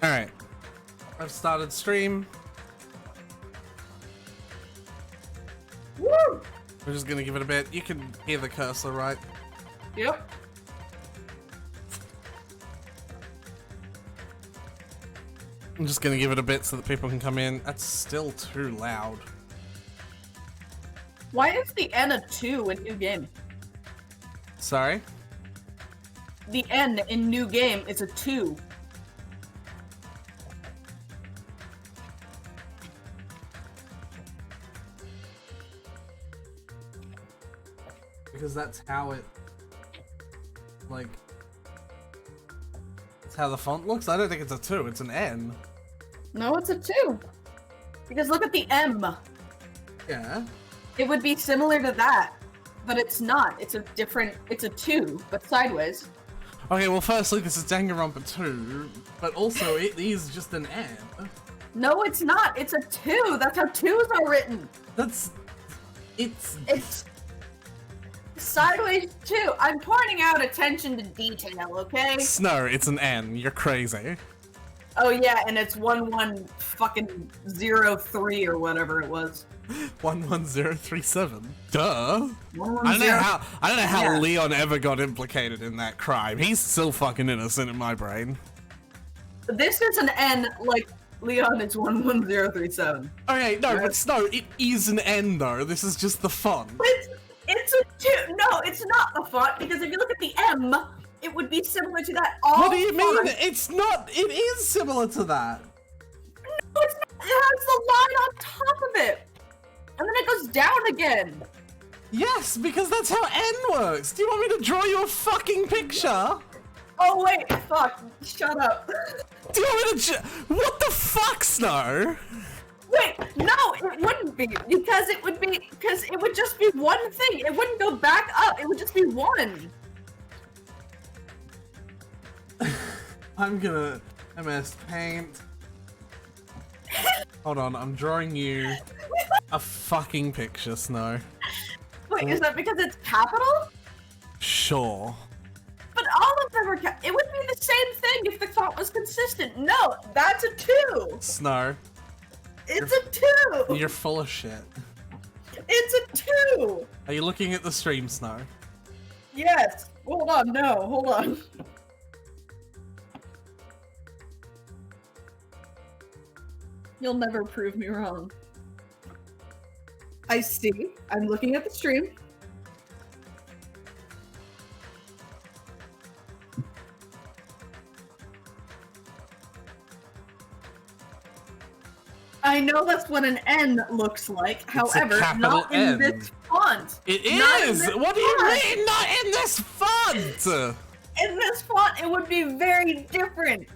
Alright. I've started stream. Woo! We're just gonna give it a bit. You can hear the cursor, right? Yep. I'm just gonna give it a bit so that people can come in. That's still too loud. Why is the N a 2 in new game? Sorry? The N in new game is a 2. Because that's how it, like, that's how the font looks. I don't think it's a 2, it's an N. No, it's a 2. Because look at the M. Yeah. It would be similar to that, but it's not. It's a different, it's a 2, but sideways. Okay, well firstly, this is Danganronpa 2, but also it is just an N. No, it's not. It's a 2. That's how 2s are written. It's sideways 2. I'm pointing out attention to detail, okay? Snow, it's an N. You're crazy. Oh yeah, and it's 1103 or whatever it was. 11037. Duh. 110. I don't know how Yeah. Leon ever got implicated in that crime. He's still fucking innocent in my brain. This is an N, like Leon is 11037. Okay, no, Right. but Snow, it is an N though. This is just the font. It's a 2. No, it's not the font, because if you look at the M, it would be similar to that. What do you mean? It's not. It is similar to that. No, it's not. It has the line on top of it. And then it goes down again. Yes, because that's how N works. Do you want me to draw you a fucking picture? Oh wait, fuck. Shut up. Do you want me to what the fuck, Snow? Wait, no, it wouldn't be, because it would just be one thing. It wouldn't go back up. It would just be one. I'm gonna MS Paint. Hold on, I'm drawing you a fucking picture, Snow. Wait, is that because it's capital? Sure. But all of them are it would be the same thing if the font was consistent. No, that's a 2. Snow, It's a 2. you're full of shit. It's a 2. Are you looking at the stream, Snow? Yes. Hold on. No, hold on. You'll never prove me wrong. I see. I'm looking at the stream. I know that's what an N looks like. However, not in N. this font. It Not in is! this What do you font. mean, not in this font? In this font, it would be very different.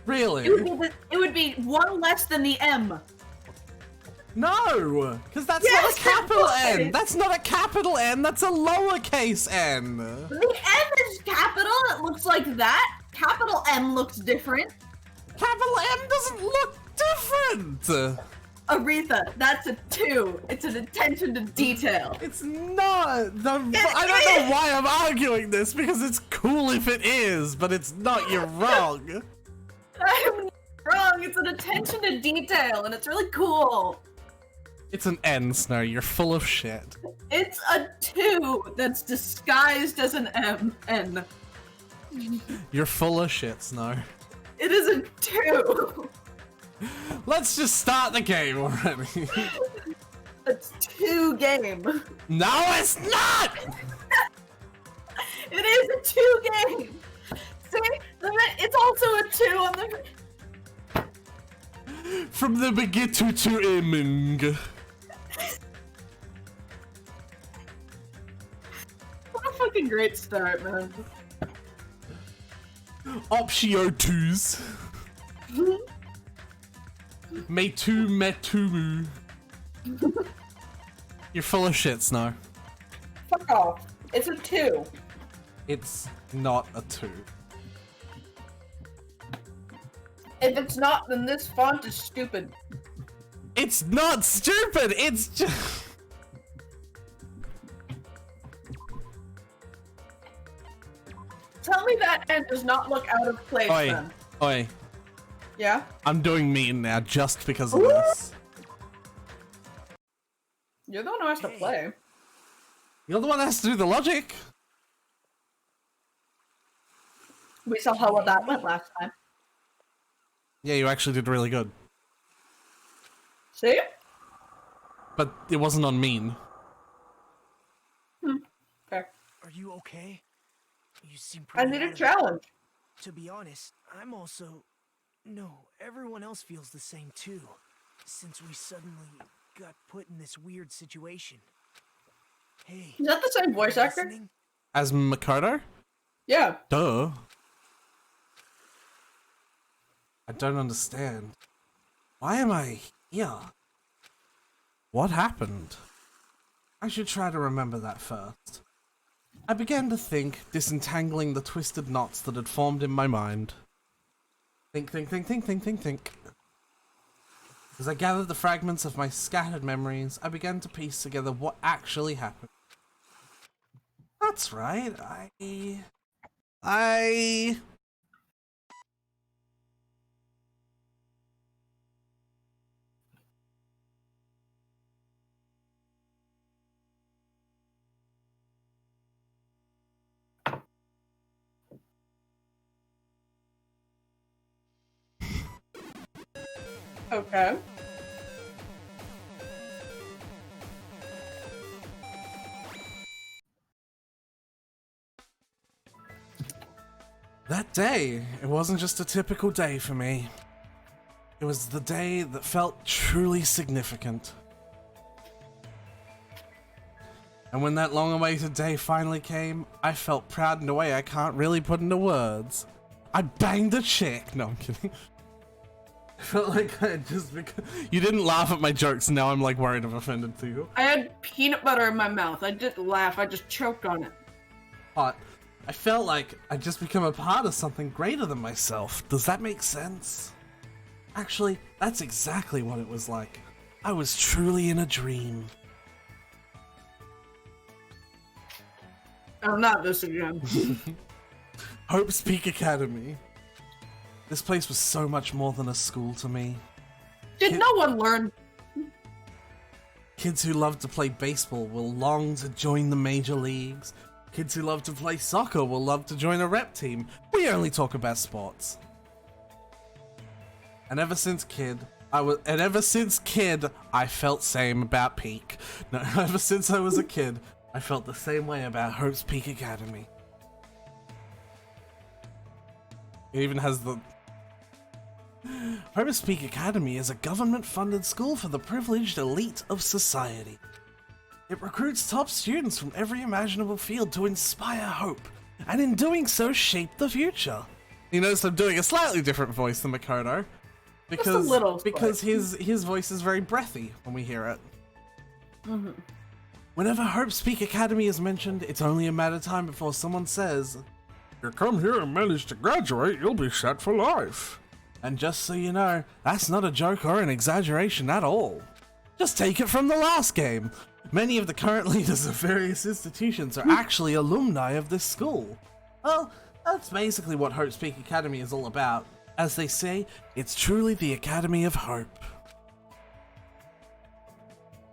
Really? It would be one less than the M. No! Because that's Yes, not a capital it N! was. That's not a capital N, that's a lowercase n! The M is capital. It looks like that. Capital M looks different. Capital M doesn't look different! Aretha, that's a 2. It's an attention to detail. It's not! I don't know why I'm arguing this, because it's cool if it is, but it's not, you're wrong. I'm wrong. It's an attention to detail, and it's really cool. It's an N, Snow, you're full of shit. It's a 2 that's disguised as an N. You're full of shit, Snow. It is a 2. Let's just start the game already. It's 2 game. No, it's not! It is a 2 game. See, it's also a 2 on the. From the beginning to ending. What a fucking great start, man. Optio 2s. Metu metumu. You're full of shit, Snow. Fuck off. It's a 2. It's not a 2. If it's not, then this font is stupid. It's not stupid, it's just... Tell me that N does not look out of place, Oi. then. Oi, Yeah? I'm doing mean now just because of this. You're the one who has to play. You're the one that has to do the logic. We saw how well that went last time. Yeah, you actually did really good. See? But it wasn't on mean. Fair. Are you okay? You seem I pretty need a out of it. challenge. To be honest, I'm also... No, everyone else feels the same too. Since we suddenly got put in this weird situation. Hey. Is that the same voice actor? listening? As Makoto? Yeah. Duh. I don't understand. Why am I here? What happened? I should try to remember that first. I began to think, disentangling the twisted knots that had formed in my mind. Think. As I gathered the fragments of my scattered memories, I began to piece together what actually happened. That's right, I... Okay. That day, it wasn't just a typical day for me. It was the day that felt truly significant. And when that long-awaited day finally came, I felt proud in a way I can't really put into words. I banged a chick! No, I'm kidding. I felt like I had just become... You didn't laugh at my jokes, now I'm like worried I've offended you. I had peanut butter in my mouth. I didn't laugh. I just choked on it. But I felt like I'd just become a part of something greater than myself. Does that make sense? Actually, that's exactly what it was like. I was truly in a dream. Oh, not this again. Hope's Peak Academy. This place was so much more than a school to me. Did no one learn? Kids who love to play baseball will long to join the major leagues. Kids who love to play soccer will love to join a rep team. We only talk about sports. And ever since kid, I felt same about Peak. No, ever since I was a kid, I felt the same way about Hope's Peak Academy. It even has the... Hope's Peak Academy is a government-funded school for the privileged elite of society. It recruits top students from every imaginable field to inspire hope, and in doing so, shape the future. You notice I'm doing a slightly different voice than Makoto, because his voice is very breathy when we hear it. Mm-hmm. Whenever Hope's Peak Academy is mentioned, it's only a matter of time before someone says, "You come here and manage to graduate, you'll be set for life." And just so you know, that's not a joke or an exaggeration at all. Just take it from the last game. Many of the current leaders of various institutions are actually alumni of this school. Well, that's basically what Hope's Peak Academy is all about. As they say, it's truly the Academy of Hope.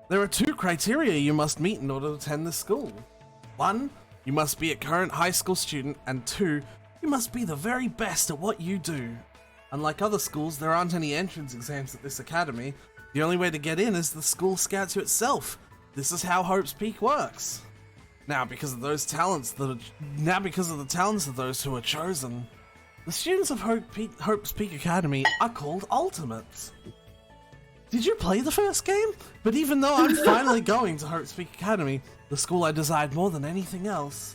There are 2 criteria you must meet in order to attend this school. 1, you must be a current high school student, and 2, you must be the very best at what you do. Unlike other schools, there aren't any entrance exams at this academy. The only way to get in is the school scouts to itself. This is how Hope's Peak works. Now, because of the talents of those who are chosen, the students of Hope's Peak Academy are called Ultimates. Did you play the first game? But even though I'm finally going to Hope's Peak Academy, the school I desired more than anything else,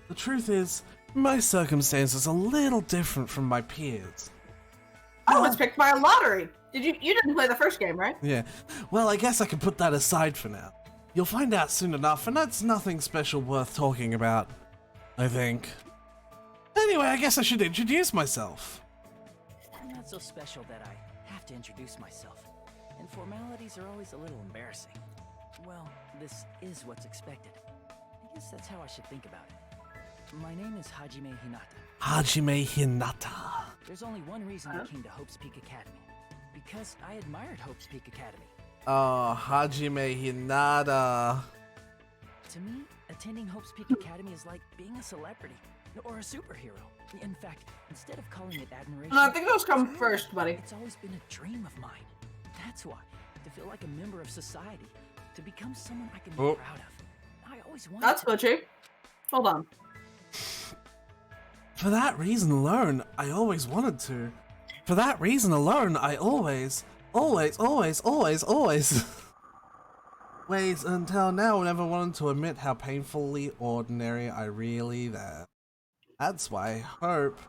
the truth is, my circumstances are a little different from my peers. I was picked by a lottery. You didn't play the first game, right? Yeah, well, I guess I can put that aside for now. You'll find out soon enough, and that's nothing special worth talking about, I think. Anyway, I guess I should introduce myself. I'm not so special that I have to introduce myself, and formalities are always a little embarrassing. Well, this is what's expected. I guess that's how I should think about it. My name is Hajime Hinata. Hajime Hinata. There's only one reason I came to Hope's Peak Academy. Because I admired Hope's Peak Academy. Oh, Hajime Hinata. To me, attending Hope's Peak Academy is like being a celebrity or a superhero. In fact, instead of calling it admiration, No, I think those come first, buddy. it's always been a dream of mine. That's why, to feel like a member of society, to become someone I can be Oh. proud of. I always wanted That's to. glitchy. Hold on. For that reason alone, I always wanted to. For that reason alone, I always ways until now never wanted to admit how painfully ordinary I really am. That's why Hope,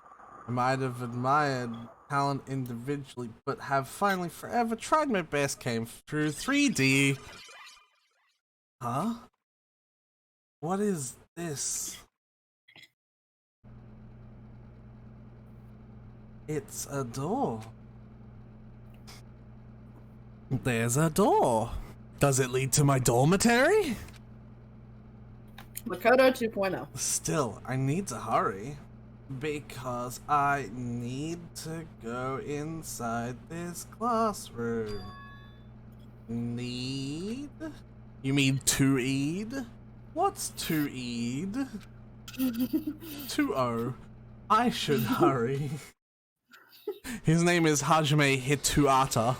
I might have admired talent individually, but have finally forever tried my best came through 3D. Huh? What is this? It's a door. There's a door. Does it lead to my dormitory? Makoto 2.0. Still, I need to hurry. Because I need to go inside this classroom. Need? You mean to eat? What's to eat? 2-0. I should hurry. His name is Hajime Hituata.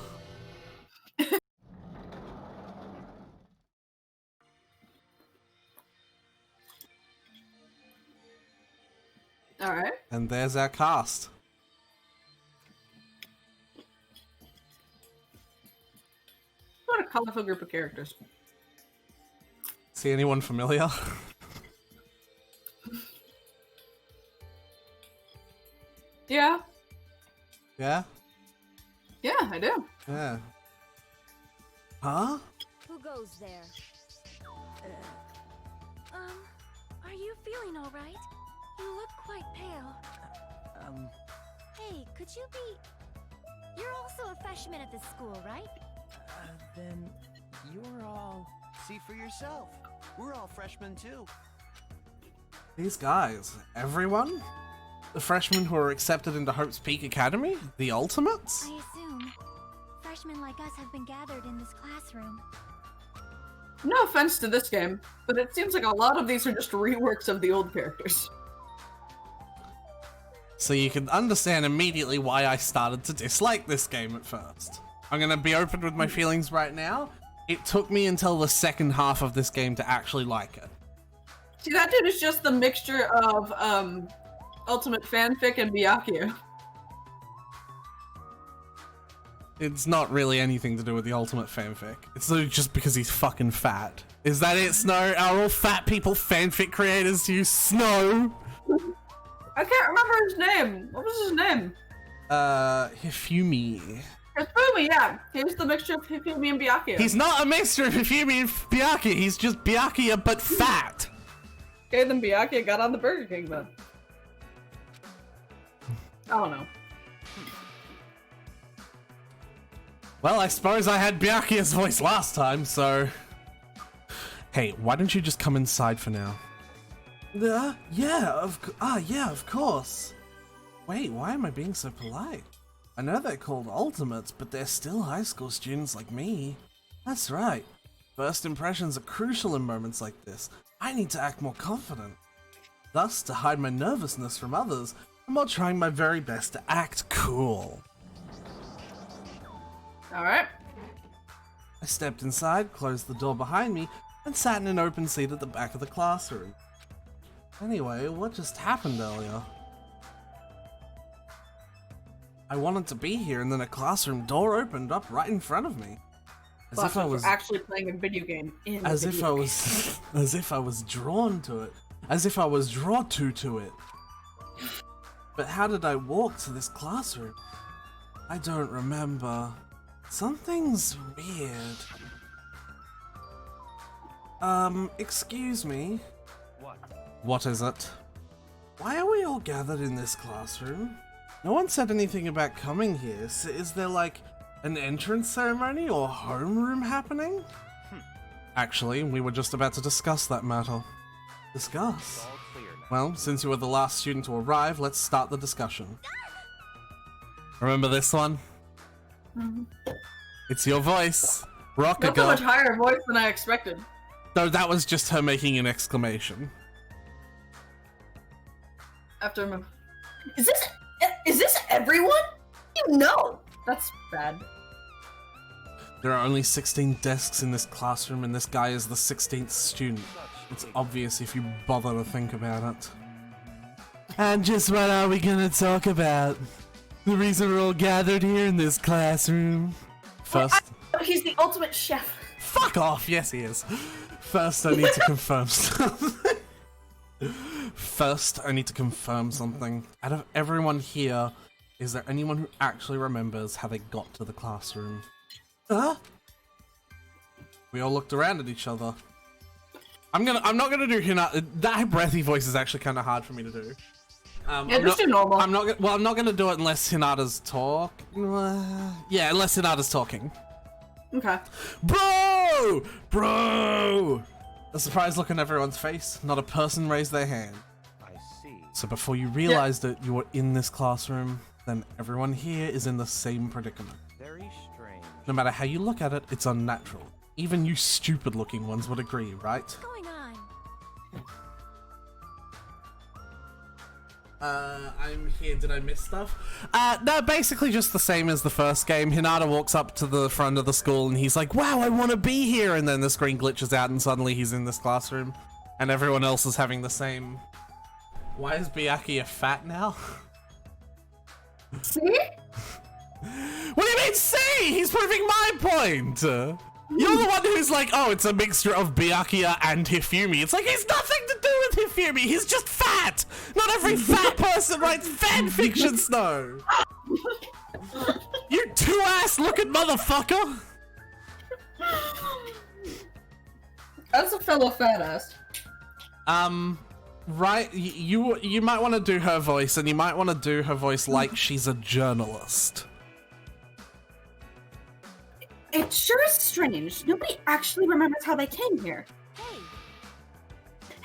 Alright. And there's our cast. What a colorful group of characters. See anyone familiar? Yeah. Yeah? Yeah, I do. Yeah. Huh? Who goes there? Are you feeling all right? You look quite pale. Hey, could you be... You're also a freshman at this school, right? Then you're all... See for yourself. We're all freshmen too. These guys. Everyone? The freshmen who are accepted into Hope's Peak Academy? The Ultimates? I assume. Freshmen like us have been gathered in this classroom. No offense to this game, but it seems like a lot of these are just reworks of the old characters. So you can understand immediately why I started to dislike this game at first. I'm gonna be open with my feelings right now. It took me until the second half of this game to actually like it. See, that dude is just the mixture of, Ultimate Fanfic and Byakuya. It's not really anything to do with the Ultimate fanfic. It's literally just because he's fucking fat. Is that it, Snow? Are all fat people fanfic creators, you Snow? I can't remember his name. What was his name? Hifumi. Hifumi, yeah. He's the mixture of Hifumi and Byakuya. He's not a mixture of Hifumi and Byakuya, he's just Byakuya but fat. Okay, then Byakuya got on the Burger King then. I don't know. Well, I suppose I had Byakuya's voice last time, so... Hey, why don't you just come inside for now? Yeah, of course. Wait, why am I being so polite? I know they're called Ultimates, but they're still high school students like me. That's right. First impressions are crucial in moments like this. I need to act more confident. Thus, to hide my nervousness from others, I'm all trying my very best to act cool. Alright. I stepped inside, closed the door behind me, and sat in an open seat at the back of the classroom. Anyway, what just happened earlier? I wanted to be here and then a classroom door opened up right in front of me. As if I was actually playing a video game in as if I was as if I was drawn to it. As if I was drawn to it. But how did I walk to this classroom? I don't remember. Something's weird. Excuse me. What? What is it? Why are we all gathered in this classroom? No one said anything about coming here. Is there like an entrance ceremony or homeroom happening? Actually, we were just about to discuss that matter. Discuss? All clear Well, since you were the last student to arrive, let's start the discussion. Remember this one? It's your voice. Rock a That's a girl. much higher voice than I expected. No, that was just her making an exclamation. I have to remember. Is this everyone? You know. That's bad. There are only 16 desks in this classroom, and this guy is the 16th student. It's obvious if you bother to think about it. And just what are we gonna talk about? The reason we're all gathered here in this classroom. First... He's the ultimate chef. Fuck off! Yes, he is. First, I need to confirm something. First, I need to confirm something. Out of everyone here, is there anyone who actually remembers how they got to the classroom? Huh? We all looked around at each other. I'm not gonna do Hinata. That breathy voice is actually kind of hard for me to do. Yeah, just do normal. I'm not gonna do it unless Hinata's talk. Yeah, unless Hinata's talking. Okay. Bro! A surprised look on everyone's face. Not a person raised their hand. I see. So before you realized that you were in this classroom, then everyone here is in the same predicament. Very strange. No matter how you look at it, it's unnatural. Even you stupid-looking ones would agree, right? What's going on? I'm here. Did I miss stuff? No, basically just the same as the first game. Hinata walks up to the front of the school and he's like, wow, I want to be here. And then the screen glitches out and suddenly he's in this classroom. And everyone else is having the same... Why is Byakuya fat now? See? What do you mean, see? He's proving my point! You're the one who's like, oh, it's a mixture of Byakuya and Hifumi. It's like, he's nothing to do with Hifumi. He's just fat. Not every fat person writes fan fiction, Snow. You two-ass looking motherfucker. That's a fellow fat ass. Right, you might want to do her voice, and you might want to do her voice like she's a journalist. It sure is strange. Nobody actually remembers how they came here.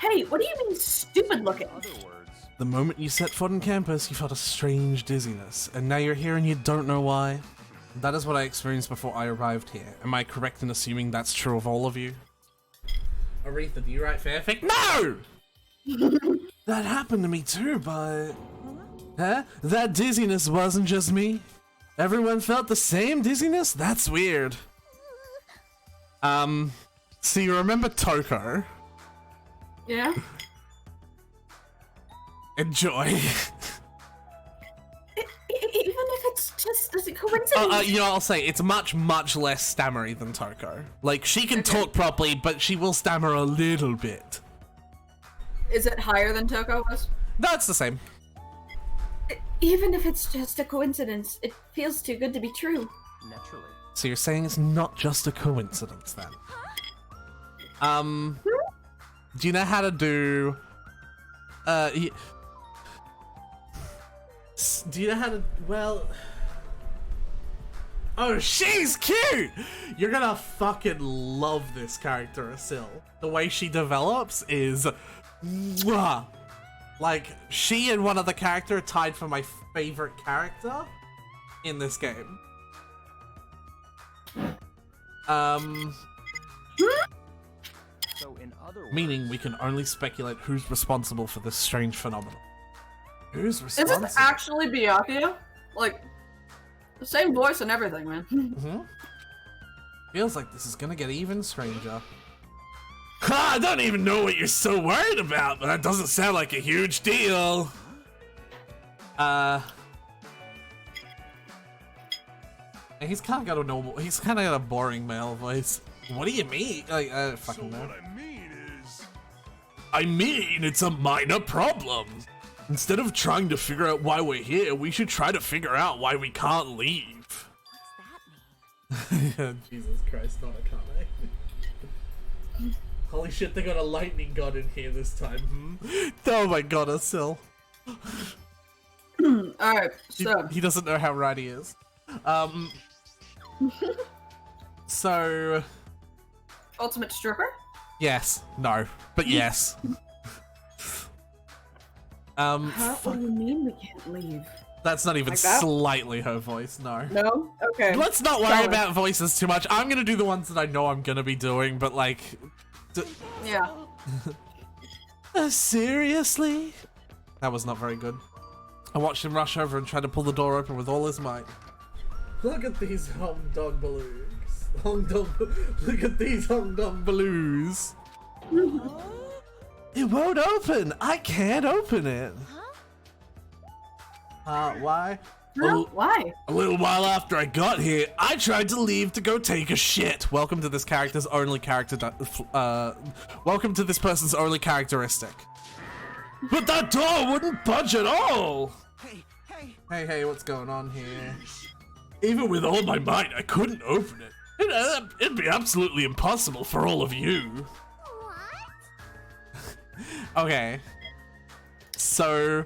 Hey, Hey, what do you mean stupid looking? Other words. The moment you set foot on campus, you felt a strange dizziness, and now you're here and you don't know why. That is what I experienced before I arrived here. Am I correct in assuming that's true of all of you? Aretha, do you write fanfic? No! That happened to me too, but... Huh? That dizziness wasn't just me. Everyone felt the same dizziness? That's weird. So you remember Toko? Yeah? Enjoy. Even if it's just a coincidence. You know, I'll say it's much, much less stammery than Toko. Like, she can talk properly, but she will stammer a little bit. Is it higher than Toko was? No, it's the same. Even if it's just a coincidence, it feels too good to be true. Naturally. So you're saying it's not just a coincidence, then? Do you know how to do... do you know how to... Well... Oh, she's cute! You're gonna fucking love this character, Asil. The way she develops is... Mwah! Like, she and one other character are tied for my favorite character in this game. So in other words, Meaning we can only speculate who's responsible for this strange phenomenon. Who's Is responsible? this actually Byakuya? Like, the same voice and everything, man. Feels like this is gonna get even stranger. I don't even know what you're so worried about, but that doesn't sound like a huge deal. He's kind of got a normal. He's kind of got a boring male voice. What do you mean? Like, I don't fucking know. I mean, it's a minor problem. Instead of trying to figure out why we're here, we should try to figure out why we can't leave. what's that mean? Jesus Christ, not a comment. Holy shit, they got a lightning god in here this time. Oh my god, Asil. Alright, so. He doesn't know how right he is. So... Ultimate stripper? Yes. No. But yes. Huh? What do you mean we can't leave? That's not even Like that? slightly her voice, no. No? Okay. Let's not worry Tell her. about voices too much. I'm gonna do the ones that I know I'm gonna be doing, but like... Yeah. Seriously? That was not very good. I watched him rush over and try to pull the door open with all his might. Look at these Hong Dong balloons. Look at these Hong Dong balloons. It won't open. I can't open it. Why? No, why? A little while after I got here, I tried to leave to go take a shit. Welcome to this character's only welcome to this person's only characteristic. But that door wouldn't budge at all. Hey, what's going on here? Even with all my might, I couldn't open it. It'd be absolutely impossible for all of you. Okay. So,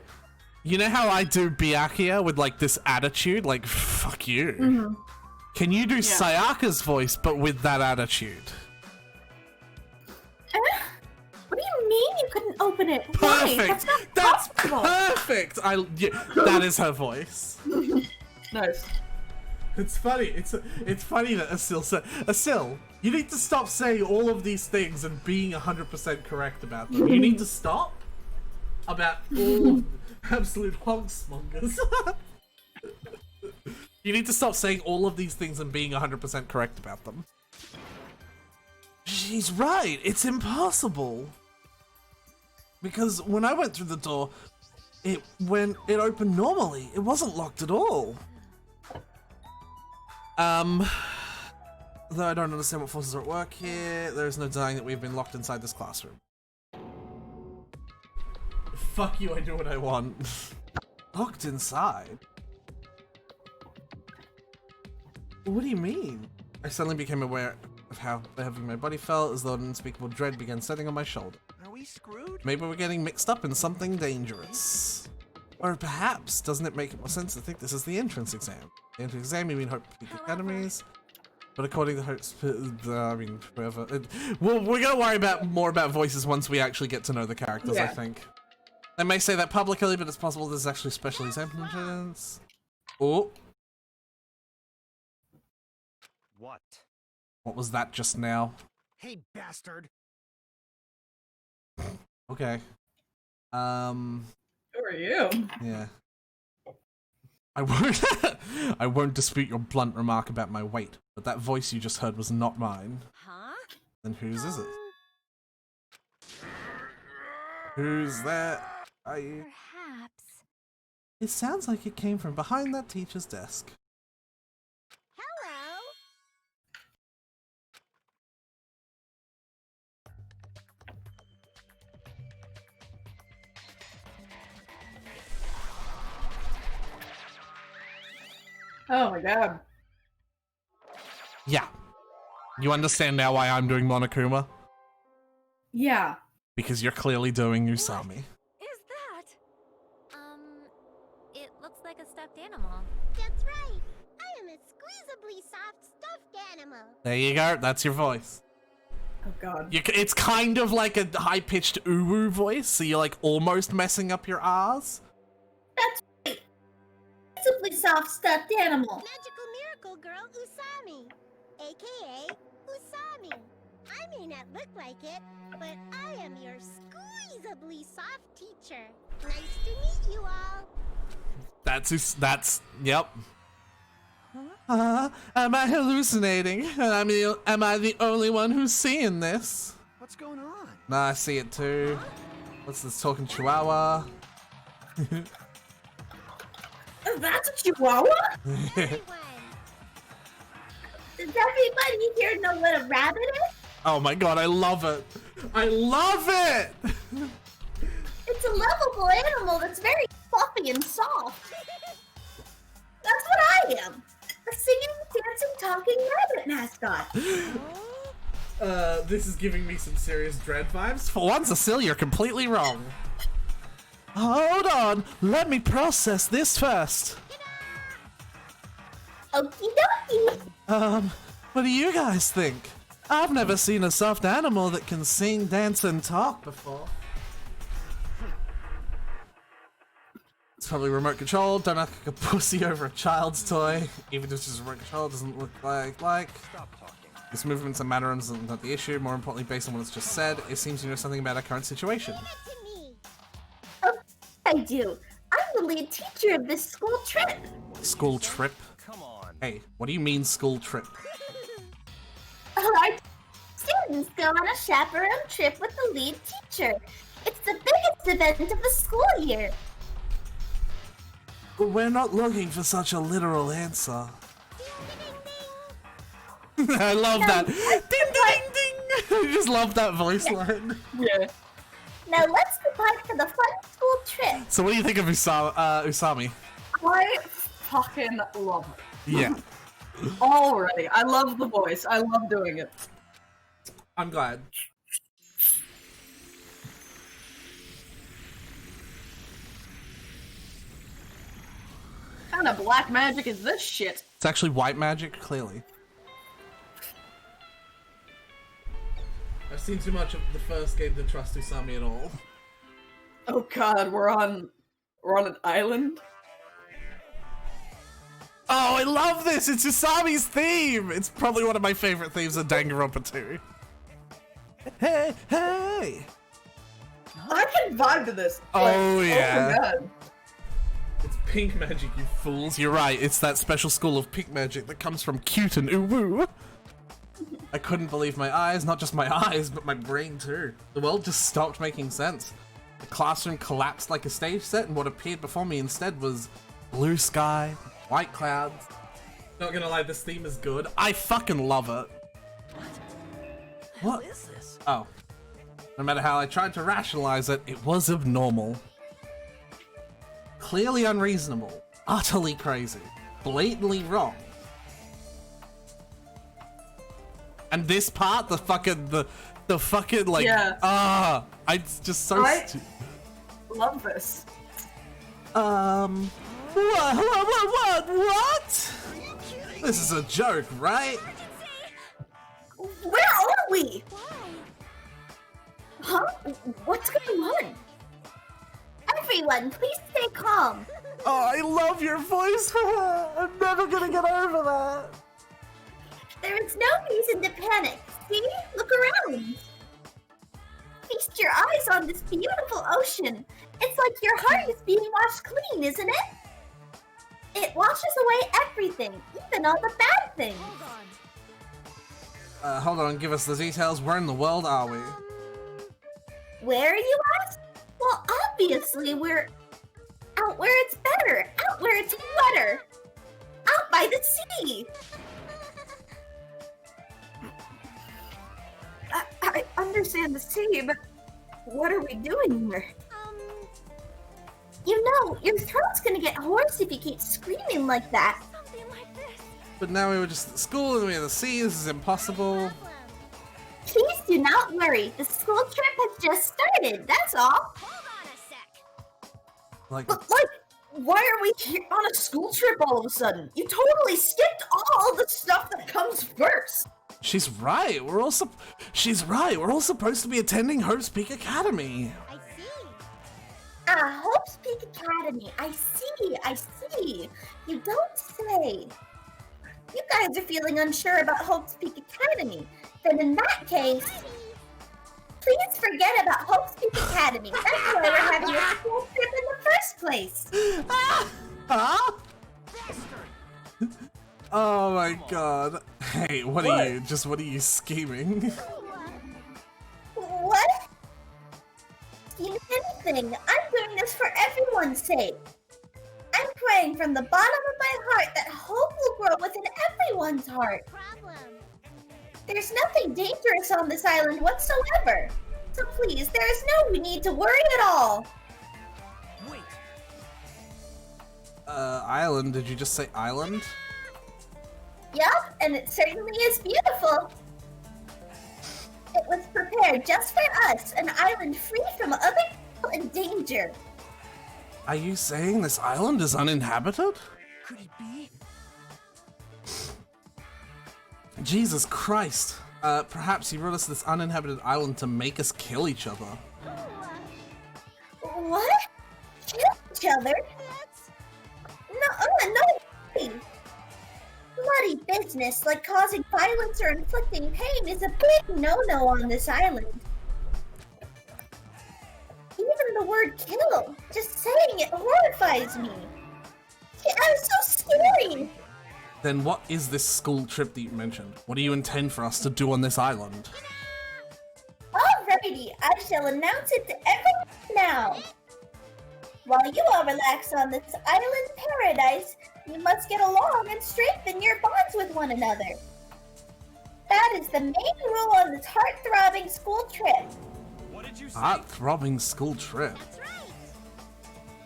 you know how I do Byakuya with like this attitude? Like, fuck you. Mm-hmm. Can you do Sayaka's voice, but with that attitude? What do you mean you couldn't open it? Perfect! Why? That's not That's possible. perfect! That is her voice. Nice. It's funny. It's funny that Asil said, Asil, you need to stop saying all of these things and being 100% correct about them. You need to stop about all absolute honksmongers. You need to stop saying all of these things and being 100% correct about them. She's right. It's impossible. Because when I went through the door, when it opened normally, it wasn't locked at all. Though I don't understand what forces are at work here, there is no denying that we've been locked inside this classroom. Fuck you, I do what I want. Locked inside? What do you mean? I suddenly became aware of how heavy my body felt, as though an unspeakable dread began setting on my shoulder. Are we screwed? Maybe we're getting mixed up in something dangerous. Or perhaps, doesn't it make more sense to think this is the entrance exam? The entrance exam, you mean Hope Peak Academies? But according to Hope's, I mean, whoever. We're gonna worry more about voices once we actually get to know the characters, I think. They may say that publicly, but it's possible there's actually special exemptions. Oh. What? What was that just now? Hey, bastard! Okay. Who are you? Yeah. I won't dispute your blunt remark about my weight, but that voice you just heard was not mine. Huh? Then whose is it? Who's that? Are you? Perhaps. It sounds like it came from behind that teacher's desk. Hello. Oh my god. Yeah. You understand now why I'm doing Monokuma? Yeah. Because you're clearly doing Usami. Is that? It looks like a stuffed animal. That's right. I am a squeezably soft stuffed animal. There you go. That's your voice. Oh god. It's kind of like a high-pitched uwu voice, so you're like almost messing up your R's. That's right. Squeezably soft stuffed animal. Magical miracle girl Usami, aka Usami. I may not look like it, but I am your squeezably soft teacher. Nice to meet you all. Yep. Am I hallucinating? Am I the only one who's seeing this? What's going on? Nah, I see it too. What's this talking chihuahua? That's a chihuahua? Everyone. Does everybody here know what a rabbit is? Oh my god, I love it! I love it! It's a lovable animal that's very fluffy and soft. That's what I am. A singing, dancing, talking rabbit mascot. This is giving me some serious dread vibes. For once, Cecil, you're completely wrong. Hold on, let me process this first. Okie dokie. What do you guys think? I've never seen a soft animal that can sing, dance, and talk before. It's probably remote controlled. Don't act like a pussy over a child's toy. Even if it's just remote control, it doesn't look like. Stop talking. Its movements and mannerisms are not the issue. More importantly, based on what it's just said, it seems you know something about our current situation. Give it to me. Oh, I do. I'm the lead teacher of this school trip. School trip? Come on. Hey, what do you mean school trip? Our students go on a chaperone trip with the lead teacher. It's the biggest event of the school year. We're not looking for such a literal answer. I love that. Ding ding ding! I just love that voice line. Yeah. Now let's depart for the fun school trip. So what do you think of Usami? I fucking love it. Yeah, Already. I love the voice. I love doing it. I'm glad. What kind of black magic is this shit? It's actually white magic, clearly. I've seen too much of the first game to trust Usami at all. Oh god, we're on an island? Oh, I love this! It's Usami's theme! It's probably one of my favorite themes of Danganronpa 2. Hey, hey! I can vibe to this. Oh, yeah. Oh my god. It's pink magic, you fools. You're right, it's that special school of pink magic that comes from cute and uwu. I couldn't believe my eyes, not just my eyes, but my brain too. The world just stopped making sense. The classroom collapsed like a stage set, and what appeared before me instead was blue sky, white clouds. Not gonna lie, this theme is good. I fucking love it. What? What is this? Oh. No matter how I tried to rationalize it, it was abnormal. Clearly unreasonable. Utterly crazy. Blatantly wrong. And this part, the fucking like, Yeah. it's just so stupid. Love this. What? This is a joke, right? Where are we? Why? Huh? What's going on? Everyone, please stay calm. Oh, I love your voice. I'm never gonna get over that. There is no reason to panic. See? Look around. Feast your eyes on this beautiful ocean. It's like your heart is being washed clean, isn't it? It washes away everything, even all the bad things. Hold on. Hold on, give us the details. Where in the world are we? Where, you ask? Well, obviously we're out where it's better, out where it's wetter, out by the sea. I understand the sea, but what are we doing here? You know, your throat's gonna get hoarse if you keep screaming like that. Something like this. But now we were just at school and we're in the sea. This is impossible. Please do not worry. The school trip has just started, that's all. Hold on a sec. Like, But, why are we here on a school trip all of a sudden? You totally skipped all the stuff that comes first. she's right. She's right. We're all supposed to be attending Hope's Peak Academy. I see. Hope's Peak Academy. I see. You don't say. You guys are feeling unsure about Hope's Peak Academy. Then in that case, please forget about Hope's Peak Academy. That's why we're having a school trip in the first place. Huh? Oh my god. Hey, what are you? What are you scheming? What? Scheme anything. I'm doing this for everyone's sake. I'm praying from the bottom of my heart that hope will grow within everyone's heart. Problem. There's nothing dangerous on this island whatsoever. So please, there is no need to worry at all. Wait, Island? Did you just say island? Yup, and it certainly is beautiful. It was prepared just for us, an island free from other people and danger. Are you saying this island is uninhabited? could it be? Jesus Christ. Perhaps you brought us to this uninhabited island to make us kill each other. What? Kill each other? no way! Bloody business like causing violence or inflicting pain is a big no-no on this island. Even the word kill, just saying it horrifies me. I'm so scary! Then what is this school trip that you mentioned? What do you intend for us to do on this island? Alrighty, I shall announce it to everyone now. While you all relax on this island paradise, you must get along and strengthen your bonds with one another. That is the main rule on this heart-throbbing school trip. What did you say? Heart-throbbing school trip. That's right.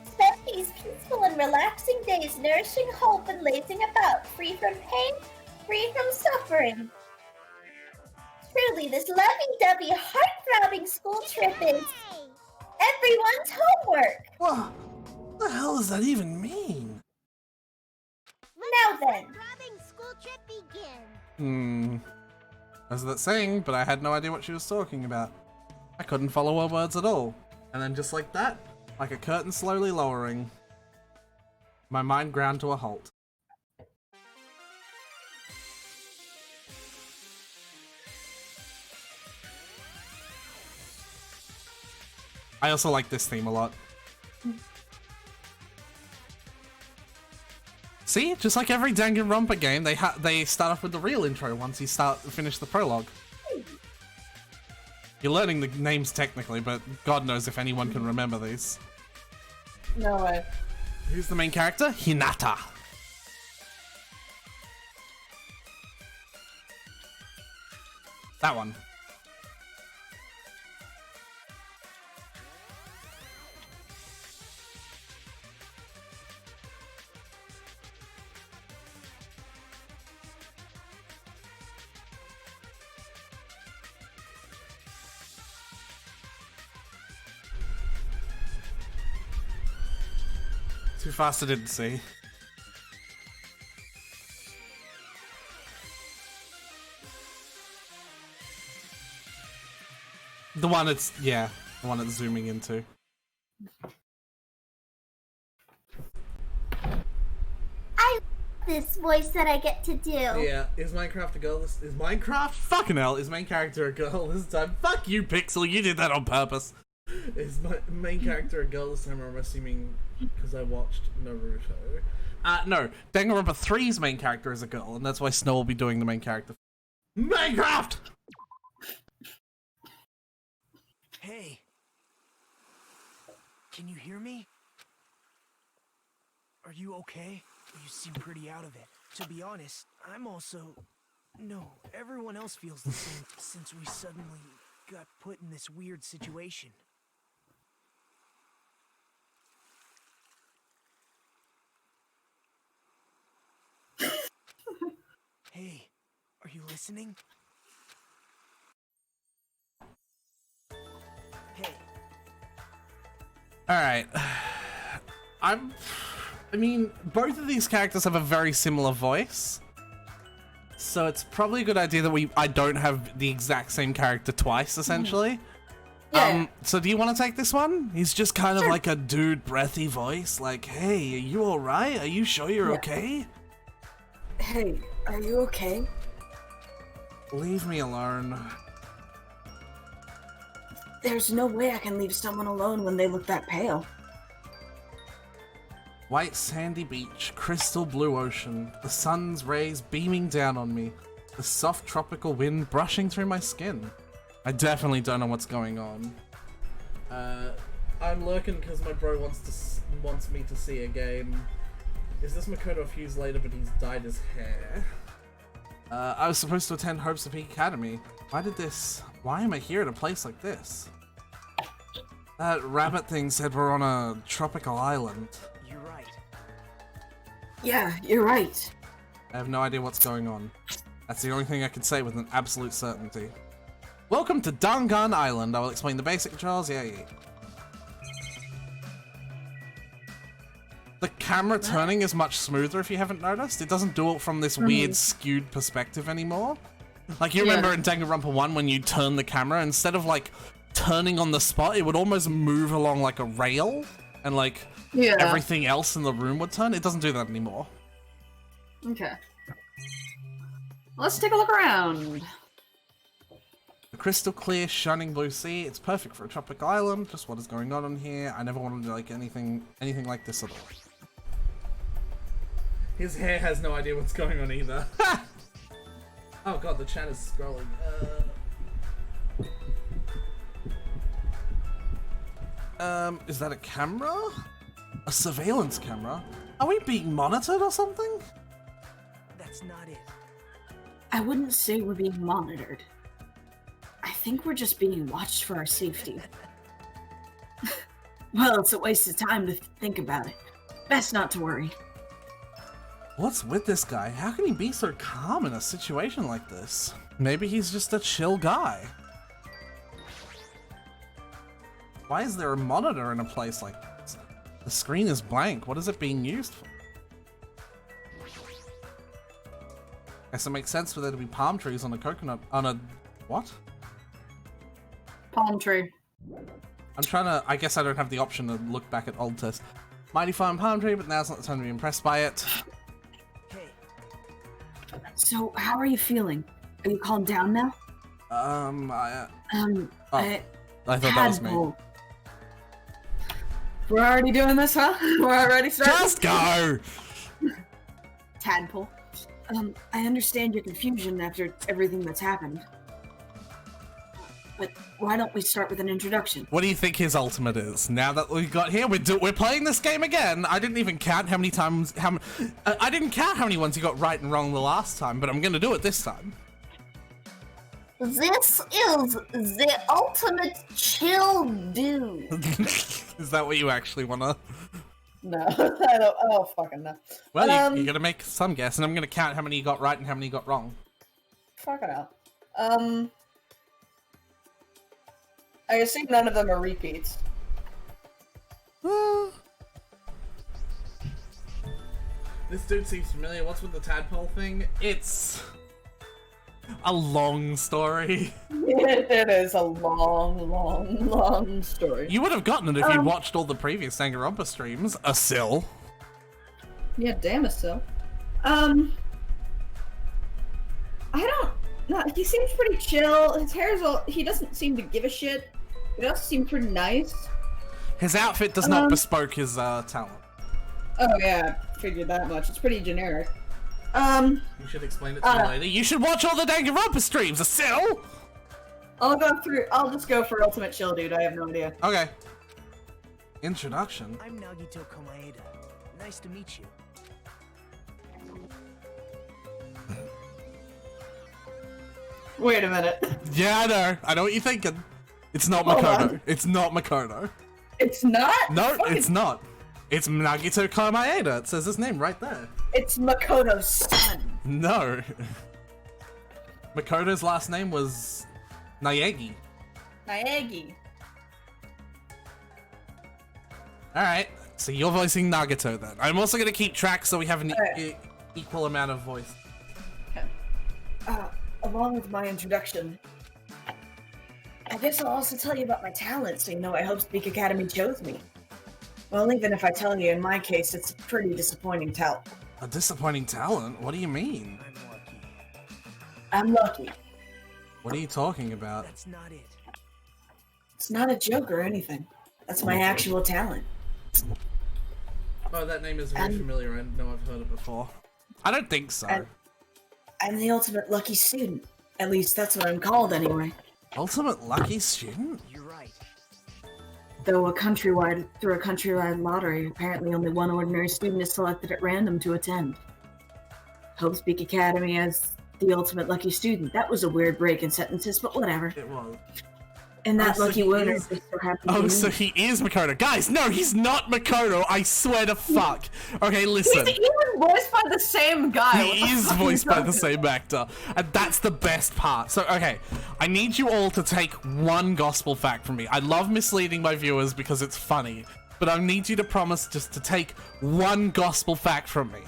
Spend these peaceful and relaxing days nourishing hope and lazing about, free from pain, free from suffering. Truly, this lovey-dovey, heart-throbbing school trip is everyone's homework. What the hell does that even mean? Now then. Throbbing school trip begin. As that saying, but I had no idea what she was talking about. I couldn't follow her words at all. And then just like that, like a curtain slowly lowering, my mind ground to a halt. I also like this theme a lot. See, just like every Danganronpa game, they start off with the real intro once you finish the prologue. You're learning the names technically, but God knows if anyone can remember these. No way. Who's the main character? Hinata. That one. Too fast I didn't see. The one it's, yeah, the one it's zooming into. I love this voice that I get to do. Yeah, is Minecraft a girl? Is Minecraft? Fucking hell, is main character a girl this time? Fuck you, Pixel, you did that on purpose. Is my main character a girl this time, or am I assuming because I watched Naruto? No, Danganronpa 3's main character is a girl, and that's why Snow will be doing the main character. Minecraft! Hey. Can you hear me? Are you okay? You seem pretty out of it. To be honest, I'm also... No, everyone else feels the same since we suddenly got put in this weird situation. Hey, are you listening? Hey. Alright. I mean, both of these characters have a very similar voice. So it's probably a good idea that I don't have the exact same character twice, essentially. Yeah. So do you want to take this one? He's just kind of like a dude breathy voice, like, hey, are you alright? Are you sure you're okay? Hey, are you okay? Leave me alone. There's no way I can leave someone alone when they look that pale. White sandy beach, crystal blue ocean, the sun's rays beaming down on me, the soft tropical wind brushing through my skin. I definitely don't know what's going on. I'm lurking because my bro wants me to see a game. Is this Makoto a few years later, but he's dyed his hair? I was supposed to attend Hopes of Peak Academy. Why am I here at a place like this? That rabbit thing said we're on a tropical island. You're right. Yeah, you're right. I have no idea what's going on. That's the only thing I can say with an absolute certainty. Welcome to Dangan Island. I will explain the basic controls. Yeah. The camera turning is much smoother if you haven't noticed. It doesn't do it from this weird skewed perspective anymore. Like you remember in Danganronpa 1 when you turn the camera, instead of like turning on the spot, it would almost move along like a rail and like everything else in the room would turn. It doesn't do that anymore. Okay. Let's take a look around. A crystal clear, shining blue sea. It's perfect for a tropical island. Just what is going on here. I never wanted to like anything like this at all. His hair has no idea what's going on either. Oh god, the chat is scrolling. Is that a camera? A surveillance camera? Are we being monitored or something? That's not it. I wouldn't say we're being monitored. I think we're just being watched for our safety. Well, it's a waste of time to think about it. Best not to worry. What's with this guy? How can he be so calm in a situation like this? Maybe he's just a chill guy. Why is there a monitor in a place like this? The screen is blank. What is it being used for? Guess it makes sense for there to be palm trees on a coconut, on a, what? Palm tree. I'm trying to, I guess I don't have the option to look back at old tests. Mighty fine palm tree, but now's not the time to be impressed by it. Hey, So, how are you feeling? Are you calmed down now? I thought that was me. Tadpole. We're already doing this, huh? We're already starting? Just go! Tadpole. I understand your confusion after everything that's happened. But why don't we start with an introduction? What do you think his ultimate is? Now that we got here, we're playing this game again. I didn't even count how many times, I didn't count how many ones you got right and wrong the last time, but I'm gonna do it this time. This is the ultimate chill dude. Is that what you actually wanna? No, I don't fucking know. Well, you're gonna make some guess, and I'm gonna count how many you got right and how many you got wrong. Fuck it out. I assume none of them are repeats. This dude seems familiar. What's with the tadpole thing? It's a long story. It is a long story. You would have gotten it if you watched all the previous Danganronpa streams. A sill. Yeah, damn it, so. I don't know. He seems pretty chill. His hair's all. He doesn't seem to give a shit. It also seems pretty nice. His outfit does not bespoke his talent. Oh yeah, I figured that much. It's pretty generic. You should explain it to me later. You should watch all the Danganronpa streams. A sill. I'll just go for ultimate chill, dude. I have no idea. Okay. Introduction. I'm Nagito Komaeda. Nice to meet you. Wait a minute. Yeah, I know. I know what you're thinking. It's not Hold Makoto. on. It's not Makoto. It's not? No, Fucking- it's not. It's Nagito Komaeda. It says his name right there. It's Makoto's son. No. Makoto's last name was Naegi. Naegi. Alright, so you're voicing Nagito then. I'm also gonna keep track so we have an Alright. equal amount of voice. Along with my introduction, I guess I'll also tell you about my talent, so you know I Hope Speak Academy chose me. Well, even if I tell you, in my case, it's a pretty disappointing talent. A disappointing talent? What do you mean? I'm lucky. I'm lucky. What are you talking about? That's not it. It's not a joke or anything. That's my actual talent. Oh, that name is very familiar. I know I've heard it before. I don't think so. I'm the ultimate lucky student. At least that's what I'm called anyway. Ultimate lucky student? You're right. Through a countrywide lottery, apparently only one ordinary student is selected at random to attend. Hope Speak Academy as the ultimate lucky student. That was a weird break in sentences, but whatever. It was. And that so lucky he winner is- just so happened to Oh, be so me. he is Makoto. Guys, no, he's not Makoto. I swear to fuck. Okay, listen. He's even voiced by the same guy. What He the is fuck voiced by the talking same actor, and that's the best part. So, okay, I need you all to take one gospel fact from me. I love misleading my viewers because it's funny, but I need you to promise just to take one gospel fact from me.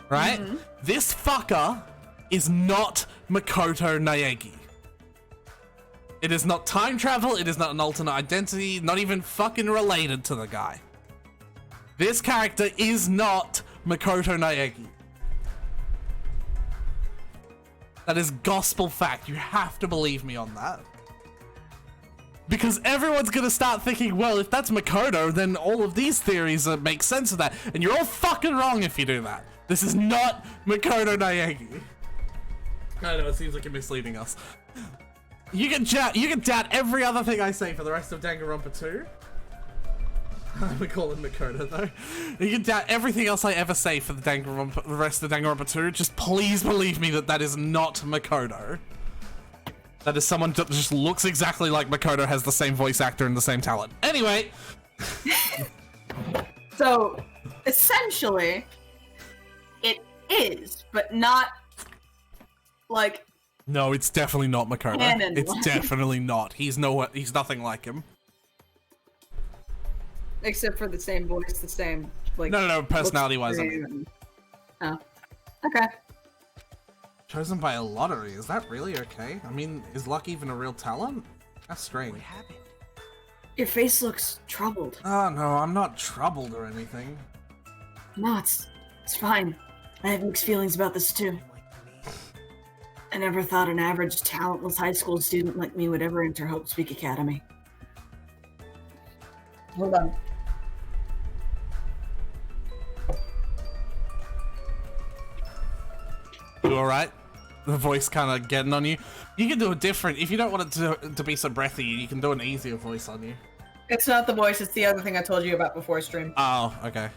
Right? This fucker is not Makoto Naegi. It is not time travel, it is not an alternate identity, not even fucking related to the guy. This character is not Makoto Naegi. That is gospel fact. You have to believe me on that. Because everyone's gonna start thinking, well, if that's Makoto, then all of these theories make sense of that. And you're all fucking wrong if you do that. This is not Makoto Naegi. I know, it seems like you're misleading us. You can doubt every other thing I say for the rest of Danganronpa 2. We call him Makoto though. You can doubt everything else I ever say for the rest of Danganronpa 2. Just please believe me that that is not Makoto. That is someone that just looks exactly like Makoto, has the same voice actor and the same talent. Anyway. So, essentially, it is, but not, like... No, it's definitely not Makoto. Canon. It's definitely not. He's nothing like him. Except for the same voice, the same, like... No, personality-wise, I mean. And... Oh. Okay. Chosen by a lottery, is that really okay? I mean, is luck even a real talent? That's strange. What happened? Your face looks troubled. Oh no, I'm not troubled or anything. No, it's fine. I have mixed feelings about this too. I never thought an average, talentless high school student like me would ever enter Hope Speak Academy. Hold on. You alright? The voice kind of getting on you. You can do a different, if you don't want it to be so breathy, you can do an easier voice on you. It's not the voice, it's the other thing I told you about before stream. Oh, okay.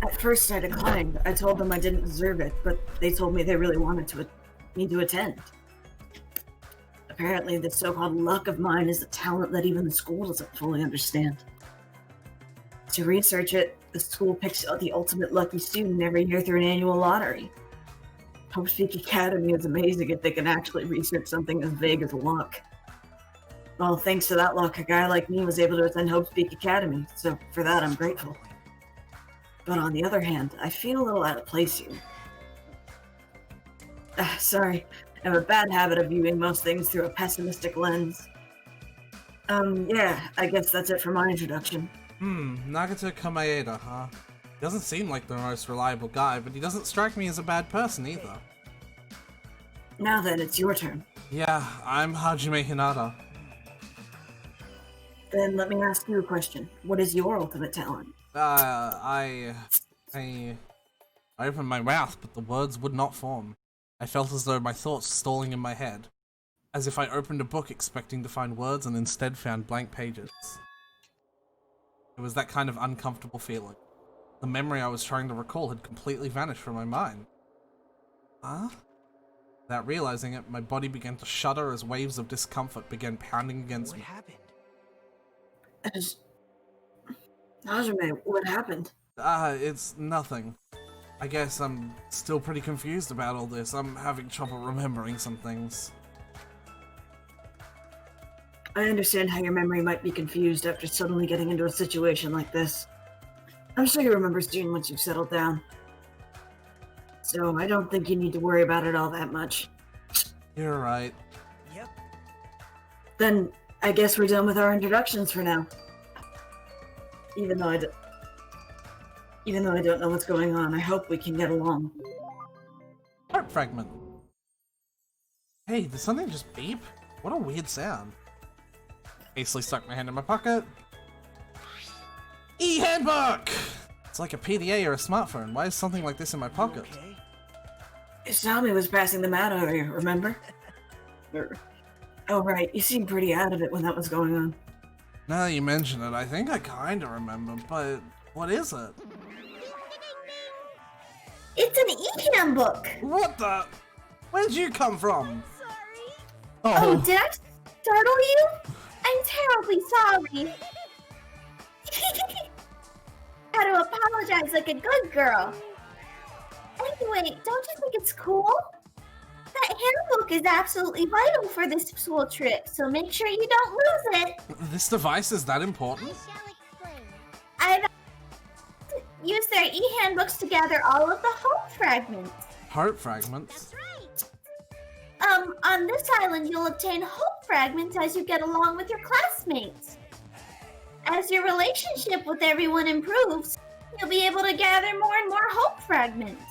At first I declined. I told them I didn't deserve it, but they told me they really wanted me to attend. Apparently this so-called luck of mine is a talent that even the school doesn't fully understand. To research it, the school picks the ultimate lucky student every year through an annual lottery. Hope Speak Academy is amazing if they can actually research something as vague as luck. Well, thanks to that luck, a guy like me was able to attend Hope Speak Academy, so for that I'm grateful. But on the other hand, I feel a little out of place here. Sorry, I have a bad habit of viewing most things through a pessimistic lens. Yeah, I guess that's it for my introduction. Nagata Kamaeda, huh? Doesn't seem like the most reliable guy, but he doesn't strike me as a bad person either. Now then, it's your turn. Yeah, I'm Hajime Hinata. Then let me ask you a question. What is your ultimate talent? I opened my mouth, but the words would not form. I felt as though my thoughts were stalling in my head. As if I opened a book expecting to find words and instead found blank pages. It was that kind of uncomfortable feeling. The memory I was trying to recall had completely vanished from my mind. Huh? Without realizing it, my body began to shudder as waves of discomfort began pounding against me. What happened? Hajime, what happened? It's nothing. I guess I'm still pretty confused about all this. I'm having trouble remembering some things. I understand how your memory might be confused after suddenly getting into a situation like this. I'm sure you remember soon once you've settled down. So I don't think you need to worry about it all that much. You're right. Yep. Then I guess we're done with our introductions for now. Even though I don't know what's going on, I hope we can get along. Heart fragment. Hey, did something just beep? What a weird sound. Hastily stuck my hand in my pocket. E-handbook! It's like a PDA or a smartphone. Why is something like this in my pocket? Okay. Isami was passing them out earlier, remember? Oh right, you seemed pretty out of it when that was going on. Now that you mention it, I think I kinda remember, but what is it? It's an e-handbook. What the? Where'd you come from? Oh, Oh, did I startle you? I'm terribly sorry. How to apologize like a good girl. Anyway, don't you think it's cool? That handbook is absolutely vital for this school trip, so make sure you don't lose it. this device is that important? I've used their e-handbooks to gather all of the hope fragments. Heart fragments? On this island, you'll obtain hope fragments as you get along with your classmates. As your relationship with everyone improves, you'll be able to gather more and more hope fragments.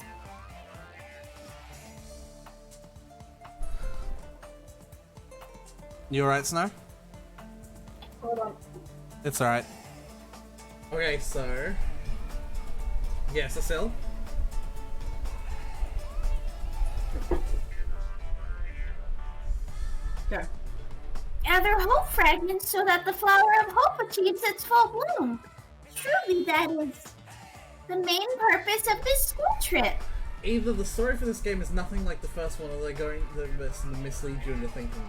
You alright, Snow? Hold on. It's alright. Okay, so... Yeah, Cecile? Yeah. Gather hope fragments so that the flower of hope achieves its full bloom. Truly, that is the main purpose of this school trip. Either the story for this game is nothing like the first one, or they're going to mislead you into thinking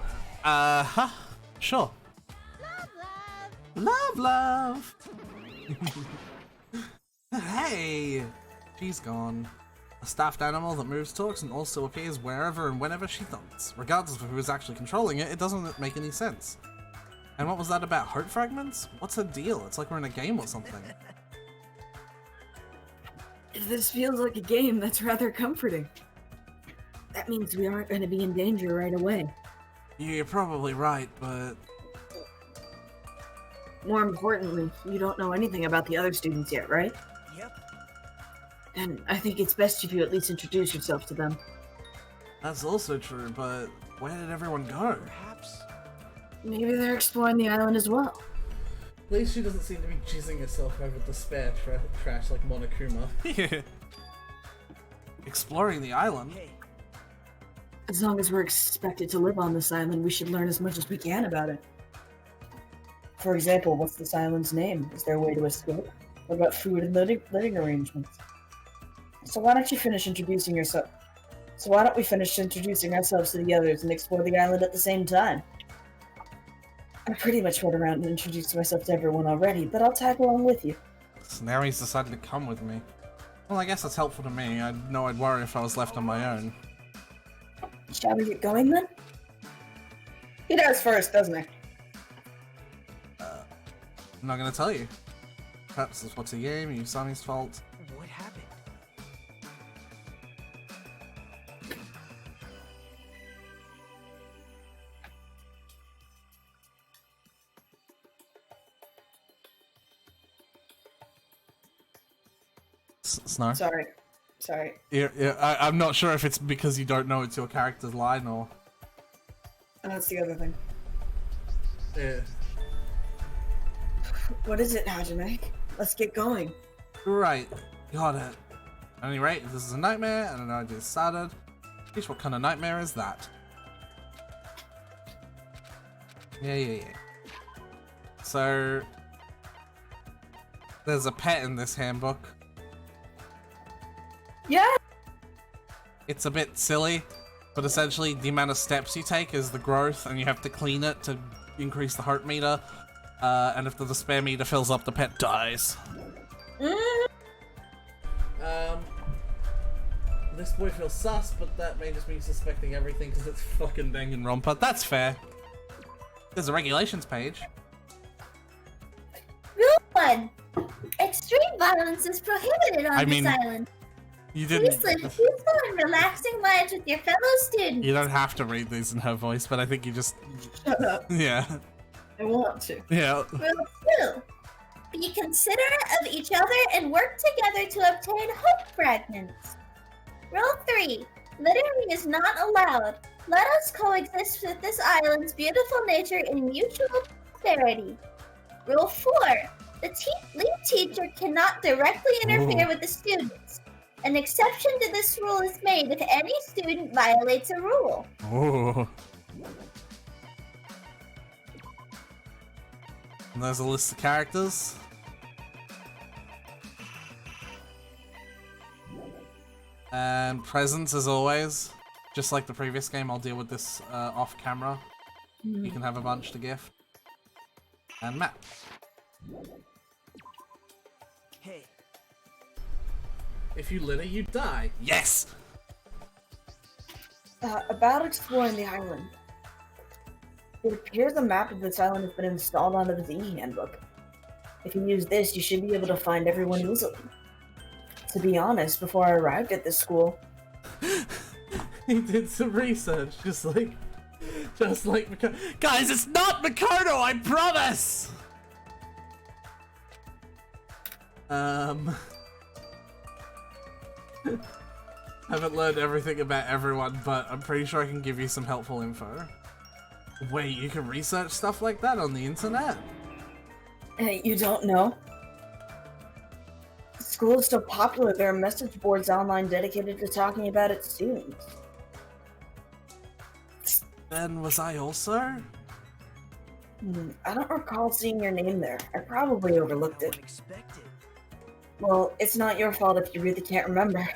that. Sure. Love, Love, love! Hey! She's gone. A stuffed animal that moves, talks, and also appears wherever and whenever she thumps. Regardless of who is actually controlling it, it doesn't make any sense. And what was that about hope fragments? What's her deal? It's like we're in a game or something. If this feels like a game, that's rather comforting. That means we aren't going to be in danger right away. You're probably right, but... More importantly, you don't know anything about the other students yet, right? Yep. And I think it's best if you at least introduce yourself to them. That's also true, but where did everyone go? Perhaps. Maybe they're exploring the island as well. At least she doesn't seem to be jizzing herself over despair trash like Monokuma. Yeah. Exploring the island? Hey, As long as we're expected to live on this island, we should learn as much as we can about it. For example, what's this island's name? Is there a way to escape? What about food and living arrangements? So why don't we finish introducing ourselves to the others and explore the island at the same time? I pretty much went around and introduced myself to everyone already, but I'll tag along with you. So now he's decided to come with me. Well, I guess that's helpful to me. I know I'd worry if I was left on my own. Shall we get going then? He does first, doesn't he? I'm not gonna tell you. Perhaps it's what's a game, Usami's fault. what happened? Snow? Sorry. Yeah, I'm not sure if it's because you don't know it's your character's line or... That's the other thing. Yeah. What is it, Hajime? Let's get going. Right. Got it. At any rate, if this is a nightmare, and an idea started, guess what kind of nightmare is that? Yeah. So... There's a pet in this handbook. Yeah! It's a bit silly, but essentially the amount of steps you take is the growth, and you have to clean it to increase the heart meter. And if the despair meter fills up, the pet dies. This boy feels sus, but that may just be suspecting everything because it's fucking Danganronpa. That's fair. There's a regulations page. Rule 1. Extreme violence is prohibited on this island. You didn't. Please live peaceful and relaxing lives with your fellow students. You don't have to read these in her voice, but I think you just. Shut up. Yeah. I want to. Yeah. Rule 2. Be considerate of each other and work together to obtain hope fragments. Rule 3. Littering is not allowed. Let us coexist with this island's beautiful nature in mutual prosperity. Rule 4. The lead teacher cannot directly interfere with the students. An exception to this rule is made if any student violates a rule. Oh. And there's a list of characters. And presents as always. Just like the previous game, I'll deal with this off camera. You can have a bunch to gift. And map. Hey, If you litter, you die. Yes! About exploring the island. It appears a map of this island has been installed onto the e-handbook. If you use this, you should be able to find everyone easily. To be honest, before I arrived at this school... He did some research, just like Mikado. Guys, it's not Mikado, I promise! Haven't learned everything about everyone, but I'm pretty sure I can give you some helpful info. Wait, you can research stuff like that on the internet? Hey, you don't know? The school is so popular, there are message boards online dedicated to talking about its students. Then was I also? I don't recall seeing your name there. I probably overlooked it. Unexpected. Well, it's not your fault if you really can't remember.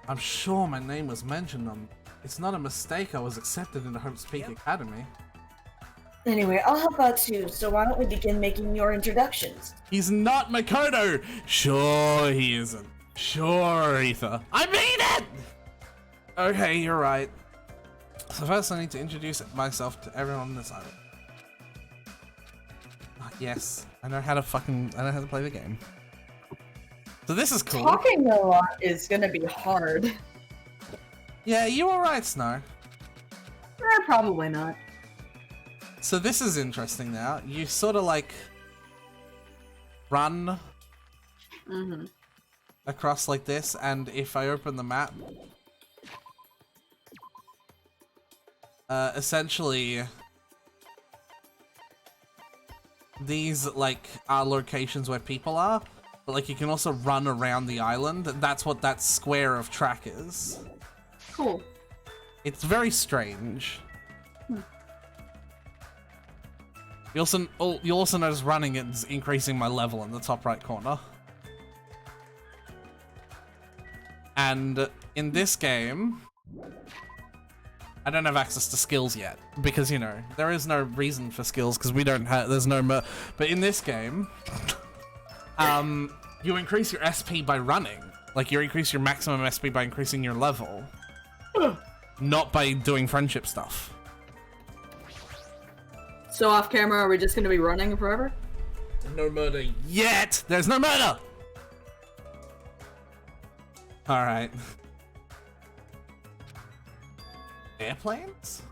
I'm sure my name was mentioned on... It's not a mistake I was accepted into Hope's Peak Academy. Anyway, I'll help out too, so why don't we begin making your introductions? He's not Makoto! Sure he isn't. Sure, Ether. I mean it! Okay, you're right. So first I need to introduce myself to everyone on this island. Yes, I know how to play the game. So this is cool. Talking a lot is gonna be hard. Yeah, you alright, Snow? Probably not. So this is interesting now. You sort of like run across like this, and if I open the map, essentially these like are locations where people are, but like you can also run around the island, and that's what that square of track is. Cool. It's very strange. You'll also notice running is increasing my level in the top right corner. And in this game, I don't have access to skills yet because, you know, there is no reason for skills because we don't have, there's no but in this game, you increase your SP by running. Like, you increase your maximum SP by increasing your level, not by doing friendship stuff. So off camera, are we just gonna be running forever? No murder yet! There's no murder! Alright. Airplanes?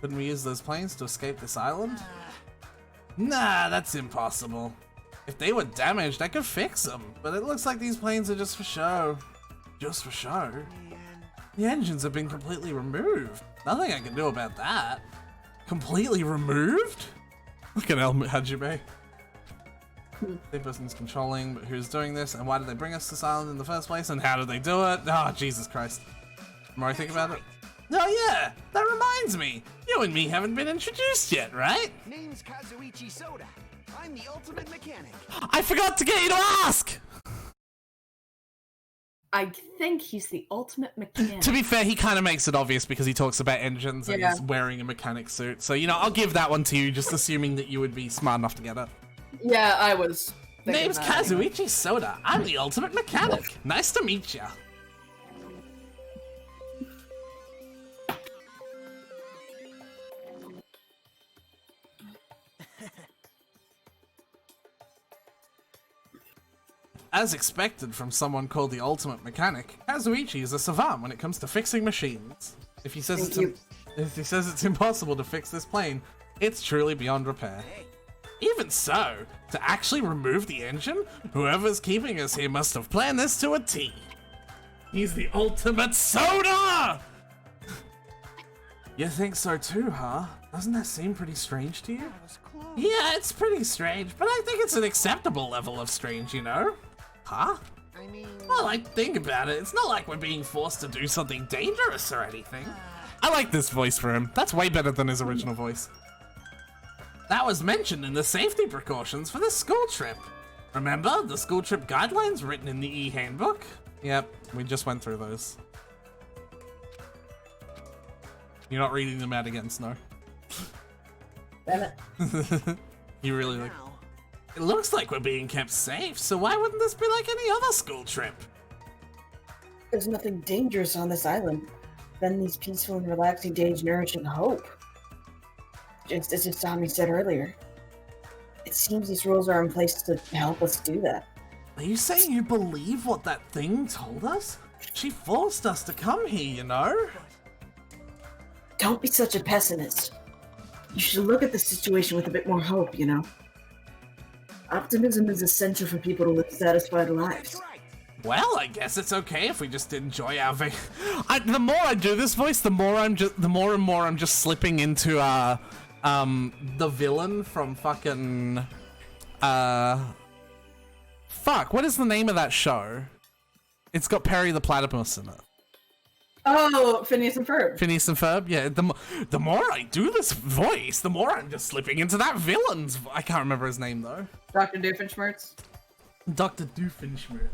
Couldn't we use those planes to escape this island? Nah, that's impossible. If they were damaged, I could fix them. But it looks like these planes are just for show. Just for show? The engines have been completely removed. Nothing I can do about that. Completely removed? Look at El Hajime. The person's controlling, but who's doing this, and why did they bring us to this island in the first place, and how did they do it? Oh, Jesus Christ. The more I think about it. Oh yeah, that reminds me. You and me haven't been introduced yet, right? Name's Kazuichi Soda. I'm the ultimate mechanic. I forgot to get you to ask! I think he's the ultimate mechanic. To be fair, he kind of makes it obvious because he talks about engines and he's wearing a mechanic suit. So, you know, I'll give that one to you, just assuming that you would be smart enough to get it. Yeah, I was. Name's Kazuichi Soda. I'm the ultimate mechanic. Nice to meet ya. As expected from someone called the ultimate mechanic, Kazuichi is a savant when it comes to fixing machines. If he says it's impossible to fix this plane, it's truly beyond repair. Even so, to actually remove the engine, whoever's keeping us here must have planned this to a T. He's the ultimate soda! You think so too, huh? Doesn't that seem pretty strange to you? Yeah, it's pretty strange, but I think it's an acceptable level of strange, you know? Huh? I mean... Well, like, think about it. It's not like we're being forced to do something dangerous or anything. I like this voice for him. That's way better than his original voice. That was mentioned in the safety precautions for the school trip. Remember the school trip guidelines written in the e-handbook? Yep, we just went through those. You're not reading them out again, Snow. Damn it. You really like... It looks like we're being kept safe, so why wouldn't this be like any other school trip? There's nothing dangerous on this island. Spend these peaceful and relaxing days nourishing hope. Just as Usami said earlier. It seems these rules are in place to help us do that. Are you saying you believe what that thing told us? She forced us to come here, you know? Don't be such a pessimist. You should look at the situation with a bit more hope, you know? Optimism is essential for people to live satisfied lives. Well, I guess it's okay if we just enjoy our the more I do this voice, the more and more I'm just slipping into the villain from fucking fuck, what is the name of that show? It's got Perry the Platypus in it. Oh, Phineas and Ferb. Phineas and Ferb, yeah. The more I do this voice, the more I'm just slipping into that villain's. I can't remember his name though. Dr. Doofenshmirtz. Dr. Doofenshmirtz.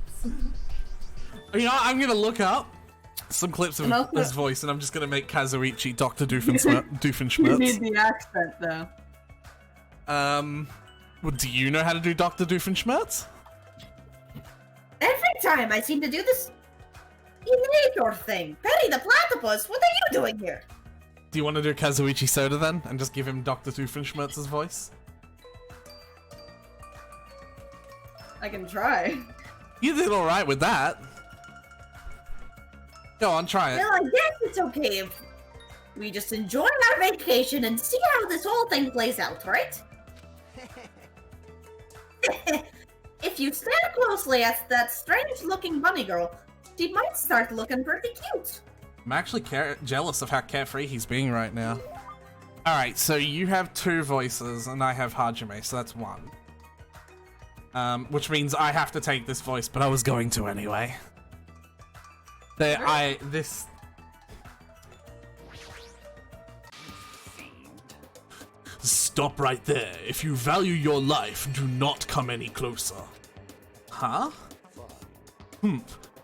You know, I'm gonna look up some clips of his voice, and I'm just gonna make Kazuichi Dr. Doofenshmirtz. You need the accent though. Well, do you know how to do Dr. Doofenshmirtz? Every time I seem to do this imitator thing. Perry the Platypus, what are you doing here? Do you want to do Kazuichi Soda then, and just give him Dr. Doofenshmirtz's voice? I can try. You did all right with that. Go on, try it. Well, I guess it's okay if we just enjoy our vacation and see how this whole thing plays out, right? If you stare closely at that strange-looking bunny girl, she might start looking pretty cute. I'm actually jealous of how carefree he's being right now. Alright, so you have 2 voices, and I have Hajime, so that's 1. Which means I have to take this voice, but I was going to anyway. Stop right there. If you value your life, do not come any closer. Huh?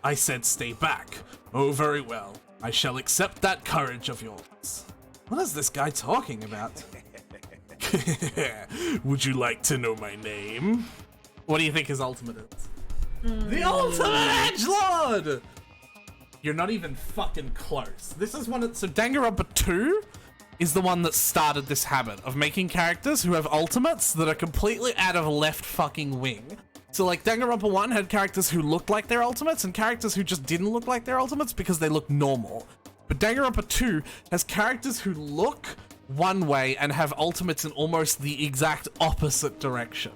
I said stay back. Oh, very well. I shall accept that courage of yours. What is this guy talking about? Would you like to know my name? What do you think his ultimate is? The ultimate edgelord! You're not even fucking close. This is one so Danganronpa 2 is the one that started this habit of making characters who have ultimates that are completely out of left fucking wing. So like Danganronpa 1 had characters who looked like their ultimates and characters who just didn't look like their ultimates because they look normal. But Danganronpa 2 has characters who look one way and have ultimates in almost the exact opposite direction.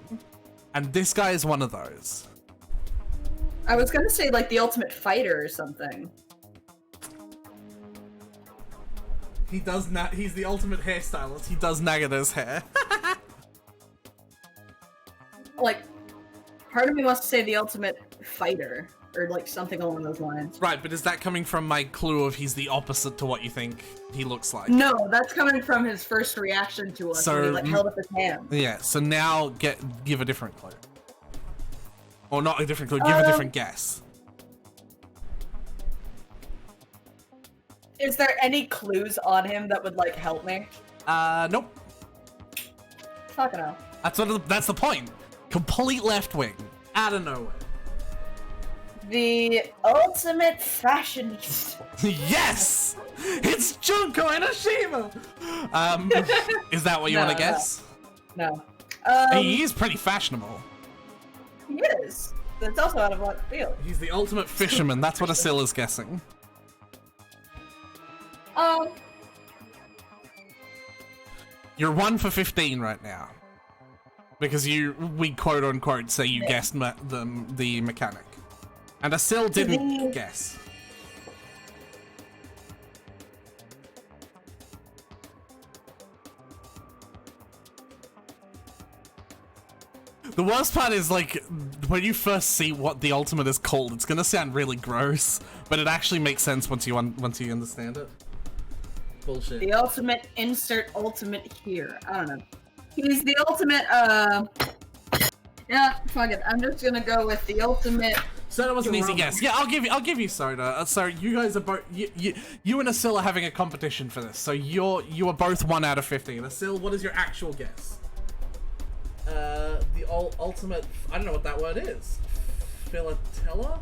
And this guy is one of those. I was gonna say like the Ultimate Fighter or something. He's the ultimate hairstylist. He does Nagata's hair. Like, part of me wants to say the Ultimate Fighter, or like something along those lines. Right, but is that coming from my clue of he's the opposite to what you think he looks like? No, that's coming from his first reaction to us when he like held up his hand. Yeah, so now give a different clue. Or not a different clue, give a different guess. Is there any clues on him that would like help me? Nope. Fucking hell. That's the point. Complete left wing. Out of nowhere. The ultimate fashionista. Yes! It's Junko Enoshima! Is that what you want to guess? No. He is pretty fashionable. He is. That's also out of left field. He's the ultimate fisherman. That's what Asil is guessing. You're 1 for 15 right now. Because we quote unquote say you guessed the mechanic. And Asil didn't guess. The worst part is like when you first see what the ultimate is called, it's gonna sound really gross, but it actually makes sense once you understand it. Bullshit. The ultimate insert ultimate here. I don't know. He's the ultimate yeah, fuck it. I'm just gonna go with the ultimate. Soda was an easy guess. Yeah, I'll give you Soda. So you guys are both you and Asil are having a competition for this. So you are both 1 out of 15. Asil, what is your actual guess? The ultimate. I don't know what that word is. Philatella?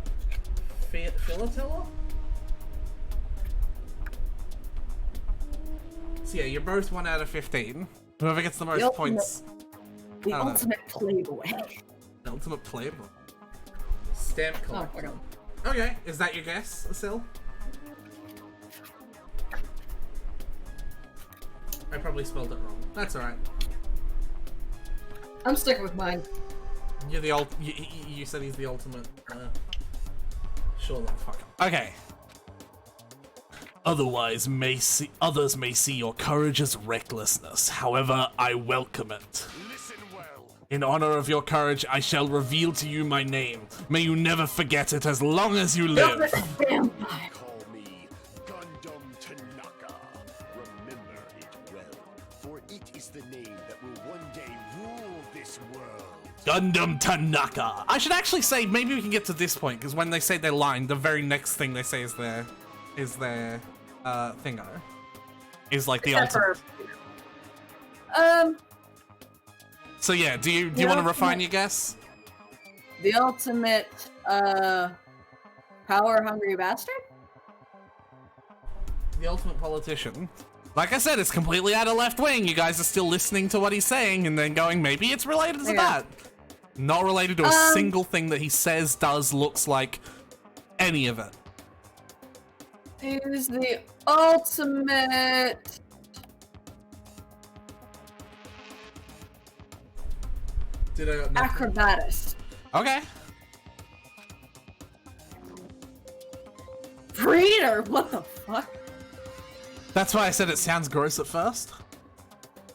Philatella? So yeah, you're both 1 out of 15. Whoever gets the most points. The ultimate playboy. The ultimate playboy. Stamp collector. Okay, is that your guess, Asil? I probably spelled it wrong. That's alright. I'm sticking with mine. You're the you said he's the ultimate sure they'll fuck him. Okay. Others may see your courage as recklessness. However, I welcome it. Listen well. In honor of your courage, I shall reveal to you my name. May you never forget it as long as you live. Vampire. Call me Gundam Tanaka. Remember it well, for it is the name that will one day rule this world. Gundam Tanaka. I should actually say, maybe we can get to this point, because when they say their line, the very next thing they say is their thingo. Is like the ultimate. So yeah, do you want to refine your guess? The ultimate, power-hungry bastard? The ultimate politician. Like I said, it's completely out of left wing. You guys are still listening to what he's saying and then going, maybe it's related to that. Not related to a single thing that he says, does, looks like, any of it. He's the ultimate... acrobatus. Okay. Breeder? What the fuck? That's why I said it sounds gross at first.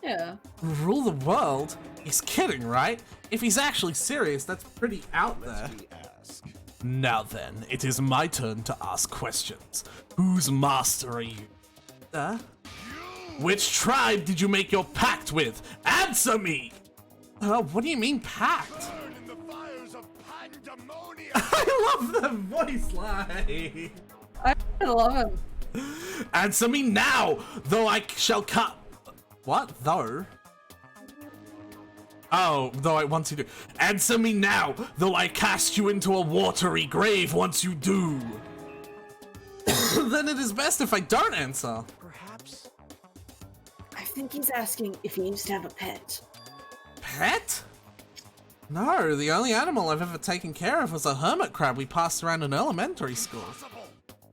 Yeah. Rule the world? He's kidding, right? If he's actually serious, that's pretty out there. Let me ask. Now then, it is my turn to ask questions. Whose master are you? Which tribe did you make your pact with? Answer me! What do you mean pact? Burn in the fires of pandemonium. I love the voice line. I love him. Answer me now, though I shall cut. What? Though? Oh, though I want you to. Answer me now, though I cast you into a watery grave once you do. Then it is best if I don't answer. Perhaps. I think he's asking if he used to have a pet. Pet? No, the only animal I've ever taken care of was a hermit crab we passed around in elementary school.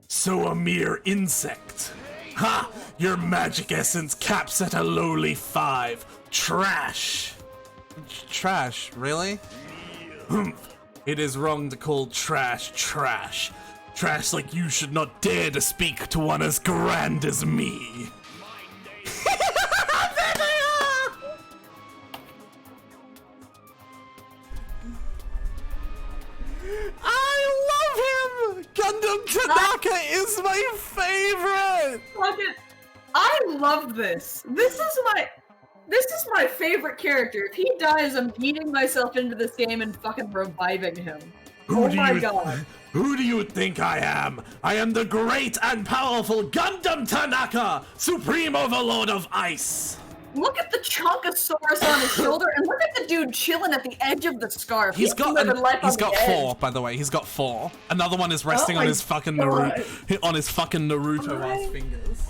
So a mere insect. Ha! Your magic essence caps at a lowly 5. Trash. Trash, really? It is wrong to call trash trash. Trash like you should not dare to speak to one as grand as me. There they are! I love him! Gundam Tanaka is my favorite! Fucking, I love this. This is my favorite character. If he dies, I'm beating myself into this game and fucking reviving him. Oh my god. Who do you think I am? I am the great and powerful Gundam Tanaka, Supreme Overlord of Ice! Look at the Chonkosaurus on his shoulder, and look at the dude chilling at the edge of the scarf. He's got he's got 4, by the way. He's got 4. Another one is resting on his fucking Naruto-ass fingers.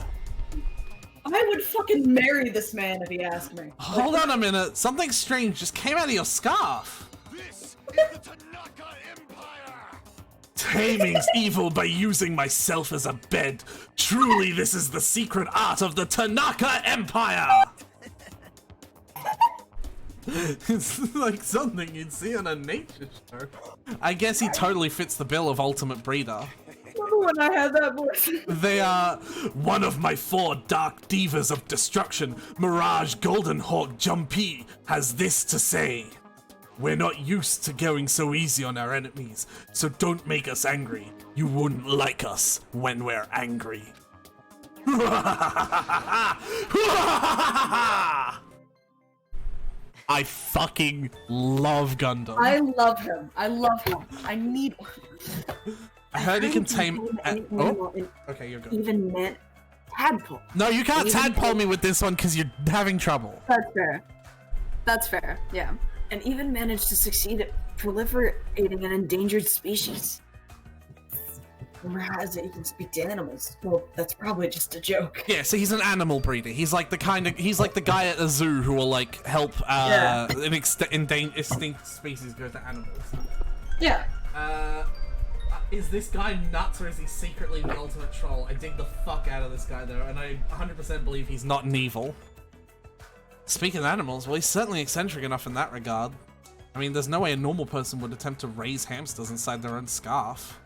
I would fucking marry this man if he asked me. Hold on a minute. Something strange just came out of your scarf. This is the Tanaka Empire. Taming's evil by using myself as a bed. Truly, this is the secret art of the Tanaka Empire. It's like something you'd see on a nature show. I guess he totally fits the bill of ultimate breeder. Remember when I had that voice? They are one of my 4 dark divas of destruction. Mirage Golden Hawk Jumpy has this to say. We're not used to going so easy on our enemies, so don't make us angry. You wouldn't like us when we're angry. I fucking love Gundam. I love him. I love him. I need one. I heard he can tame. Oh, okay, you're good. Even meant tadpole. No, you can't tadpole me with this one because you're having trouble. That's fair. That's fair. Yeah. And even managed to succeed at proliferating an endangered species. Rumor has it he can speak to animals. Well, that's probably just a joke. Yeah, so he's an animal breeder. He's like the guy at a zoo who will like help an extinct species go to animals. Yeah. Is this guy nuts or is he secretly the ultimate troll? I dig the fuck out of this guy though, and I 100% believe he's not an evil. Speaking of animals, well, he's certainly eccentric enough in that regard. I mean, there's no way a normal person would attempt to raise hamsters inside their own scarf.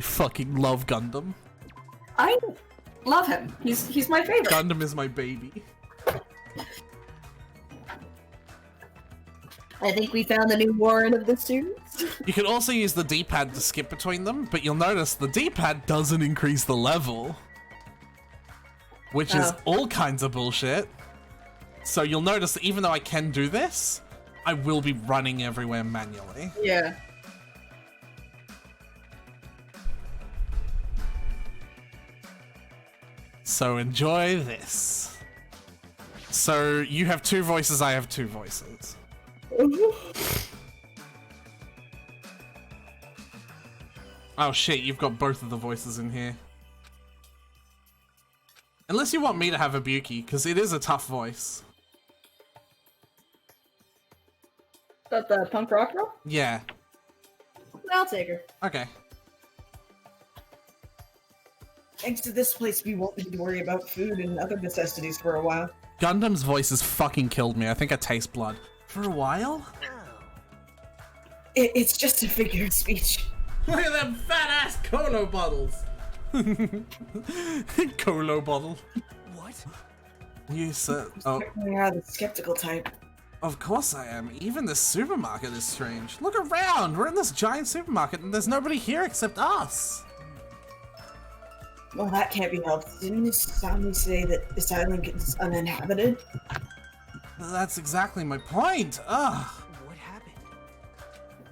fucking love Gundam. I love him. He's my favorite. Gundam is my baby. I think we found the new Warren of the series. You can also use the D-pad to skip between them, but you'll notice the D-pad doesn't increase the level. Which is all kinds of bullshit. So you'll notice that even though I can do this, I will be running everywhere manually. Yeah. So enjoy this. So you have 2 voices, I have 2 voices. Oh shit, you've got both of the voices in here. Unless you want me to have a Buki, because it is a tough voice. Is that the punk rock girl? Yeah. I'll take her. Okay. Thanks to this place, we won't need to worry about food and other necessities for a while. Gundam's voice has fucking killed me. I think I taste blood. For a while? It's just a figure of speech. Look at them fat-ass Colo bottles! Colo bottle. What? You said... Oh. You are the skeptical type. Of course I am. Even this supermarket is strange. Look around! We're in this giant supermarket and there's nobody here except us! Well, that can't be helped. Didn't you soundly say that this island is uninhabited? That's exactly my point! Ugh! What happened?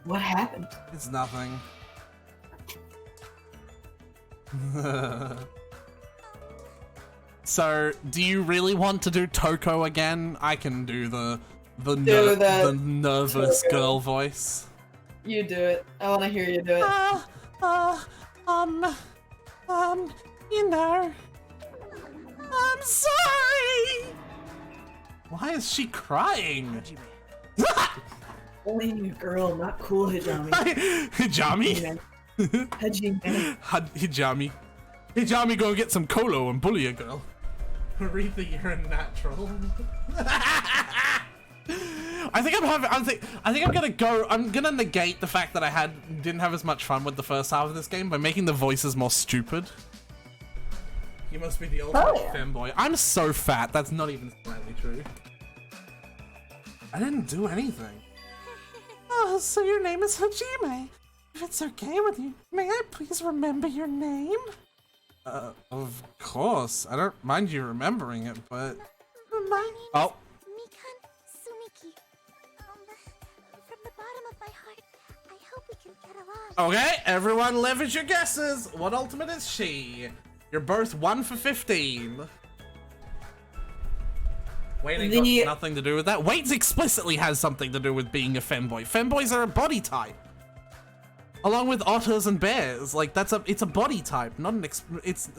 What happened? It's nothing. So, do you really want to do Toko again? I can do the nervous Toko. girl voice. You do it. I want to hear you do it. You know, I'm sorry. Why is she crying? Only a girl, not cool, Hijami. Hijami? Hijami. Hijami, go get some Colo and bully a girl. Aretha, you're a natural. I think I'm gonna negate the fact that I didn't have as much fun with the first half of this game by making the voices more stupid. You must be the ultimate femboy. I'm so fat, that's not even slightly true. I didn't do anything. Oh, so your name is Hajime. If it's okay with you, may I please remember your name? Of course. I don't mind you remembering it, but... My name Oh. is Mikan Sumiki. From the bottom of my heart, I hope we can get along. Okay, everyone leverage your guesses. What ultimate is she? You're both 1 for 15. Wait ain't got nothing to do with that. Wait explicitly has something to do with being a femboy. Femboys are a body type. Along with otters and bears. Like, it's a body type, not an it's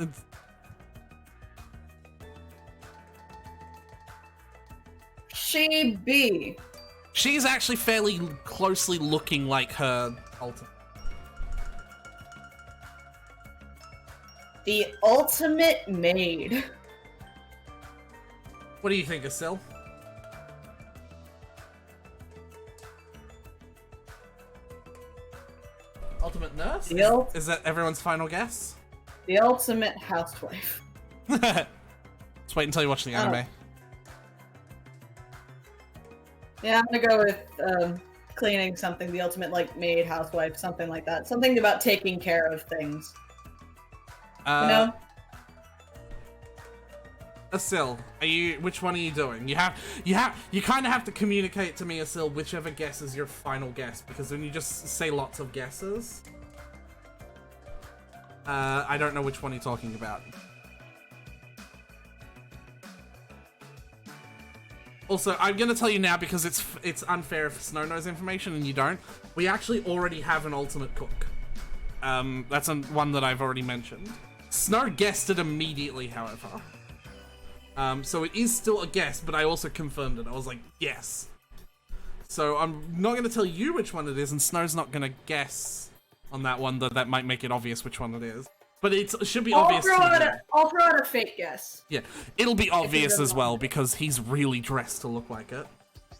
She be. She's actually fairly closely looking like her ultimate. The ultimate maid. What do you think, Asil? Ultimate nurse? Is that everyone's final guess? The ultimate housewife. Just wait until you watch the anime. Yeah, I'm gonna go with cleaning something. The ultimate like maid, housewife, something like that. Something about taking care of things. You know? Asil, which one are you doing? You kind of have to communicate to me, Asil, whichever guess is your final guess, because when you just say lots of guesses, I don't know which one you're talking about. Also, I'm gonna tell you now because it's unfair if Snow knows information and you don't. We actually already have an ultimate cook. That's one that I've already mentioned. Snow guessed it immediately, however. So it is still a guess, but I also confirmed it. I was like, yes. So I'm not going to tell you which one it is, and Snow's not going to guess on that one, that might make it obvious which one it is. But it should be obvious to you. I'll throw out a fake guess. Yeah, it'll be obvious as well, because he's really dressed to look like it.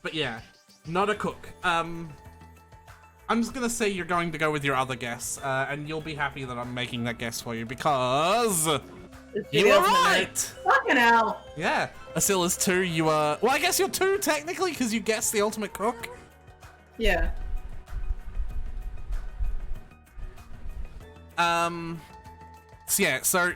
But yeah, not a cook. I I'm just gonna say you're going to go with your other guess, and you'll be happy that I'm making that guess for you because you were right. Fucking hell. Yeah, Asila's 2. You are. Well, I guess you're 2 technically because you guessed the ultimate cook. Yeah. So yeah, so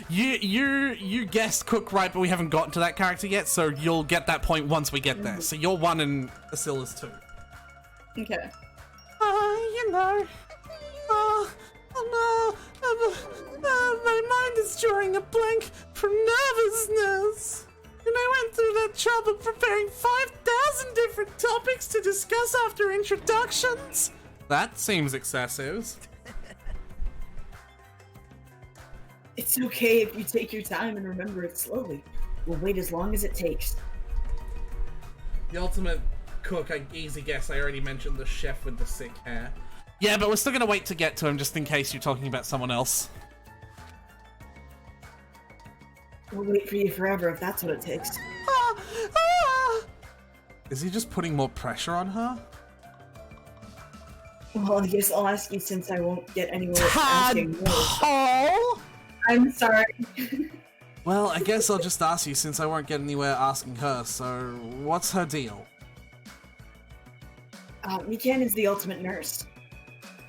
you guessed cook right, but we haven't gotten to that character yet, so you'll get that point once we get there. So you're 1 and Asila's 2. Okay. You know, my mind is drawing a blank from nervousness. And I went through that trouble preparing 5,000 different topics to discuss after introductions. That seems excessive. It's okay if you take your time and remember it slowly. We'll wait as long as it takes. The ultimate cook, easy guess. I already mentioned the chef with the sick hair. Yeah, but we're still gonna wait to get to him just in case you're talking about someone else. We'll wait for you forever if that's what it takes. Is he just putting more pressure on her? Well, I guess I'll ask you since I won't get anywhere asking more. Oh! I'm sorry. Well, I guess I'll just ask you since I won't get anywhere asking her, so what's her deal? Mikan is the ultimate nurse.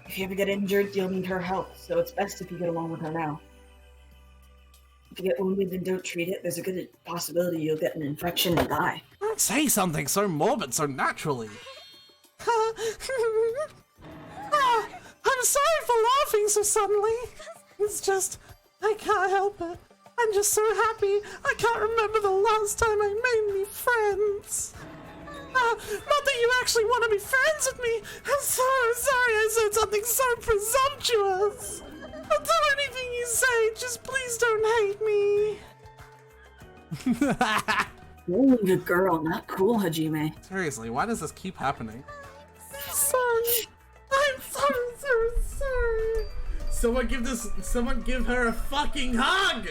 If you ever get injured, you'll need her help, so it's best if you get along with her now. If you get wounded and don't treat it, there's a good possibility you'll get an infection and die. Don't say something so morbid so naturally. I'm sorry for laughing so suddenly. It's just, I can't help it. I'm just so happy. I can't remember the last time I made any friends. Not that you actually want to be friends with me. I'm so sorry I said something so presumptuous. I'll do anything you say. Just please don't hate me. Ooh, good girl. Not cool, Hajime. Seriously, why does this keep happening? I'm sorry. I'm so sorry. Someone give her a fucking hug.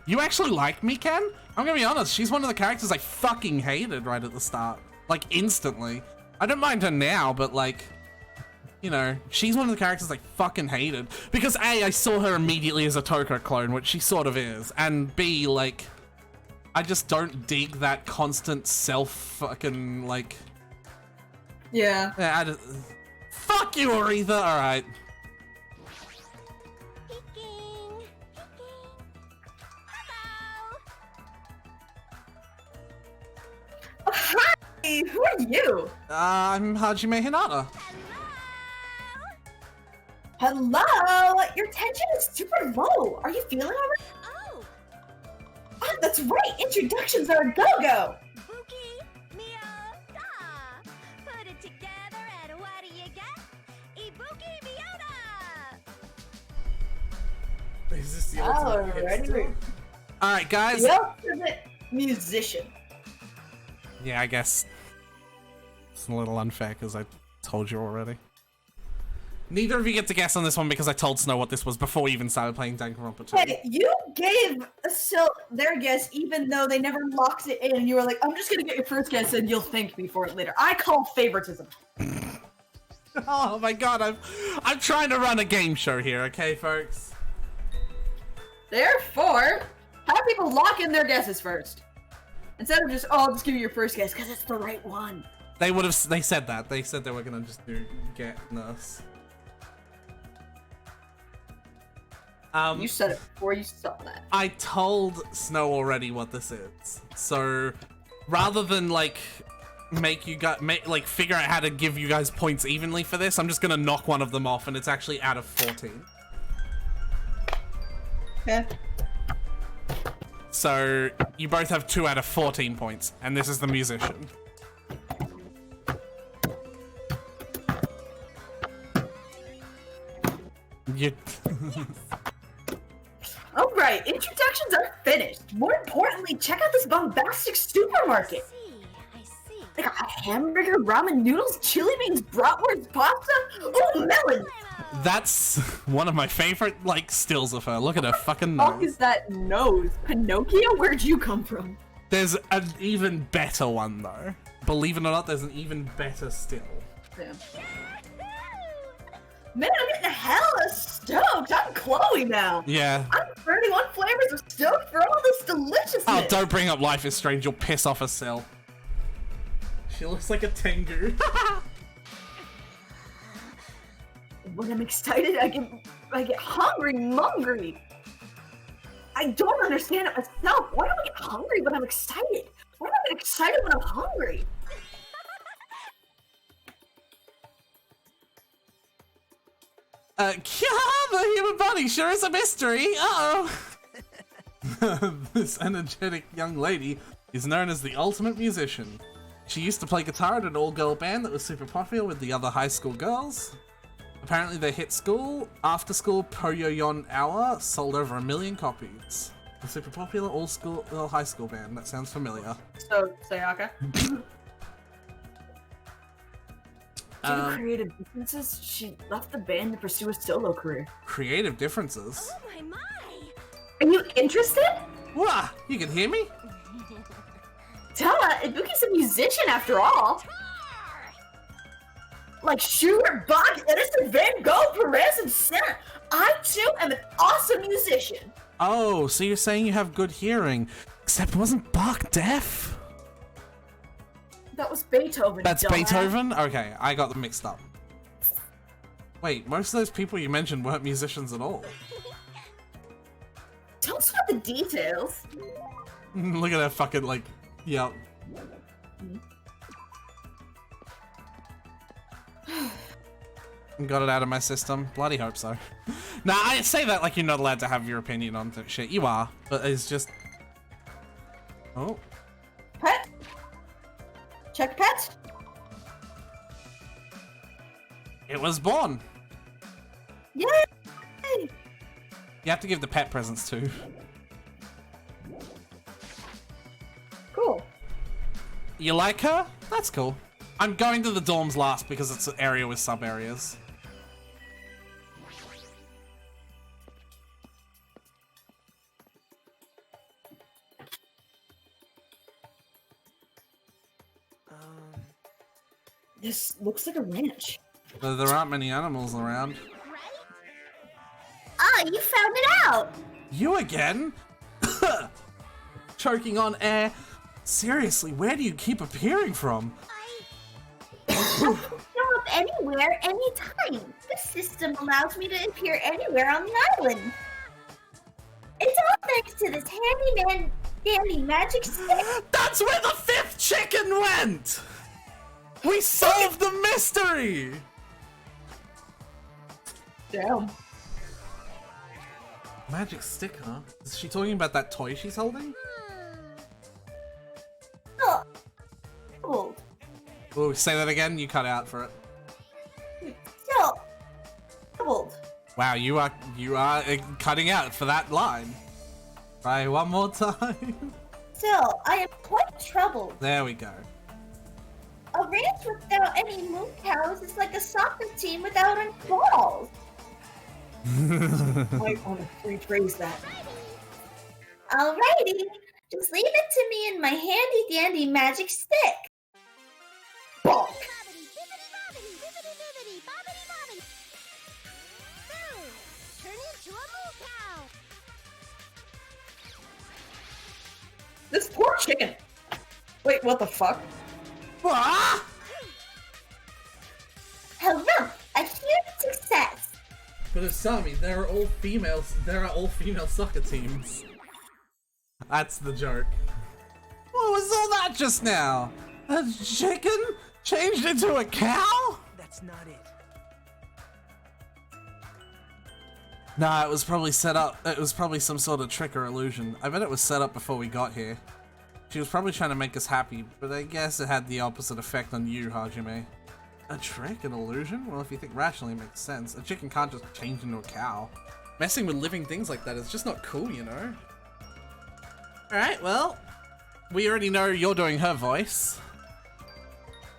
You actually like Mikan? I'm gonna be honest, she's one of the characters I fucking hated right at the start. Like, instantly. I don't mind her now, but like, you know, she's one of the characters I fucking hated. Because A, I saw her immediately as a Toko clone, which she sort of is. And B, like, I just don't dig that constant self-fucking, like... Yeah. Fuck you, Aretha! Alright. Hi! Who are you? I'm Hajime Hinata. Hello! Your tension is super low. Are you feeling alright? Oh! Oh, that's right! Introductions are a go-go! Buki, Mio, Da! Put it together and what do you get? Ibuki Miota! Is this the ultimate hit Alrighty. still? Alright, guys. The ultimate musician. Yeah, I guess it's a little unfair because I told you already. Neither of you get to guess on this one because I told Snow what this was before we even started playing Danganronpa 2. Hey, you gave their guess even though they never locked it in. You were like, I'm just gonna get your first guess and you'll think before it later. I call favoritism. Oh my god, I'm trying to run a game show here, okay, folks? Therefore, have people lock in their guesses first. Instead of just, oh, I'll just give you your first guess because it's the right one. They said that. They said they were gonna just get nurse. You said it before you saw that. I told Snow already what this is. So, rather than like make you guys figure out how to give you guys points evenly for this, I'm just gonna knock one of them off, and it's actually out of 14. Okay. So you both have 2 out of 14 points, and this is the musician. You. All right, introductions are finished. More importantly, check out this bombastic supermarket. I see. They got hamburger, ramen noodles, chili beans, bratwurst, pasta. Oh, melon! That's one of my favorite stills of her. Look at her fucking What nose. is that nose? Pinocchio? Where'd you come from? There's an even better one, though. Believe it or not, there's an even better still. Damn. Man, I'm getting hella stoked. I'm Chloe now. Yeah. I'm 31 flavors of stoked for all this deliciousness. Oh, don't bring up Life is Strange. You'll piss off a cell. She looks like a Tengu. When I'm excited, I get hungry, mungry. I don't understand it myself. Why do I get hungry when I'm excited? Why do I get excited when I'm hungry? The human body sure is a mystery. Uh-oh. This energetic young lady is known as the ultimate musician. She used to play guitar in an all-girl band that was super popular with the other high school girls. Apparently they hit school. After school, Poyoyon Hour sold over 1 million copies. A super popular high school band. That sounds familiar. So, Sayaka? Due to creative differences, she left the band to pursue a solo career. Creative differences? Oh my. Are you interested? Wah! You can hear me? Duh, Ibuki's a musician after all. Like Schubert, Bach, Edison, Van Gogh, Perez, and Senna. I too am an awesome musician. Oh, so you're saying you have good hearing. Except wasn't Bach deaf? That was Beethoven. That's dumbass. Beethoven? Okay, I got them mixed up. Wait, most of those people you mentioned weren't musicians at all. Don't sweat the details. Look at that fucking, like, yep. Got it out of my system. Bloody hope so. Nah, I say that like you're not allowed to have your opinion on shit. You are, but it's just... Oh. Pet? Check pet? It was born. Yay! You have to give the pet presents too. Cool. You like her? That's cool. I'm going to the dorms last because it's an area with sub-areas. This looks like a ranch. Though there aren't many animals around. Ah, you found it out! You again? Choking on air. Seriously, where do you keep appearing from? I can show up anywhere, anytime. This system allows me to appear anywhere on the island. It's all thanks to this dandy magic stick. That's where the 5th chicken went! We solved the mystery! Damn. Magic stick, huh? Is she talking about that toy she's holding? Oh. Cool. Oh, say that again? You cut out for it. So, doubled. Wow, you are cutting out for that line. Try one more time. So, I am quite troubled. There we go. A ranch without any moon cows is like a soccer team without any balls. Might want to rephrase that. Alrighty, just leave it to me and my handy dandy magic stick. Bonk. Turn into a moo cow. This poor chicken. Wait, what the fuck? Ah! Hello, a huge success. But Asami, there are all female soccer teams. That's the joke. What was all that just now? A chicken changed into a cow? That's not it. Nah, it was probably set up. It was probably some sort of trick or illusion. I bet it was set up before we got here. She was probably trying to make us happy, but I guess it had the opposite effect on you, Hajime. A trick? An illusion? Well, if you think rationally, it makes sense. A chicken can't just change into a cow. Messing with living things like that is just not cool, you know? Alright, well, we already know you're doing her voice.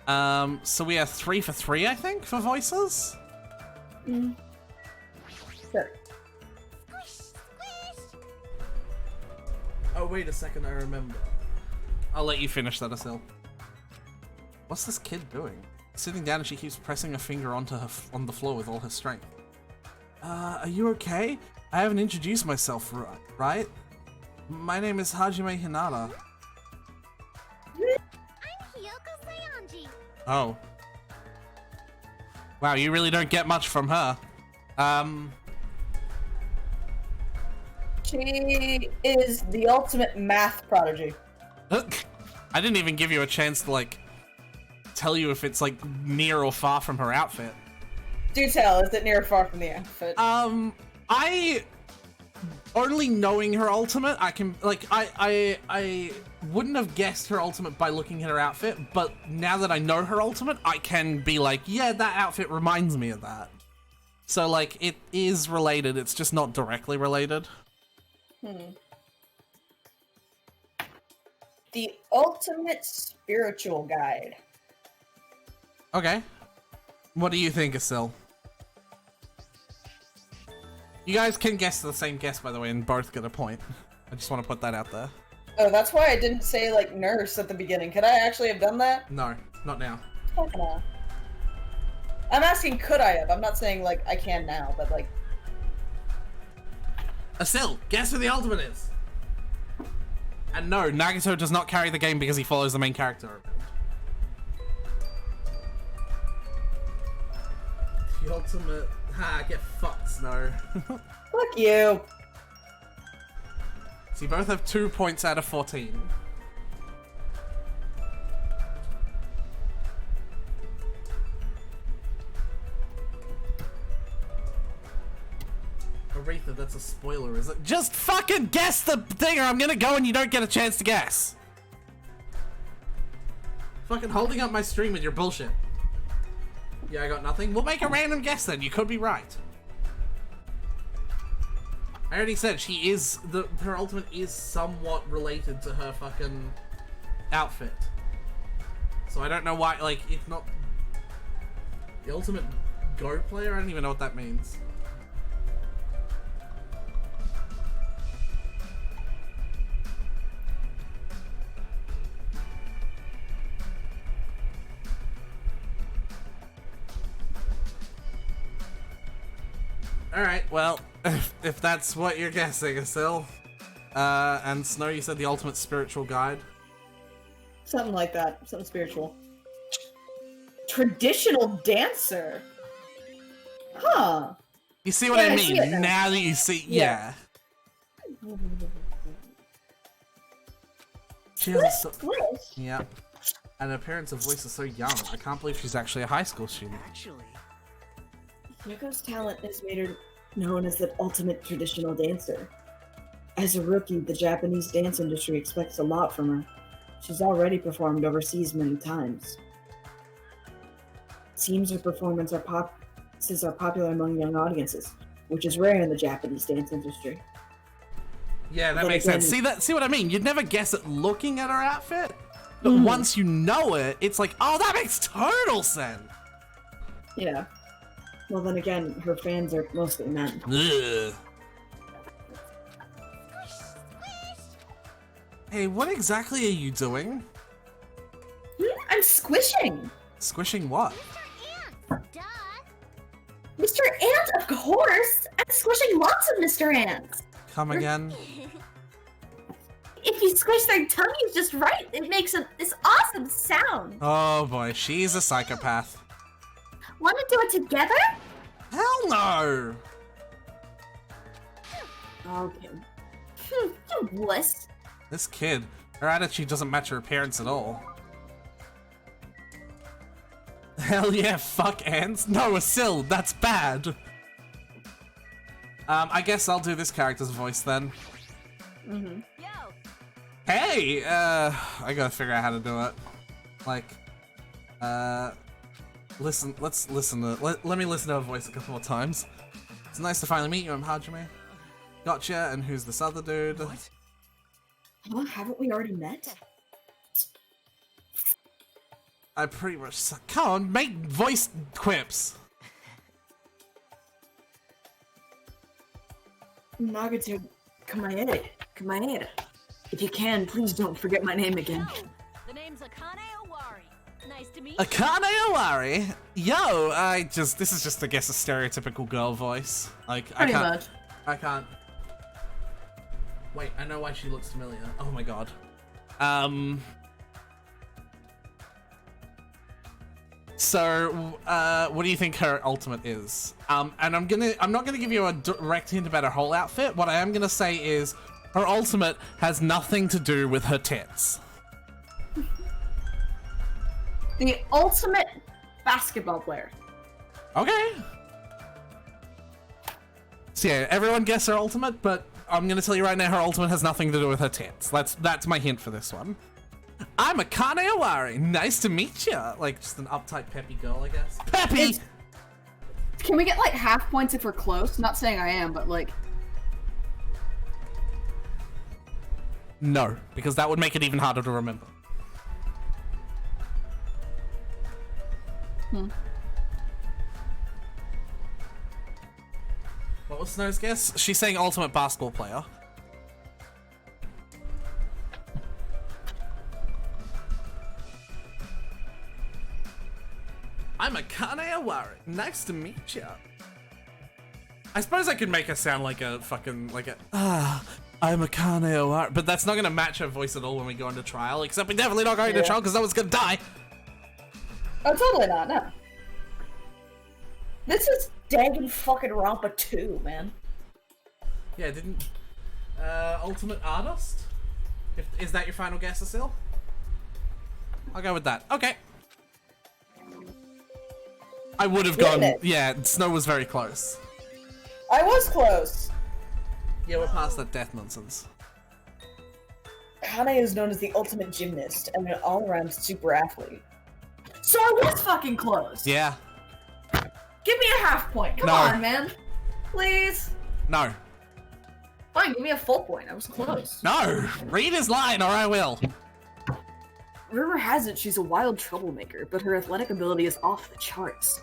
So we are 3 for 3, I think, for voices? Sure. Oh, wait a second, I remember. I'll let you finish that, Asil. What's this kid doing? Sitting down and she keeps pressing a finger onto her on the floor with all her strength. Are you okay? I haven't introduced myself, right? My name is Hajime Hinata. I'm Hiyoko Sayanji. Oh. Wow, you really don't get much from her. She is the ultimate math prodigy. I didn't even give you a chance to, like, tell you if it's, like, near or far from her outfit. Do tell, is it near or far from the outfit? I... Only knowing her ultimate, I can, like, I wouldn't have guessed her ultimate by looking at her outfit, but now that I know her ultimate, I can be like, yeah, that outfit reminds me of that. So, like, it is related, it's just not directly related. The ultimate spiritual guide. Okay. What do you think, Asil? You guys can guess the same guess, by the way, and both get a point. I just want to put that out there. Oh, that's why I didn't say, like, nurse at the beginning. Could I actually have done that? No, not now. Fuck no. I'm asking, could I have? I'm not saying, like, I can now, but, like... Asil, guess who the ultimate is? And no, Nagato does not carry the game because he follows the main character around. The ultimate... Ha, get fucked, Snow. Fuck you. So you both have 2 points out of 14. Aretha, that's a spoiler, is it? Just fucking guess the thing or I'm gonna go and you don't get a chance to guess. Fucking holding up my stream with your bullshit. Yeah, I got nothing. We'll make a random guess then. You could be right. I already said she is her ultimate is somewhat related to her fucking outfit. So I don't know why, like, if not the ultimate Go player, I don't even know what that means. Alright, well, if that's what you're guessing, Asil. And Snow, you said the ultimate spiritual guide. Something like that. Something spiritual. Traditional dancer? Huh. You see what I mean? Now that you see, yeah. She has yeah. And her appearance and voice is so young. I can't believe she's actually a high school student. Actually, Yuko's talent has made her known as the ultimate traditional dancer. As a rookie, the Japanese dance industry expects a lot from her. She's already performed overseas many times. It seems her performances are popular among young audiences, which is rare in the Japanese dance industry. Yeah, that But makes again, sense. See what I mean? You'd never guess it looking at her outfit, but once you know it, it's like, oh, that makes total sense. Yeah. Well, then again, her fans are mostly men. Ugh. Hey, what exactly are you doing? I'm squishing! Squishing what? Duh. Mr. Ant, of course! I'm squishing lots of Mr. Ants! Come again? If you squish their tummies just right, it makes this awesome sound! Oh boy, she's a psychopath. Wanna do it together? Hell no! Okay. You wuss. This kid, her attitude doesn't match her appearance at all. Hell yeah, fuck ants. No, Asil, that's bad. I guess I'll do this character's voice then. Hey, I gotta figure out how to do it. Like, listen, let's listen to, let me listen to her voice a couple of times. It's nice to finally meet you, I'm Hajime. Gotcha, and who's this other dude? what? Huh? Haven't we already met? I pretty much suck. Come on, make voice quips. Nagato Kamaeda. If you can, please don't forget my name again. The name's Akane Owari. Nice to meet you. Akane Owari? Yo, this is just, I guess, a stereotypical girl voice. Like, Pretty much. I can't. Wait, I know why she looks familiar. Oh my god. So, what do you think her ultimate is? And I'm not gonna give you a direct hint about her whole outfit. What I am gonna say is, her ultimate has nothing to do with her tits. The ultimate basketball player. Okay. So yeah, everyone guess her ultimate, but I'm gonna tell you right now, her ultimate has nothing to do with her tits. That's my hint for this one. I'm Akane Owari. Nice to meet ya. Like, just an uptight, peppy girl, I guess. Peppy! Can we get, like, half points if we're close? Not saying I am, but, like... No, because that would make it even harder to remember. What was Snow's guess? She's saying ultimate basketball player. I'm Akane Owari. Nice to meet ya. I suppose I could make her sound like a fucking, I'm Akane Owari, but that's not gonna match her voice at all when we go into trial, except we're definitely not going to trial because someone's gonna die. Oh, totally not, no. This is Danganronpa 2, man. Yeah, didn't... Ultimate Artist? Is that your final guess, Asil? I'll go with that. Okay. I would have gone... Yeah, Snow was very close. I was close. Yeah, we're past that death nonsense. Kane is known as the ultimate gymnast and an all-around super athlete. So I was fucking close! Yeah. Give me a half point. Come on, man. Please. No. Fine, give me a full point. I was close. No! Read his line or I will. Rumor has it she's a wild troublemaker, but her athletic ability is off the charts.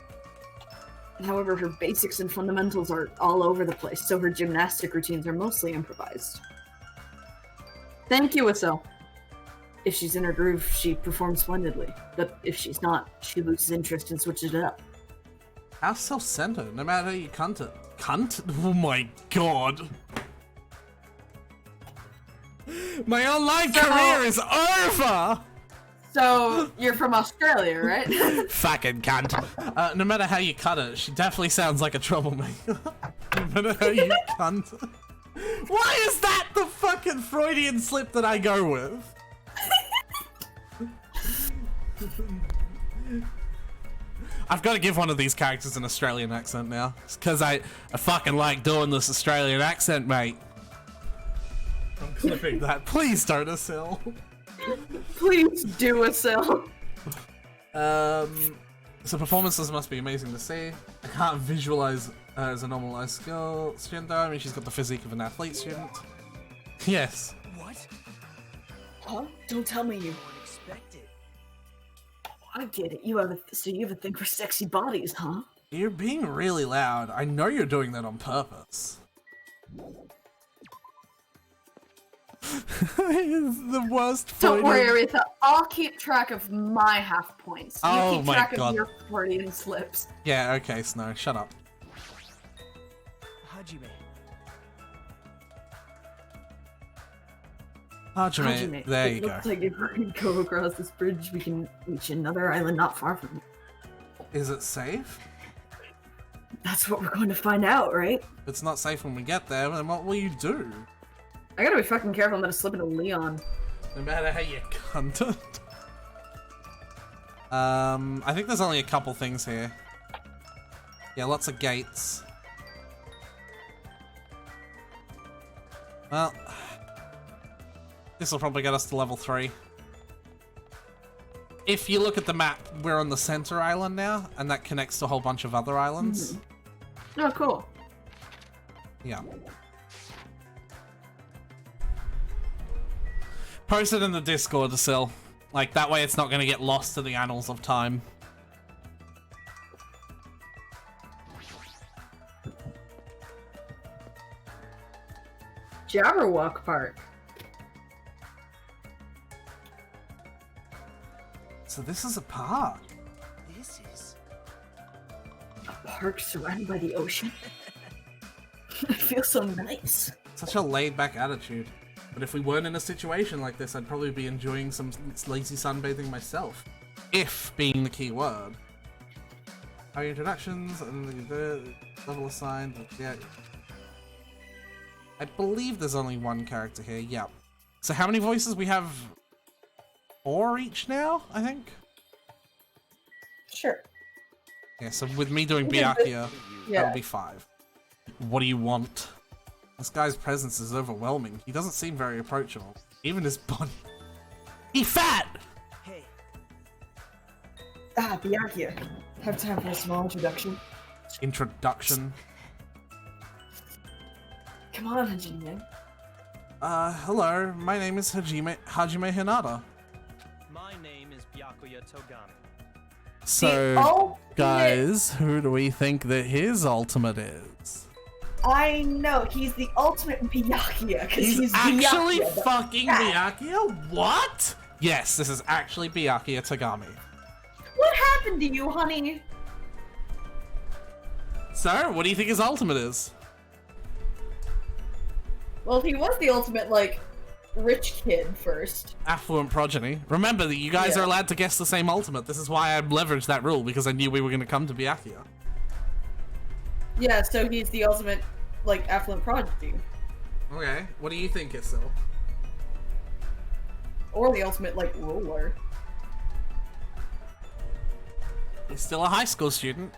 However, her basics and fundamentals are all over the place, so her gymnastic routines are mostly improvised. Thank you, Asil. If she's in her groove, she performs splendidly. But if she's not, she loses interest and switches it up. How self-centered, no matter how you cunt it. Cunt? Oh my god. My online career is over! So, you're from Australia, right? Fucking cunt. No matter how you cut it, she definitely sounds like a troublemaker. No matter how you cunt it. Why is that the fucking Freudian slip that I go with? I've got to give one of these characters an Australian accent now. It's because I fucking like doing this Australian accent, mate. I'm clipping that. Please don't, Asil. Please do, Asil. So performances must be amazing to see. I can't visualize her as a normalized skill student though. I mean, she's got the physique of an athlete student. Yes. What? Huh? Don't tell me you... Unexpected. I get it. You have a thing for sexy bodies, huh? You're being really loud. I know you're doing that on purpose. It's the worst. Don't worry, Aretha. I'll keep track of my half points. You keep track of your Freudian slips. Yeah, okay, Snow. Shut up. Hajime. There you go. Looks like if we go across this bridge, we can reach another island not far from it. Is it safe? That's what we're going to find out, right? If it's not safe when we get there, then what will you do? I gotta be fucking careful. I'm gonna slip into Leon. No matter how you cunt it. I think there's only a couple things here. Yeah, lots of gates. Well, this will probably get us to level 3. If you look at the map, we're on the center island now, and that connects to a whole bunch of other islands. Mm-hmm. Oh, cool. Yeah. Post it in the Discord, Asil. Like, that way it's not going to get lost to the annals of time. Jabberwock Park. So this is a park. This is... A park surrounded by the ocean? It feels so nice. Such a laid-back attitude. But if we weren't in a situation like this, I'd probably be enjoying some lazy sunbathing myself. If being the key word. Our introductions and the level assigned. Yeah. I believe there's only one character here. Yeah. So how many voices? We have 4 each now, I think? Sure. Yeah, so with me doing Byakuya, Yeah. that'll be 5. What do you want? This guy's presence is overwhelming. He doesn't seem very approachable. Even his body. He fat! Hey, Ah, Byakuya. Have time for a small introduction? Introduction. Come on, Hajime. Hello. My name is Hajime Hinata. My name is Byakuya Togami. So, guys, who do we think that his ultimate is? I know, he's the ultimate Byakuya, because he's actually Byakuya, fucking Byakuya? What? Yes, this is actually Byakuya Togami. What happened to you, honey? So, what do you think his ultimate is? Well, he was the ultimate, like, rich kid first. Affluent progeny. Remember that you guys are allowed to guess the same ultimate. This is why I leveraged that rule, because I knew we were going to come to Byakuya. Yeah, so he's the ultimate, like, affluent prodigy. Okay, what do you think, Isil? Or the ultimate, like, ruler. He's still a high school student.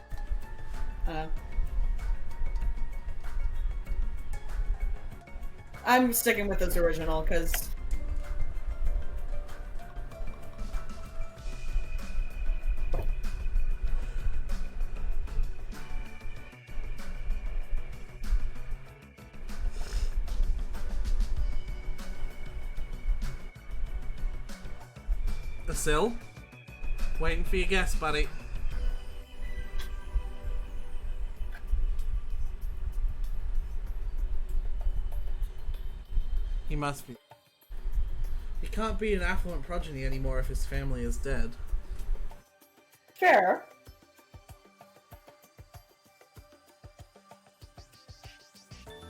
I'm sticking with his original, because... Isil? Waiting for your guess, buddy. He must be. He can't be an affluent progeny anymore if his family is dead. Fair.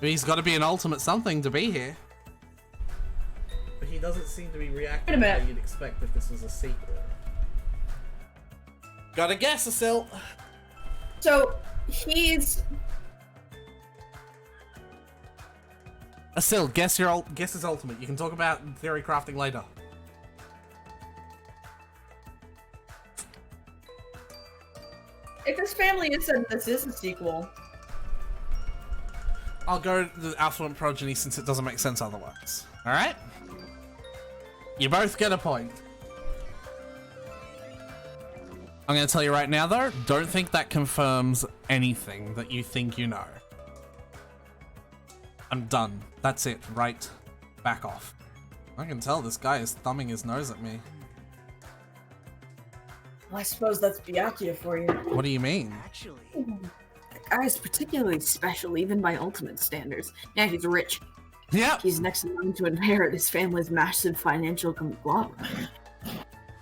He's got to be an ultimate something to be here. But he doesn't seem to be reacting how you'd expect if this was a sequel. Gotta guess, Isil. So, he's... Isil, guess his ultimate. You can talk about theory crafting later. If his family is said this is a sequel... I'll go the affluent progeny since it doesn't make sense otherwise. Alright? You both get a point. I'm gonna tell you right now though, don't think that confirms anything that you think you know. I'm done. That's it, right? Back off. I can tell this guy is thumbing his nose at me. Well, I suppose that's Byakuya for you. What do you mean? actually... That guy is particularly special, even by ultimate standards. Yeah, he's rich. Yeah. He's next in line to inherit his family's massive financial conglomerate.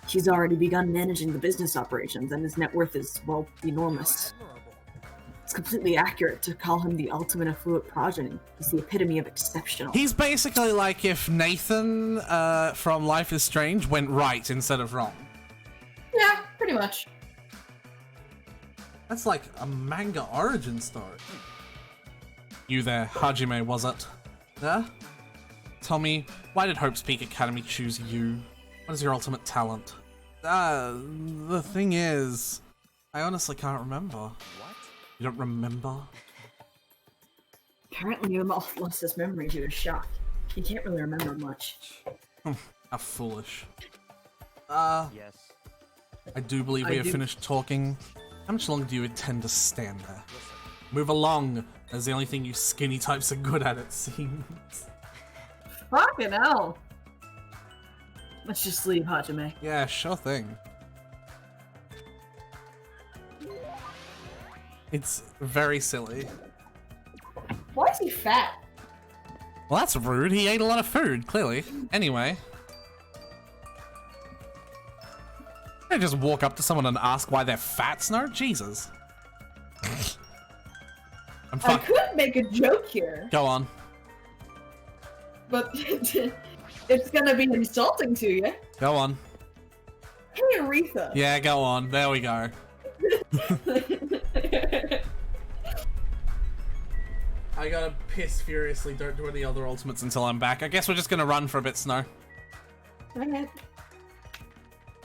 He's already begun managing the business operations, and his net worth is, well, enormous. It's completely accurate to call him the ultimate affluent progeny. He's the epitome of exceptional. He's basically like if Nathan from Life is Strange went right instead of wrong. Yeah, pretty much. That's like a manga origin story. You there, Hajime, was it? Yeah? Tell me, why did Hope's Peak Academy choose you? What is your ultimate talent? The thing is, I honestly can't remember. What? You don't remember? Apparently your mouth lost his memory due to shock. He can't really remember much. How foolish. Yes. I do believe we have finished talking. How much longer do you intend to stand there? Move along. That's the only thing you skinny types are good at, it seems. Fucking hell. Let's just leave, Hajime. Yeah, sure thing. It's very silly. Why is he fat? Well, that's rude. He ate a lot of food, clearly. Anyway. I just walk up to someone and ask why they're fat, Snow? Jesus. I could make a joke here. Go on. But it's gonna be insulting to you. Go on. Hey, Aretha. Yeah, go on. There we go. I gotta piss furiously. Don't do any other ultimates until I'm back. I guess we're just gonna run for a bit, Snow. Okay.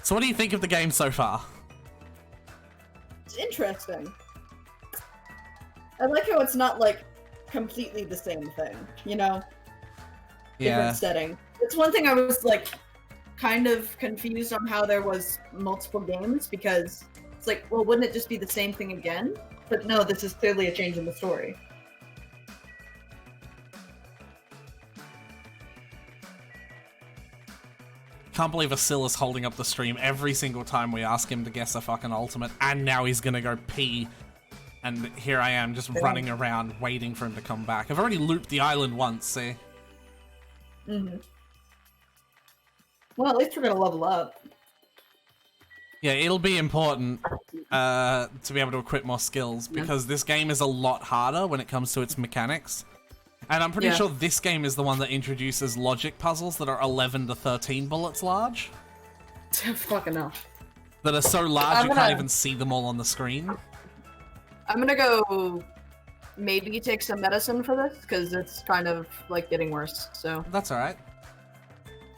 So what do you think of the game so far? It's interesting. I like how it's not, like, completely the same thing, you know? Yeah. Different setting. It's one thing I was, like, kind of confused on how there was multiple games, because it's like, well, wouldn't it just be the same thing again? But no, this is clearly a change in the story. Can't believe Asila's holding up the stream every single time we ask him to guess a fucking ultimate, and now he's gonna go pee. And here I am, just running around, waiting for him to come back. I've already looped the island once, see? Mm-hmm. Well, at least we're gonna level up. Yeah, it'll be important to be able to equip more skills, because this game is a lot harder when it comes to its mechanics. And I'm pretty sure this game is the one that introduces logic puzzles that are 11 to 13 bullets large. Fucking hell. That are so large you can't even see them all on the screen. I'm gonna go maybe take some medicine for this, because it's kind of, like, getting worse, so... That's alright.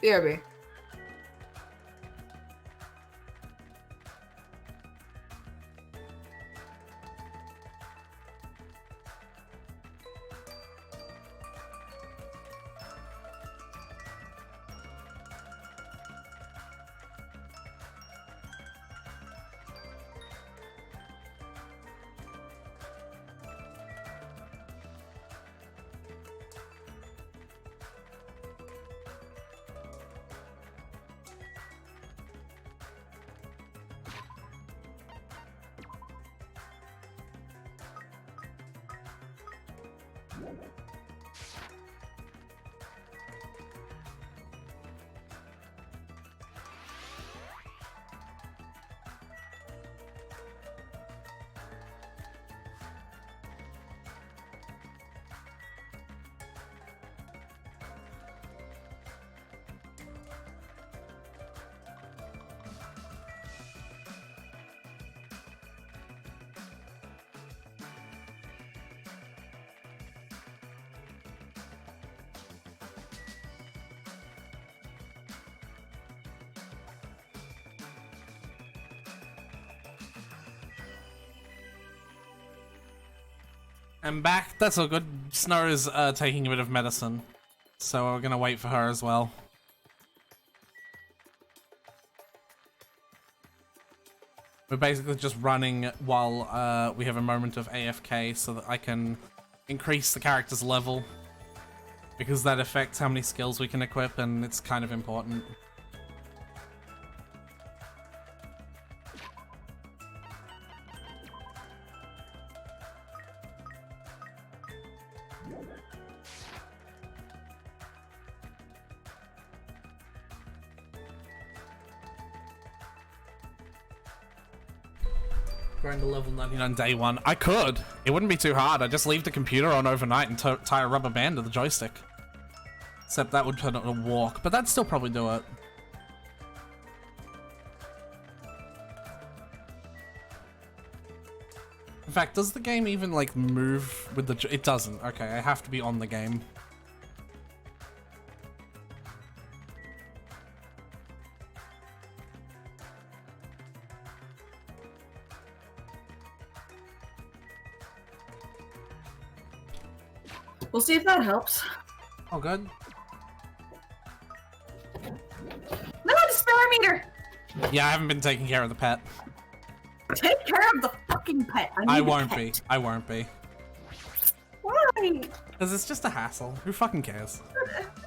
BRB. I'm back. That's all good. Snow is taking a bit of medicine, so we're gonna wait for her as well. We're basically just running while we have a moment of AFK so that I can increase the character's level, because that affects how many skills we can equip, and it's kind of important. Grind to level 99 day one. I could. It wouldn't be too hard. I just leave the computer on overnight and tie a rubber band to the joystick. Except that would turn it to walk, but that'd still probably do it. In fact, does the game even, like, move with the... It doesn't. Okay, I have to be on the game. We'll see if that helps. Oh, good. No, the spare meter! Yeah, I haven't been taking care of the pet. Take care of the fucking pet. I won't be. I won't be. Why? Because it's just a hassle. Who fucking cares?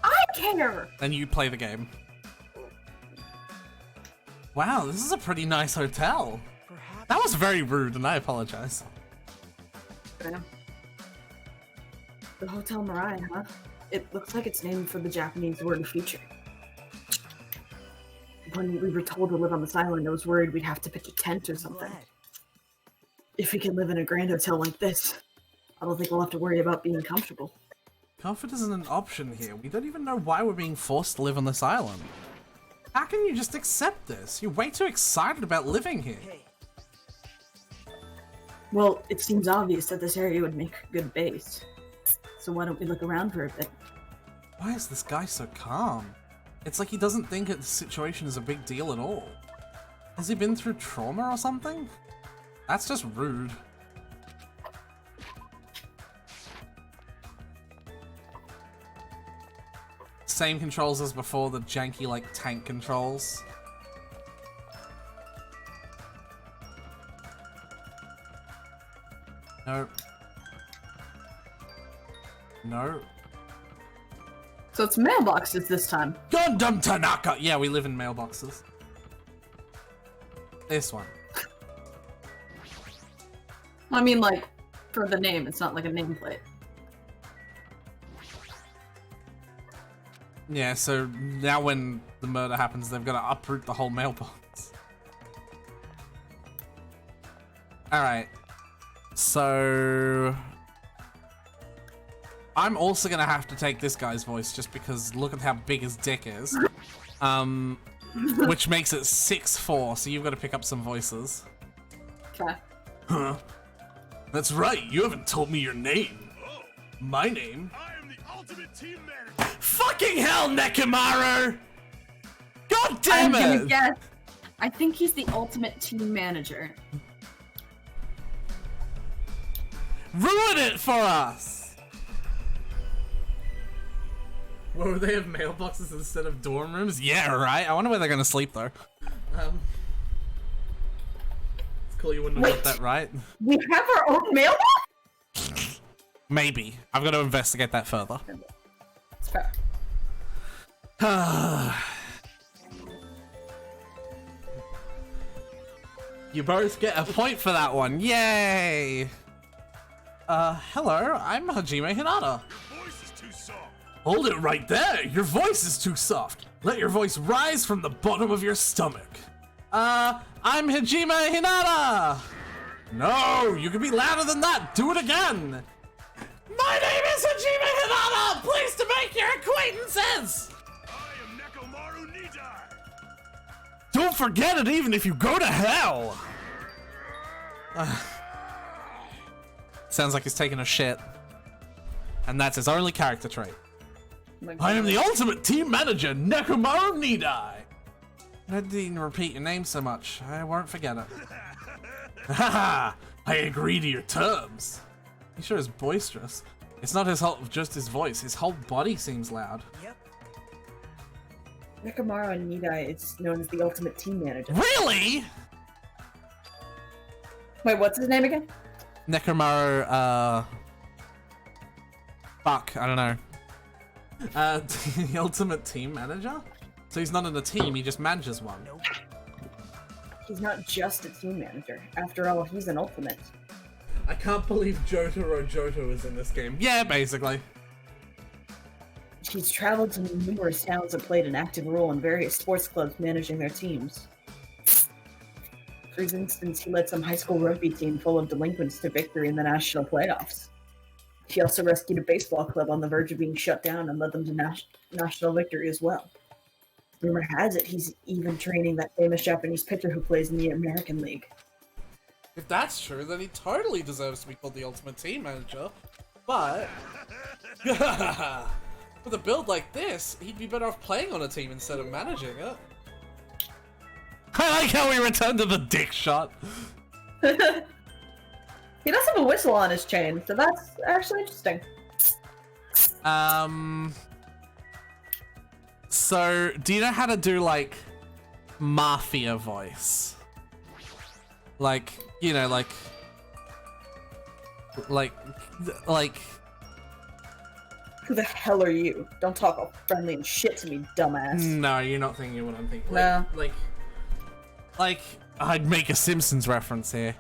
I care! Then you play the game. Wow, this is a pretty nice hotel. That was very rude, and I apologize. Yeah. The Hotel Mirai, huh? It looks like it's named for the Japanese word future. when we were told to live on this island, I was worried we'd have to pitch a tent or I'm something. glad. If we can live in a grand hotel like this, I don't think we'll have to worry about being comfortable. Comfort isn't an option here. We don't even know why we're being forced to live on this island. How can you just accept this? You're way too excited about living here. Hey, Well, it seems obvious that this area would make a good base. So why don't we look around for a bit? Why is this guy so calm? It's like he doesn't think the situation is a big deal at all. Has he been through trauma or something? That's just rude. Same controls as before, the janky, like, tank controls. No. No. So it's mailboxes this time. Gundam Tanaka! Yeah, we live in mailboxes. This one. I mean, like, for the name, it's not like a nameplate. Yeah, so now when the murder happens, they've got to uproot the whole mailbox. Alright. So... I'm also gonna have to take this guy's voice just because look at how big his dick is. Which makes it 6'4", so you've got to pick up some voices. Okay. Huh. That's right, you haven't told me your name. My name? I am the ultimate team manager. Fucking hell, Nekomaru! God damn I'm gonna it! guess. I think he's the ultimate team manager. Ruin it for us! Whoa, they have mailboxes instead of dorm rooms? Yeah, right? I wonder where they're gonna sleep, though. It's cool you wouldn't have got that right. We have our own mailbox? Maybe. I've got to investigate that further. It's fair. You both get a point for that one. Yay! Hello, I'm Hajime Hinata. Your voice is too soft. Hold it right there! Your voice is too soft. Let your voice rise from the bottom of your stomach. I'm Hajime Hinata! No, you can be louder than that. Do it again! My name is Hajime Hinata! Pleased to make your acquaintances! I am Nekomaru Nidai. Don't forget it even if you go to hell! Sounds like he's taking a shit. And that's his only character trait. I am the ultimate team manager, Nekomaru Nidai! I didn't even repeat your name so much. I won't forget it. Haha! I agree to your terms. He sure is boisterous. It's not just his voice. His whole body seems loud. yep. Nekomaru Nidai is known as the ultimate team manager. Really? Wait, what's his name again? Nekomaru, fuck, I don't know. The ultimate team manager? So he's not in a team, he just manages one. Nope. He's not just a team manager. After all, he's an ultimate. I can't believe Jotaro is in this game. Yeah, basically. He's traveled to numerous towns and played an active role in various sports clubs managing their teams. For instance, he led some high school rugby team full of delinquents to victory in the national playoffs. He also rescued a baseball club on the verge of being shut down and led them to national victory as well. Rumor has it he's even training that famous Japanese pitcher who plays in the American League. If that's true, then he totally deserves to be called the ultimate team manager. But with a build like this, he'd be better off playing on a team instead of managing it. I like how we return to the dick shot. He does have a whistle on his chain, so that's actually interesting. So, do you know how to do, like, mafia voice? Like, you know, like... Who the hell are you? Don't talk all friendly and shit to me, dumbass. No, you're not thinking what I'm thinking. No. Like, I'd make a Simpsons reference here.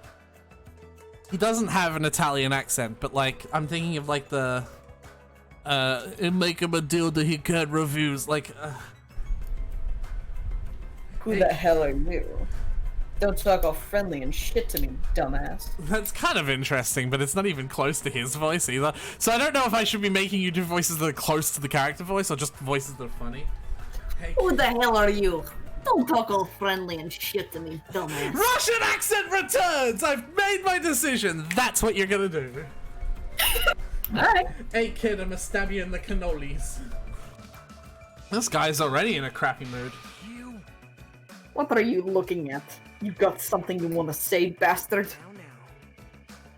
He doesn't have an Italian accent, but, like, I'm thinking of, like, the... and make him a deal that he can't refuse. Like, Who the hell are you? Don't talk all friendly and shit to me, dumbass. That's kind of interesting, but it's not even close to his voice either. So I don't know if I should be making you do voices that are close to the character voice or just voices that are funny. Hey. Who the hell are you? Don't talk all friendly and shit to me, dumbass. Russian accent returns! I've made my decision. That's what you're gonna do. Alright. Hey kid, I'ma stab you in the cannolis. This guy's already in a crappy mood. What are you looking at? You got something you want to say, bastard?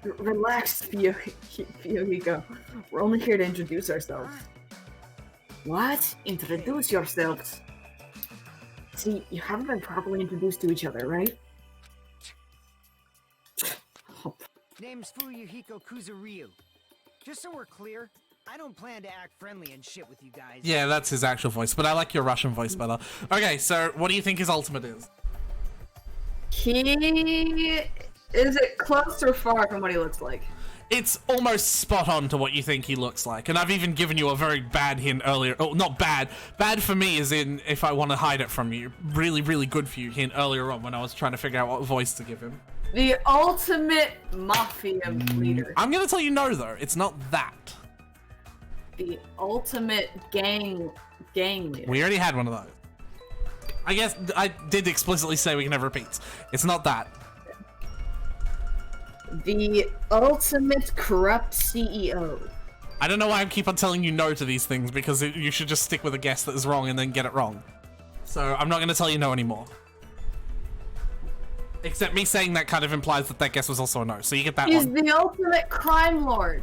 Relax, Fio-Hiko. We're only here to introduce ourselves. What? Introduce yourselves? See, you haven't been properly introduced to each other, right? Name's Fuyuhiko Kuzuryu. Just so we're clear, I don't plan to act friendly and shit with you guys. Yeah, that's his actual voice, but I like your Russian voice better. Okay, so what do you think his ultimate is? Is it close or far from what he looks like? It's almost spot on to what you think he looks like, and I've even given you a very bad hint earlier. Oh, not bad. Bad for me is in if I want to hide it from you. Really, really good for you hint earlier on when I was trying to figure out what voice to give him. The ultimate mafia leader. I'm gonna tell you no, though. It's not that. The ultimate gang leader. We already had one of those. I guess I did explicitly say we can have repeats. It's not that. The ultimate corrupt CEO. I don't know why I keep on telling you no to these things, because you should just stick with a guess that is wrong and then get it wrong. So I'm not going to tell you no anymore. Except me saying that kind of implies that that guess was also a no, so you get that one. He's the ultimate crime lord.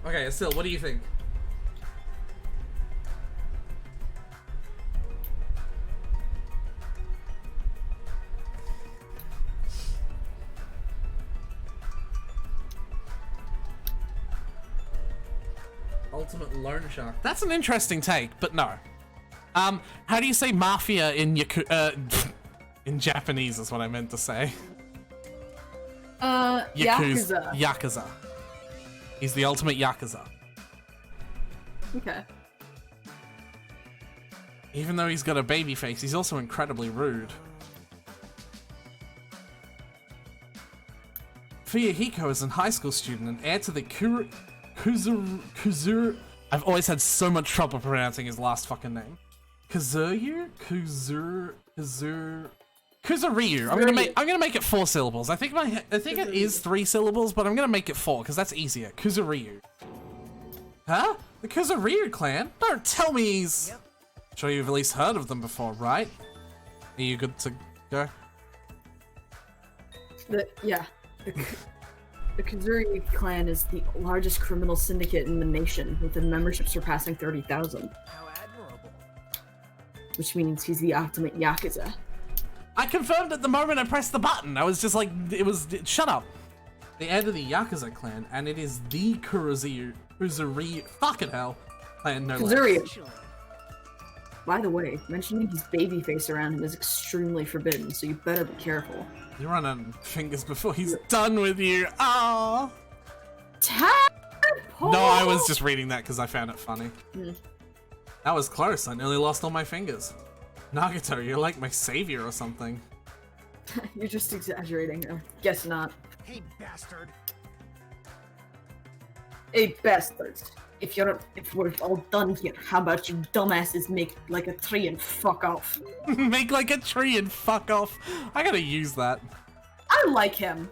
Okay, still, what do you think? Ultimate loan shark. That's an interesting take, but no. How do you say mafia in in Japanese is what I meant to say. Yakuza. Yakuza. He's the ultimate Yakuza. Okay. Even though he's got a baby face, he's also incredibly rude. Fuyuhiko is a high school student and heir to the Kuzur. I've always had so much trouble pronouncing his last fucking name. Kuzuryu? Kuzuryu. I'm gonna make it 4 syllables. I think it is 3 syllables, but I'm gonna make it 4 because that's easier. Kuzuryu. Huh? The Kuzuryu clan? Don't tell me he's. Yep. Sure you've at least heard of them before, right? Are you good to go? The Kuzuri clan is the largest criminal syndicate in the nation, with a membership surpassing 30,000. How admirable. Which means he's the ultimate Yakuza. I confirmed at the moment I pressed the button. I was just like, shut up. The heir to the Yakuza clan, and it is the Kuzuryu, fucking hell, clan no less. By the way, mentioning his baby face around him is extremely forbidden, so you better be careful. You're running fingers before he's done with you. Ah. No, I was just reading that because I found it funny. That was close. I nearly lost all my fingers. Nagato, you're like my savior or something. You're just exaggerating. I guess not. Hey, bastard. Hey, bastards. If we're all done here, how about you dumbasses make like a tree and fuck off? Make like a tree and fuck off. I gotta use that. I like him.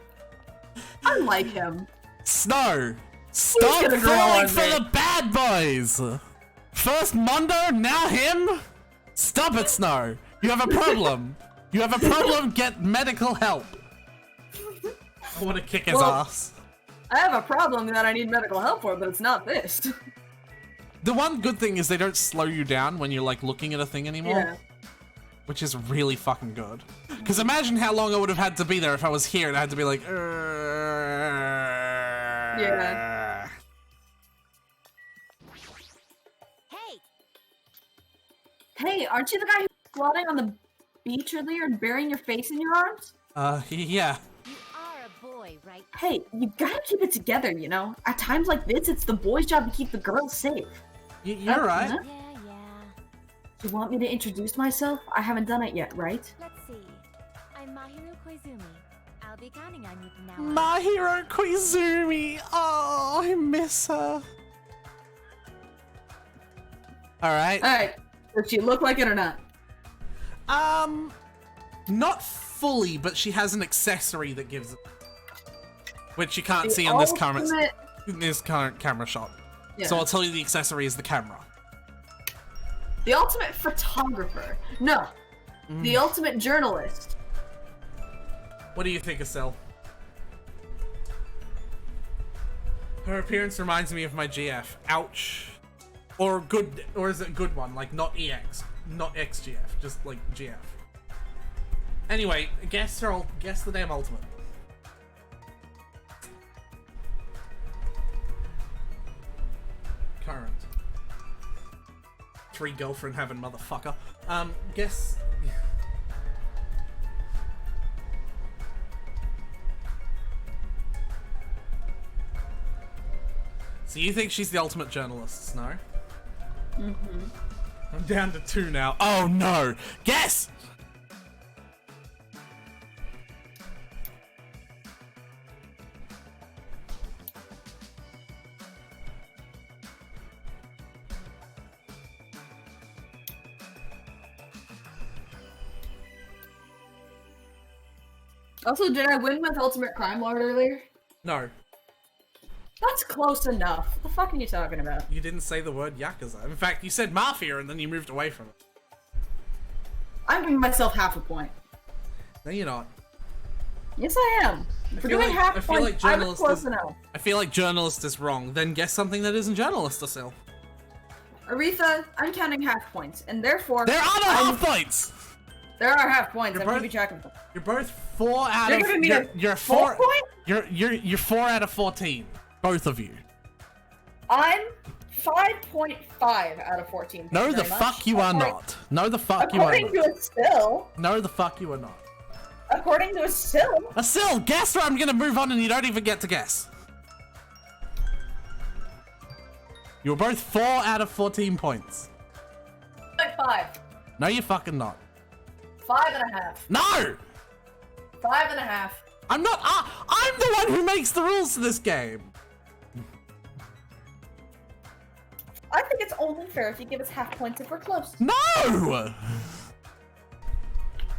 Snow, stop falling for the bad boys. First Mondo, now him. Stop it, Snow. You have a problem. Get medical help. I want to kick his ass. I have a problem that I need medical help for, but it's not this. The one good thing is they don't slow you down when you're like looking at a thing anymore. Yeah. Which is really fucking good. Because imagine how long I would have had to be there if I was here and I had to be like, Yeah. Hey, aren't you the guy who's squatting on the beach earlier and burying your face in your arms? Yeah. You are a boy, right? Hey, you gotta keep it together, you know? At times like this, it's the boys' job to keep the girls safe. You're right. Yeah. Do you want me to introduce myself? I haven't done it yet, right? Let's see. I'm Mahiro Koizumi. I'll be counting on you from now on. Mahiro Koizumi! Oh, I miss her. Alright. Alright. Does she look like it or not? Not fully, but she has an accessory that gives it. Which you can't see on this current camera shot. Yeah. So I'll tell you the accessory is the camera. The ultimate photographer. No. The ultimate journalist. What do you think, Estelle? Her appearance reminds me of my GF. Ouch. Or good, or is it a good one? Like not EX, not XGF, just like GF. Anyway, guess the damn ultimate. Current. 3 girlfriend having motherfucker. Guess. So you think she's the ultimate journalist, Snow? Mm-hmm. I'm down to 2 now. Oh no! Guess! Also, did I win with Ultimate Crime Lord earlier? No. That's close enough. What the fuck are you talking about? You didn't say the word Yakuza. In fact, you said Mafia and then you moved away from it. I'm giving myself half a point. No, you're not. Yes, I am. For doing half a point, I was close enough. I feel like journalist is wrong. Then guess something that isn't journalist, Asil. Aretha, I'm counting half points, and therefore... There are no half points! There are half points. I'm keeping track of them. You're both 4 out You're of... giving me You're 4 point? You're 4 out of 14. Both of you. I'm 5.5 out of 14. No, the fuck you are not. No, the fuck you are not. According to a still. No, the fuck you are not. According to a still. Asil, guess or I'm gonna move on and you don't even get to guess. You're both 4 out of 14 points. 5. No, you're fucking not. 5.5. No! 5.5. I'm not. I'm the one who makes the rules to this game. I think it's only fair if you give us half points if we're close. No! I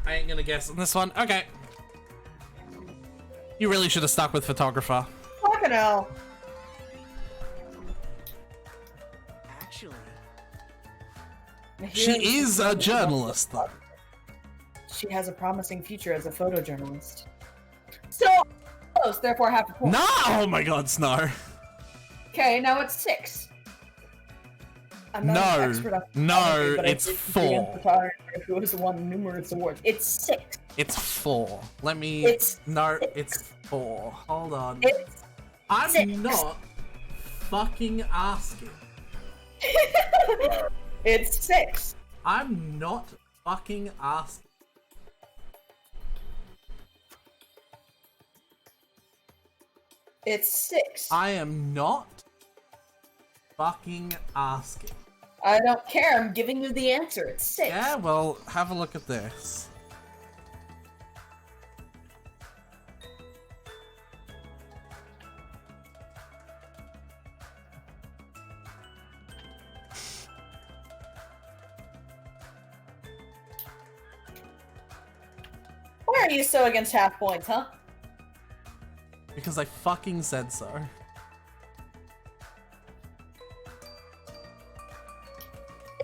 ain't gonna guess on this one. Okay. You really should have stuck with photographer. Fucking hell. Actually, She is a journalist, though. She has a promising future as a photojournalist. So close, therefore half a point. No! Oh my god, Snow. Okay, now it's 6. I'm not No. an expert on No, photography, but it's I did 4. see a photographer who has won numerous awards. It's 6. It's 4. Let me. No, it's 4. Hold on. It's I'm 6. not fucking asking. It's 6. I'm not fucking asking. It's 6. I am not fucking asking. I don't care. I'm giving you the answer. It's 6. Yeah, well, have a look at this. Why are you so against half points, huh? Because I fucking said so.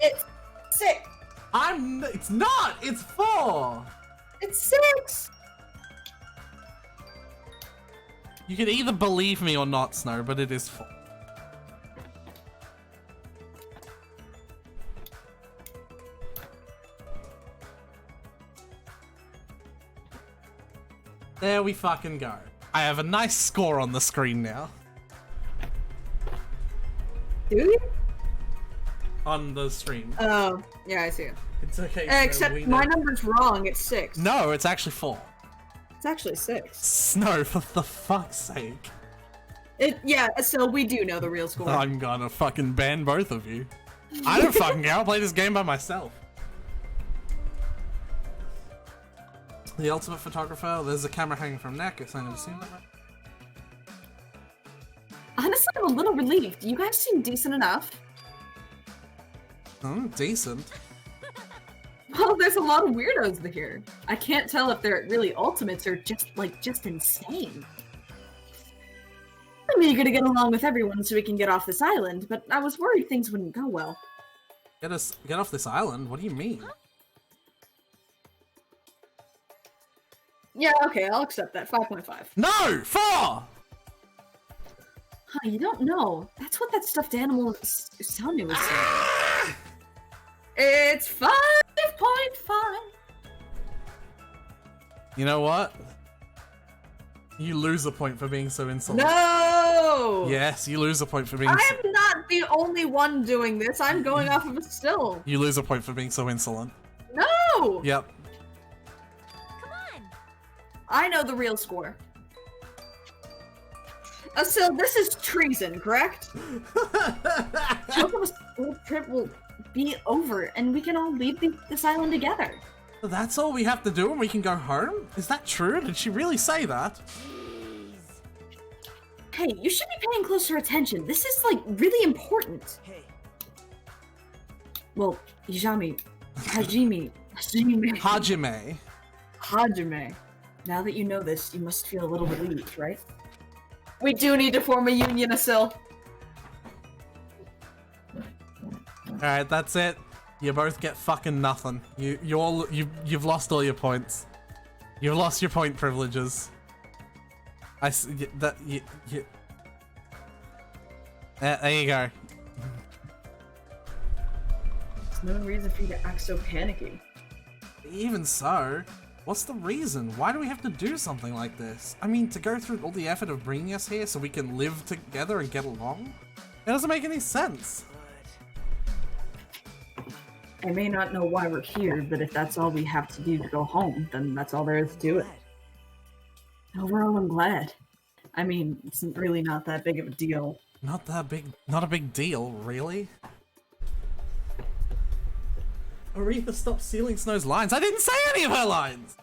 It's 6. It's not! It's 4! It's 6! You can either believe me or not, Snow, but it is 4. There we fucking go. I have a nice score on the screen now. Do you? On the stream. Oh, yeah, I see it. It's okay. Except my number's wrong. It's 6. No, it's actually 4. It's actually 6. Snow, for the fuck's sake. Yeah, so we do know the real score. I'm gonna fucking ban both of you. I don't fucking care. I'll play this game by myself. The ultimate photographer. There's a camera hanging from neck. It's not seen that right? Honestly, I'm a little relieved. You guys seem decent enough. Decent. Well, there's a lot of weirdos here. I can't tell if they're really ultimates or just insane. I'm eager to get along with everyone so we can get off this island, but I was worried things wouldn't go well. Get off this island? What do you mean? Yeah, okay, I'll accept that. 5.5. No! 4! Huh, you don't know. That's what that stuffed animal Usami was saying. It's 5.5! You know what? You lose a point for being so insolent. No! Yes, you lose a point for being I am not the only one doing this. I'm going off of a still. You lose a point for being so insolent. No! Yep. Come on. I know the real score. So this is treason, correct? Chocobo's school trip will be over, and we can all leave this island together. That's all we have to do and we can go home? Is that true? Did she really say that? Hey, you should be paying closer attention. This is, like, really important. Hey. Well, Hajime. Now that you know this, you must feel a little relieved, right? We do need to form a union, Asil. Alright, that's it. You both get fucking nothing. You've lost all your points. You've lost your point privileges. There you go. There's no reason for you to act so panicky. Even so, what's the reason? Why do we have to do something like this? I mean, to go through all the effort of bringing us here so we can live together and get along? It doesn't make any sense. I may not know why we're here, but if that's all we have to do to go home, then that's all there is to it. Overall, I'm glad. I mean, it's really not that big of a deal. Not a big deal, really? Aretha, stop stealing Snow's lines. I didn't say any of her lines!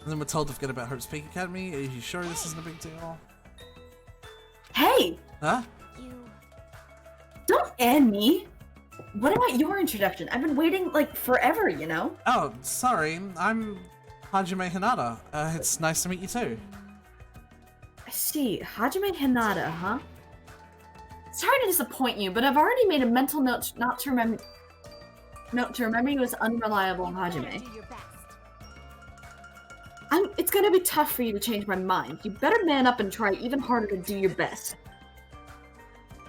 And then we're told to forget about Hope's Peak Academy. Are you sure this isn't a big deal? Hey! Huh? Don't end me! What about your introduction? I've been waiting, like, forever, you know? Oh, sorry. I'm Hajime Hinata. It's nice to meet you too. I see. Hajime Hinata, huh? Sorry to disappoint you, but I've already made a mental note to remember you as unreliable Hajime. It's gonna be tough for you to change my mind. You better man up and try even harder to do your best.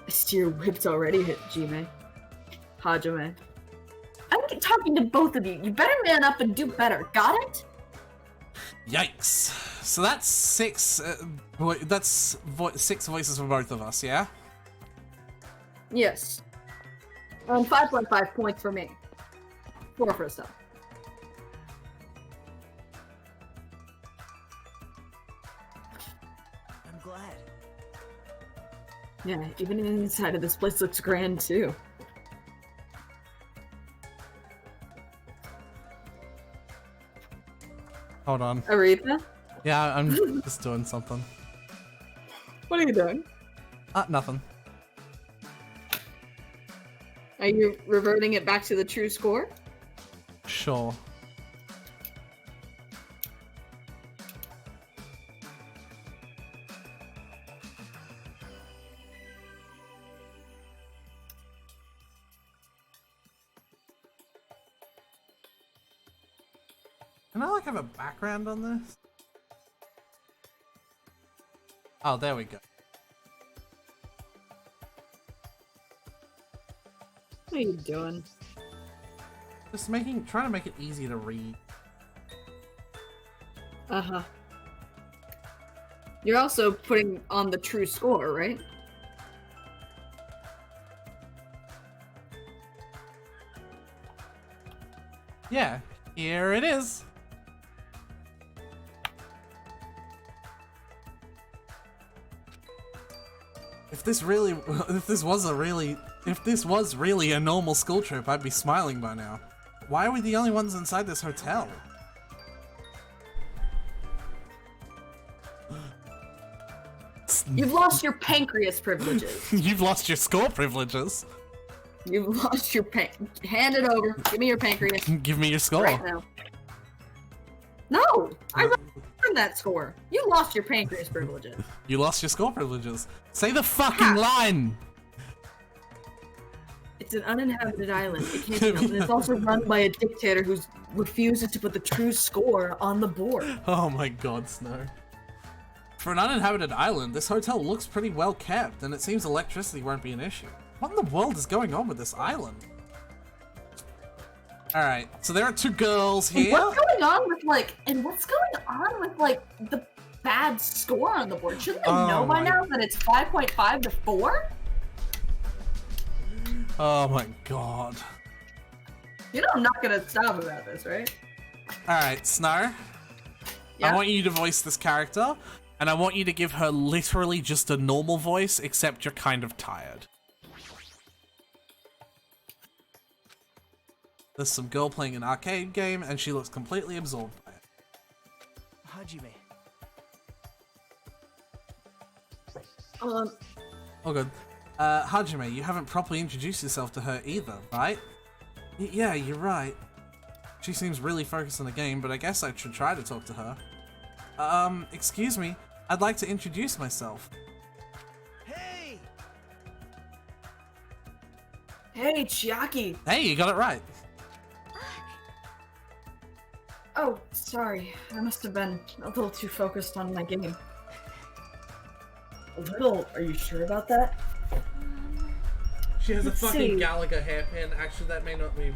I steer whipped already, Hajime. I'm talking to both of you. You better man up and do better. Got it? Yikes. So that's six. Six voices for both of us, yeah? Yes. 5.5 points for me. 4 for Estelle. I'm glad. Yeah, even inside of this place looks grand too. Hold on. Aretha? Yeah, I'm just doing something. What are you doing? Nothing. Are you reverting it back to the true score? Sure. Can I like have a background on this? Oh, there we go. What are you doing? Just trying to make it easy to read. Uh-huh. You're also putting on the true score, right? Yeah, here it is. If this was really a normal school trip, I'd be smiling by now. Why are we the only ones inside this hotel? You've lost your pancreas privileges. You've lost your score privileges. You've lost your hand it over. Give me your pancreas. Give me your score. Right now. No! I earned that score. You lost your pancreas privileges. You lost your score privileges. Say the fucking line! It's an uninhabited island. It can't be and it's also run by a dictator who refuses to put the true score on the board. Oh my god, Snow. For an uninhabited island, this hotel looks pretty well kept, and it seems electricity won't be an issue. What in the world is going on with this island? Alright, so there are two girls here. And what's going on with the bad score on the board? Shouldn't they know by now that it's 5.5 to 4? Oh my god. You know I'm not gonna stop about this, right? Alright, Snow. Yeah? I want you to voice this character, and I want you to give her literally just a normal voice, except you're kind of tired. There's some girl playing an arcade game, and she looks completely absorbed by it. Hajime. Oh good. Hajime, you haven't properly introduced yourself to her either, right? Yeah, you're right. She seems really focused on the game, but I guess I should try to talk to her. Excuse me. I'd like to introduce myself. Hey! Hey, Chiaki! Hey, you got it right. Oh, sorry. I must have been a little too focused on my game. A little? Are you sure about that? She has Let's see. Gallagher hairpin. Actually, that may not be...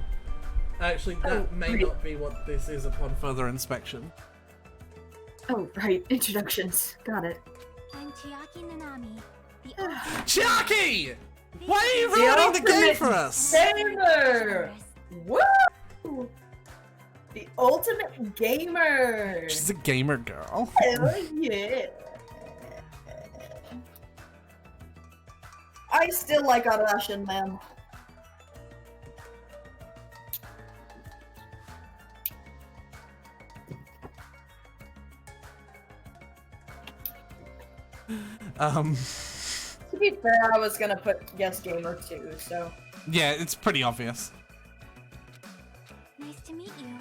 Actually, that may not be what this is upon further inspection. Oh, right. Introductions. Got it. I'm Chiaki Nanami, the Chiaki! Why are you ruining the game for us? Gamer! Woo! The ultimate gamer! She's a gamer girl. Hell yeah! I still like Arashin, man. To be fair, I was gonna put yes gamer too, so. Yeah, it's pretty obvious. Nice to meet you.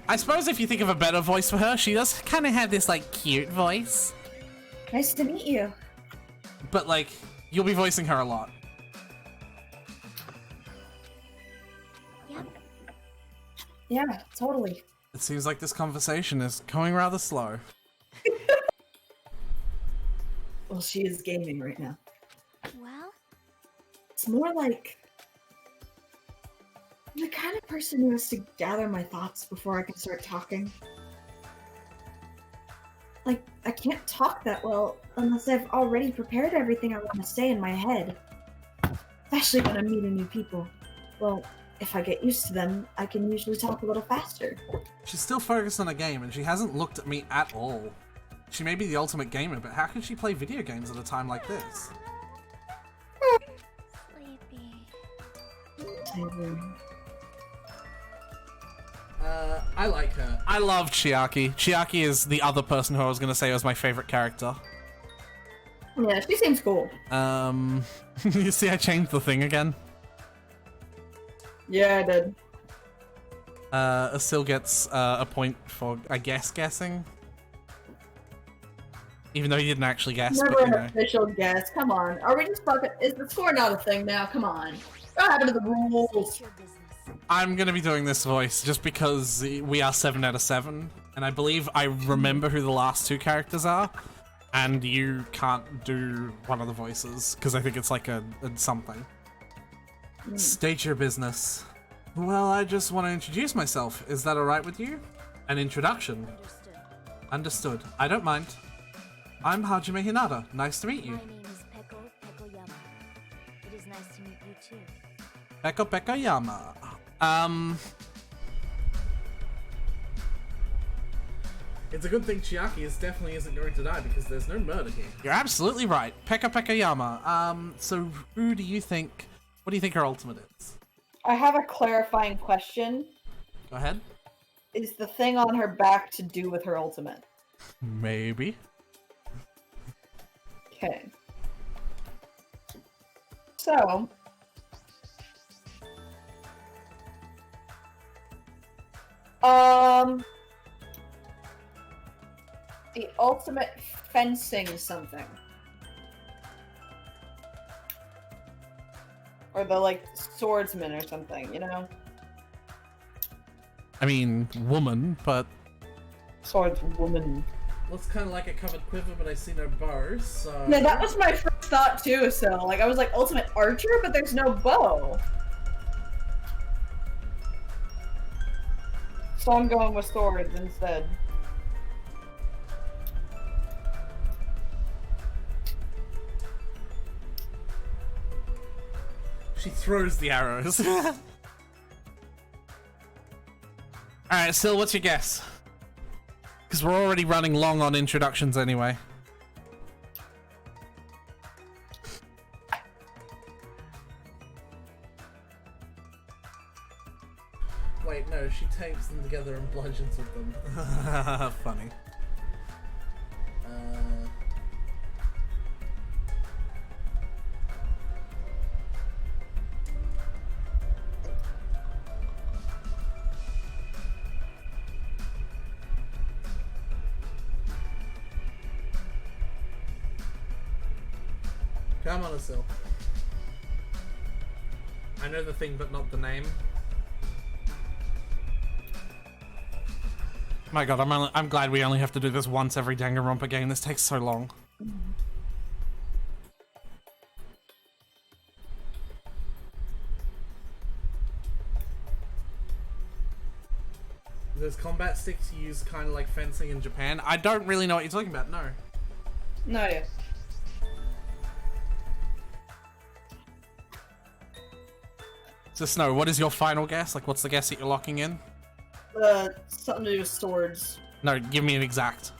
I suppose if you think of a better voice for her, she does kind of have this, like, cute voice. Nice to meet you. But, like, you'll be voicing her a lot. Yep. Yeah, totally. It seems like this conversation is going rather slow. Well, she is gaming right now. Well, It's more like... I'm the kind of person who has to gather my thoughts before I can start talking. Like, I can't talk that well unless I've already prepared everything I want to say in my head. Especially when I'm meeting new people. Well, if I get used to them, I can usually talk a little faster. She's still focused on a game, and she hasn't looked at me at all. She may be the ultimate gamer, but how can she play video games at a time like this? sleepy. I like her. I love Chiaki. Chiaki is the other person who I was going to say was my favorite character. Yeah, she seems cool. You see I changed the thing again? Yeah, I did. Asil gets a point for, I guess, guessing. Even though he didn't actually guess. Never but, an you know. official guess. Come on. Are we just fucking... Is the score not a thing now? Come on. What happened to the rules? I'm gonna be doing this voice just because we are 7 out of 7, and I believe I remember who the last two characters are, and you can't do one of the voices because I think it's like a something. State your business. Well, I just want to introduce myself. Is that alright with you? An introduction. Understood. I don't mind. I'm Hajime Hinata. Nice to meet you. My name is Peko Pekoyama. It is nice to meet you too. Peko Pekoyama. It's a good thing Chiaki definitely isn't going to die because there's no murder here. You're absolutely right. Peko Pekoyama. So who do you think... What do you think her ultimate is? I have a clarifying question. Go ahead. Is the thing on her back to do with her ultimate? Maybe. Okay. So... The ultimate fencing something. Or the, like, swordsman or something, you know? I mean, woman, but... Swordswoman. Looks kind of like a covered quiver, but I see no bow, so... Yeah, that was my first thought too, so, like, I was like, ultimate archer, but there's no bow. So I'm going with swords instead. She throws the arrows. Alright, Sil, what's your guess? Because we're already running long on introductions anyway. Wait, no, she tapes them together and bludgeons with them. Funny. Come on, Asil. I know the thing, but not the name. My god, I'm glad we only have to do this once every Danganronpa game. This takes so long. There's combat sticks used kind of like fencing in Japan. I don't really know what you're talking about, no. No, yeah. So Snow, what is your final guess? Like, what's the guess that you're locking in? Something to do with swords. No, give me an exact.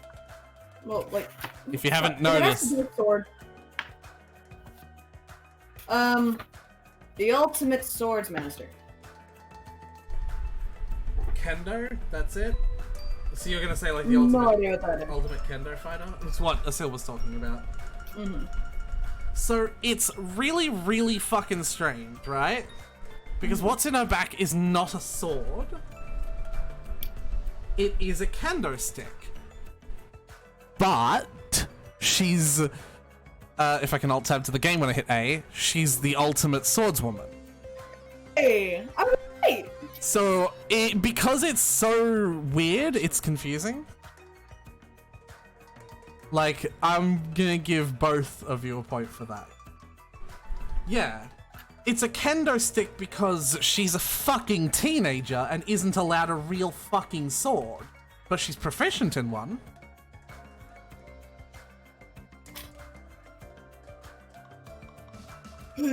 Well, like... If you haven't It has noticed... to do with sword. The ultimate swords master. Kendo? That's it? So you're gonna say like the No idea what that is. ultimate Kendo fighter? That's what Asil was talking about. Mm-hmm. So it's really, really fucking strange, right? Because what's in her back is not a sword. It is a kendo stick. But she's, if I can alt-tab to the game when I hit A, she's the ultimate swordswoman. Hey, I'm right! So, because it's so weird, it's confusing. Like, I'm gonna give both of you a point for that. Yeah. It's a kendo stick because she's a fucking teenager and isn't allowed a real fucking sword. But she's proficient in one.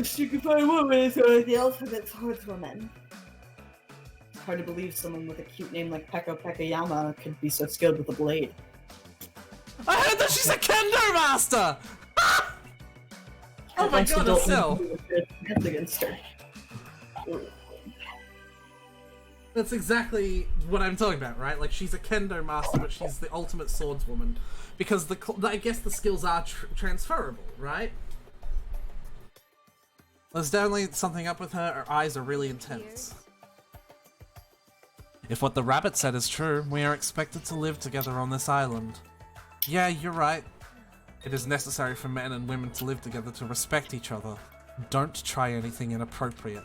She could find woman, so the ultimate swordswoman. It's hard to believe someone with a cute name like Peko Pekayama could be so skilled with a blade. I heard that she's a kendo master! Oh my god, Asil! Against her. That's exactly what I'm talking about, right? Like, she's a kendo master, but she's the ultimate swordswoman. Because I guess the skills are transferable, right? There's definitely something up with her. Her eyes are really intense. If what the rabbit said is true, we are expected to live together on this island. Yeah, you're right. It is necessary for men and women to live together to respect each other. Don't try anything inappropriate.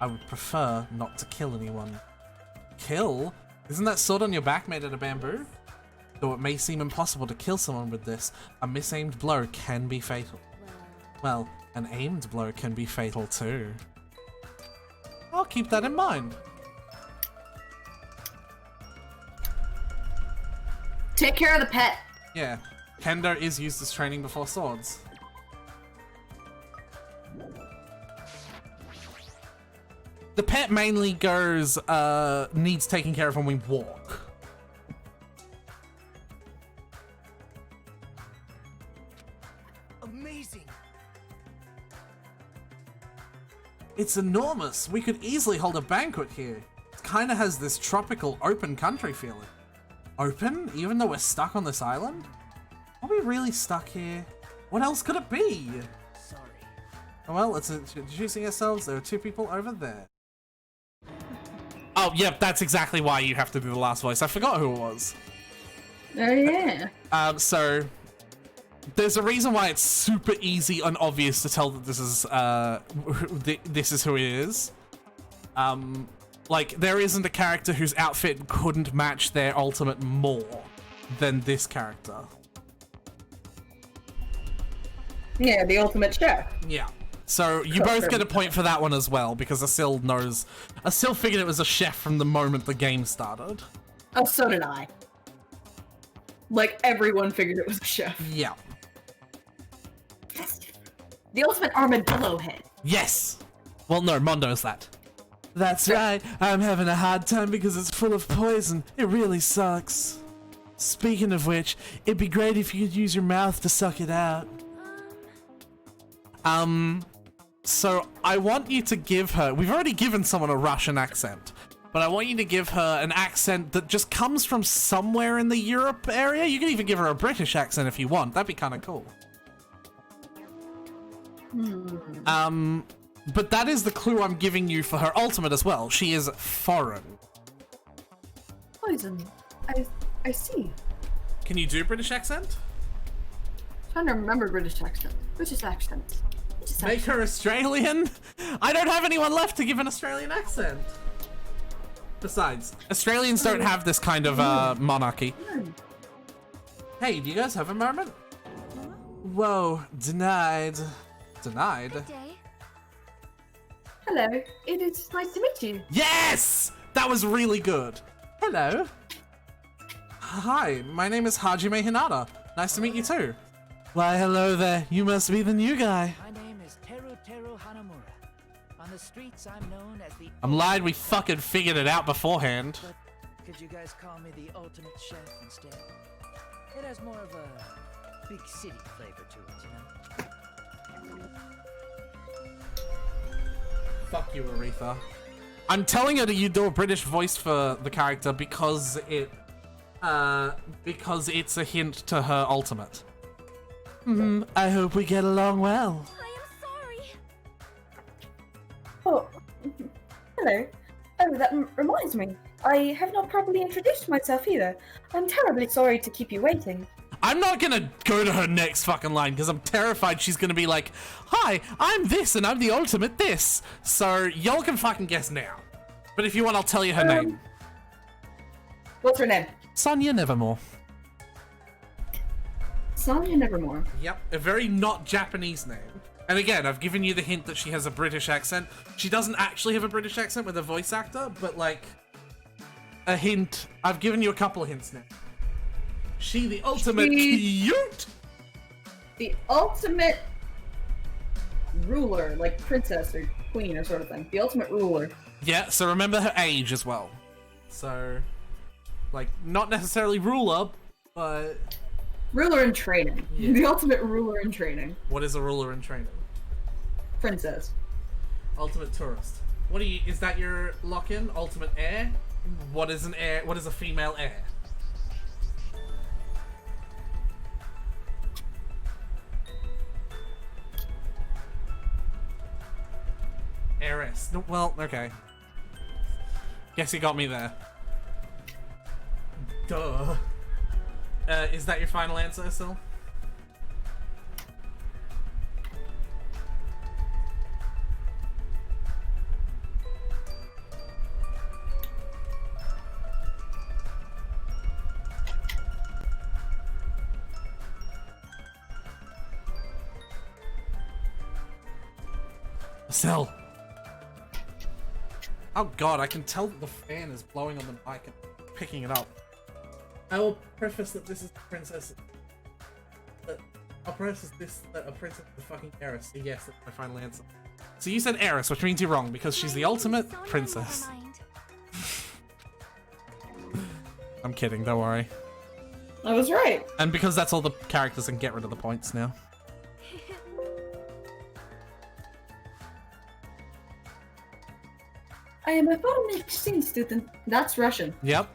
I would prefer not to kill anyone. Kill? Isn't that sword on your back made out of bamboo? Though it may seem impossible to kill someone with this, a misaimed blow can be fatal. Well, an aimed blow can be fatal too. I'll keep that in mind. Take care of the pet. Yeah, kendo is used as training before swords. The pet mainly goes, needs taking care of when we walk. Amazing. It's enormous. We could easily hold a banquet here. It kind of has this tropical open country feeling. Open? Even though we're stuck on this island? Are we really stuck here? What else could it be? Sorry. Well, let's introducing ourselves. There are two people over there. Oh, yep, that's exactly why you have to do the last voice. I forgot who it was. Oh, yeah. So there's a reason why it's super easy and obvious to tell that this is who it is. Like, there isn't a character whose outfit couldn't match their ultimate more than this character. Yeah, the ultimate chef. Yeah. So you both get a point for that one as well, because Asil figured it was a chef from the moment the game started. Oh, so did I. Like, everyone figured it was a chef. Yeah. The ultimate armadillo head. Yes! Well, no, Mondo's that. That's right. I'm having a hard time because it's full of poison. It really sucks. Speaking of which, it'd be great if you could use your mouth to suck it out. So I want you to give her... We've already given someone a Russian accent, but I want you to give her an accent that just comes from somewhere in the Europe area. You can even give her a British accent if you want. That'd be kind of cool. But that is the clue I'm giving you for her ultimate as well. She is foreign. Poison. I see. Can you do British accent? Trying to remember British accent. British accent. Make her Australian? I don't have anyone left to give an Australian accent. Besides, Australians don't have this kind of monarchy. Hey, do you guys have a moment? Whoa, denied. Denied? Good day. Hello, it is nice to meet you. Yes! That was really good. Hello. Hi, my name is Hajime Hinata. Nice to meet you too. Why, hello there. You must be the new guy. My name is Teru Hanamura. On the streets, I'm known as the... I'm lying, we fucking figured it out beforehand. But could you guys call me the ultimate chef instead? It has more of a big city flavor to it, you know? Fuck you, Aretha. I'm telling her that you do a British voice for the character because it's a hint to her ultimate. I hope we get along well. I am sorry. Oh, hello. Oh, that reminds me. I have not properly introduced myself either. I'm terribly sorry to keep you waiting. I'm not gonna go to her next fucking line because I'm terrified she's gonna be like, hi, I'm this and I'm the ultimate this. So y'all can fucking guess now. But if you want, I'll tell you her name. What's her name? Sonia Nevermore. Sonia Nevermore. Yep, a very not Japanese name. And again, I've given you the hint that she has a British accent. She doesn't actually have a British accent with a voice actor, but like, a hint. I've given you a couple of hints now. She the ultimate cute. The ultimate ruler, like princess or queen or sort of thing. The ultimate ruler. Yeah, so remember her age as well. So, like, not necessarily ruler, but... Ruler in training. Yeah. The ultimate ruler in training. What is a ruler in training? Princess. Ultimate tourist. What do you... Is that your lock-in? Ultimate heir? What is an heir? What is a female heir? Heiress. No, well, okay. Guess you got me there. Duh. Is that your final answer, Sil? Sil. Oh god, I can tell that the fan is blowing on the mic and picking it up. I will preface that this is the princess. I'll preface this that a princess is the fucking heiress. So yes, that's my final answer. So you said heiress, which means you're wrong because she's the ultimate princess. I'm kidding, don't worry. I was right. And because that's all the characters, I can get rid of the points now. I am a foreign exchange student. That's Russian. Yep.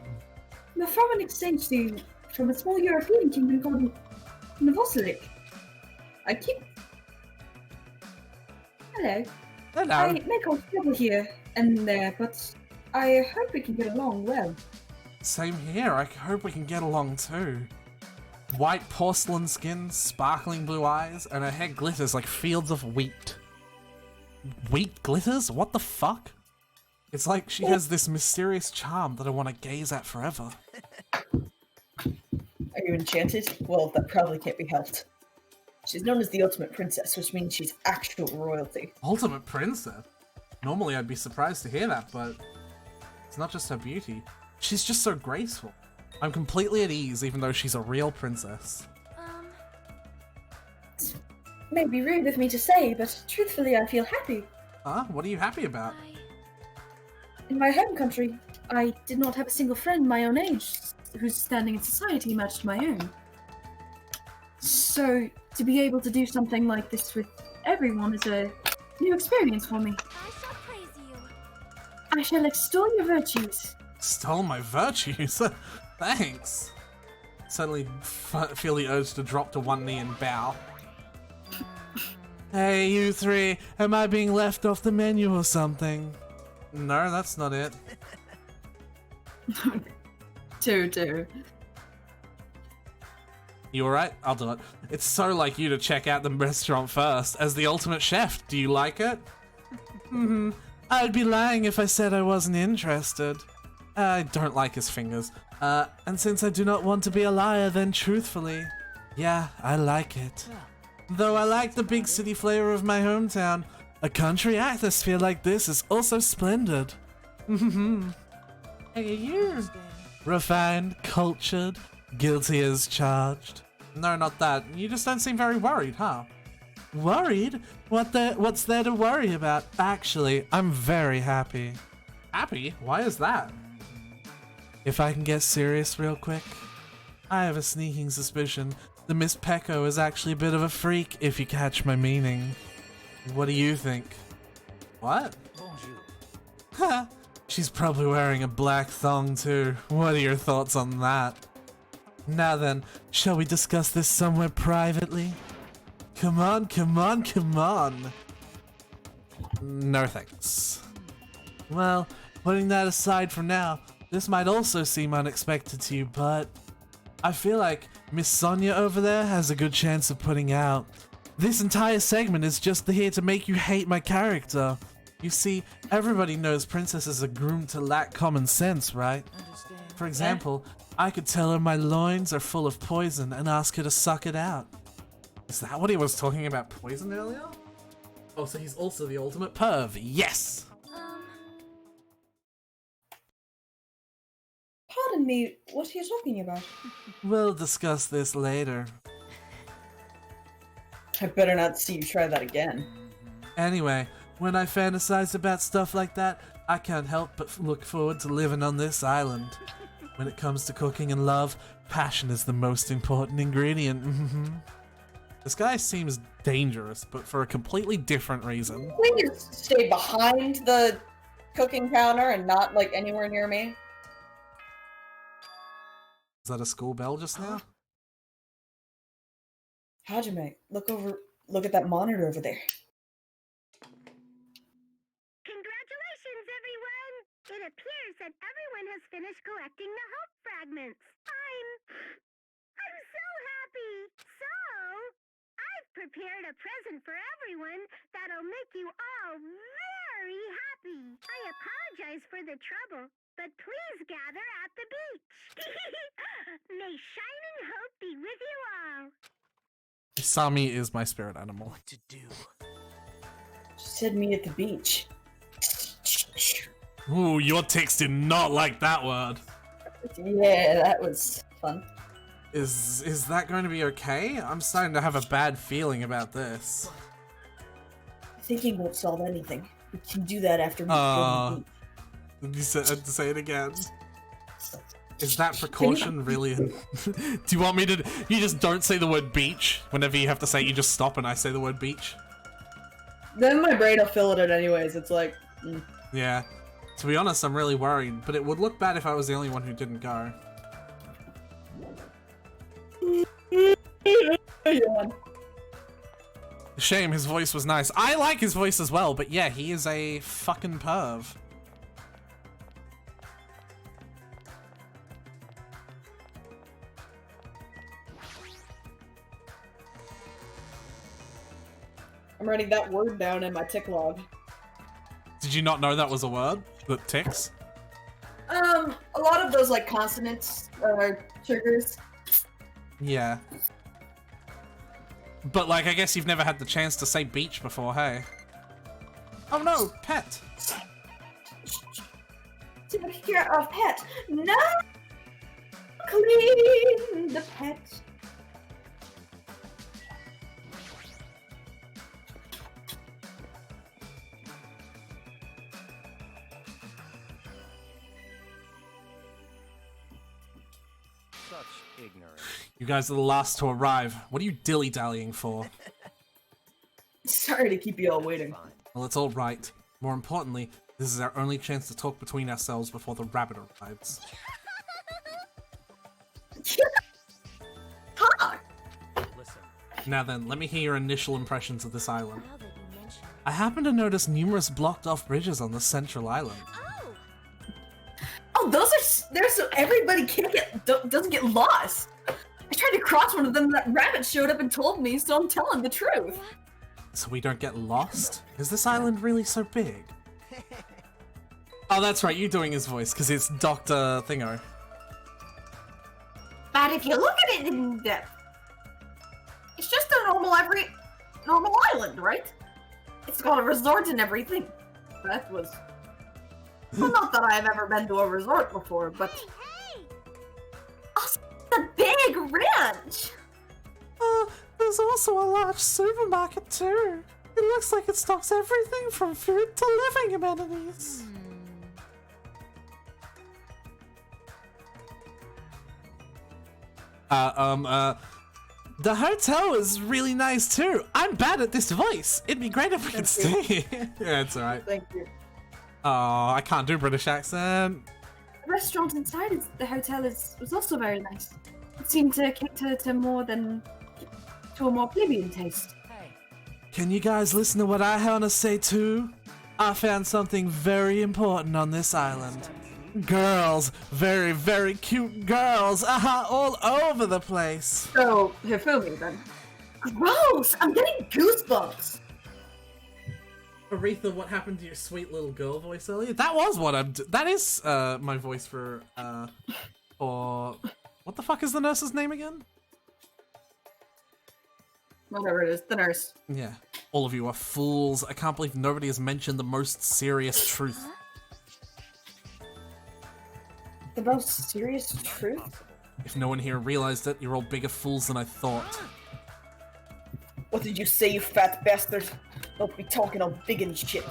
I'm a foreign exchange student from a small European kingdom called Novoselic. I keep... Hello. Hello. I make all trouble here and there, but I hope we can get along well. Same here. I hope we can get along too. White porcelain skin, sparkling blue eyes, and her hair glitters like fields of wheat. Wheat glitters? What the fuck? It's like she has this mysterious charm that I want to gaze at forever. Are you enchanted? Well, that probably can't be helped. She's known as the Ultimate Princess, which means she's actual royalty. Ultimate princess? Normally I'd be surprised to hear that, but it's not just her beauty. She's just so graceful. I'm completely at ease even though she's a real princess. It may be rude of me to say, but truthfully I feel happy. Huh? What are you happy about? In my home country, I did not have a single friend my own age whose standing in society matched my own. So, to be able to do something like this with everyone is a new experience for me. I shall praise you. I shall extol your virtues. Stole my virtues? Thanks. Suddenly feel the urge to drop to one knee and bow. Hey, you three, am I being left off the menu or something? No, that's not it. Two. You alright? I'll do it. It's so like you to check out the restaurant first. As the ultimate chef, do you like it? I'd be lying if I said I wasn't interested. I don't like his fingers. And since I do not want to be a liar, then truthfully, yeah, I like it. Though I like the big city flavor of my hometown, a country atmosphere like this is also splendid. Hey, you. Refined, cultured, guilty as charged. No, not that. You just don't seem very worried, huh? Worried? What's there to worry about? Actually, I'm very happy. Happy? Why is that? If I can get serious real quick, I have a sneaking suspicion that Miss Pecco is actually a bit of a freak, if you catch my meaning. What do you think? What? Ha! She's probably wearing a black thong too. What are your thoughts on that? Now then, shall we discuss this somewhere privately? Come on. No thanks. Well, putting that aside for now, this might also seem unexpected to you, but I feel like Miss Sonia over there has a good chance of putting out. This entire segment is just here to make you hate my character. You see, everybody knows princesses are groomed to lack common sense, right? For example, I could tell her my loins are full of poison and ask her to suck it out. Is that what he was talking about, poison earlier? Oh, so he's also the ultimate perv. Yes! Pardon me, what are you talking about? We'll discuss this later. I better not see you try that again. Anyway, when I fantasize about stuff like that, I can't help but look forward to living on this island. When it comes to cooking and love, passion is the most important ingredient. This guy seems dangerous, but for a completely different reason. Please stay behind the cooking counter and not, like, anywhere near me. Is that a school bell just now? Hajime, look at that monitor over there. Congratulations, everyone! It appears that everyone has finished collecting the hope fragments. I'm so happy! So, I've prepared a present for everyone that'll make you all very happy. I apologize for the trouble, but please gather at the beach. May shining hope be with you all. Sami is my spirit animal. What to do? She said me at the beach. Ooh, your text did not like that word. Yeah, that was fun. Is that going to be okay? I'm starting to have a bad feeling about this. Thinking won't solve anything. We can do that after we go to the beach. You say it again. Is that precaution really? Do you want me to? You just don't say the word beach whenever you have to say. You just stop and I say the word beach. Then my brain will fill it in anyways. It's like, Yeah. To be honest, I'm really worried, but it would look bad if I was the only one who didn't go. Shame, his voice was nice. I like his voice as well, but yeah, he is a fucking perv. I'm writing that word down in my tick log. Did you not know that was a word? That ticks? A lot of those like consonants are triggers. Yeah. But like, I guess you've never had the chance to say beach before, hey? Oh no, pet! Take care of pet. No! Clean the pet. Such ignorance. You guys are the last to arrive. What are you dilly-dallying for? Sorry to keep you all waiting. Well, it's all right. More importantly, this is our only chance to talk between ourselves before the rabbit arrives. Listen. Now then, let me hear your initial impressions of this island. I happen to notice numerous blocked-off bridges on the central island. Oh, those are there's so everybody doesn't get lost. I tried to cross one of them, and that rabbit showed up and told me, so I'm telling the truth. So we don't get lost? Is this island really so big? Oh, that's right, you're doing his voice, because it's Dr. Thingo. But if you look at it in depth, it's just a normal island, right? It's got a resort and everything. That was... Well, not that I've ever been to a resort before, but... Oh, the big ranch! There's also a large supermarket too. It looks like it stocks everything from food to living amenities. The hotel is really nice too. I'm bad at this voice. It'd be great if we could stay here. Yeah, it's alright. Thank you. Oh, I can't do British accent. The restaurant inside the hotel was also very nice. It seemed to cater to a more plebeian taste. Can you guys listen to what I want to say too? I found something very important on this island. Girls, very, very cute girls, all over the place. So, Hifumi then. Gross! I'm getting goosebumps! Aretha, what happened to your sweet little girl voice earlier? That was what that is my voice for what the fuck is the nurse's name again? Whatever it is, the nurse. Yeah. All of you are fools. I can't believe nobody has mentioned the most serious truth. The most serious truth? If no one here realized it, you're all bigger fools than I thought. What did you say, you fat bastard? Don't be talking all big and shit.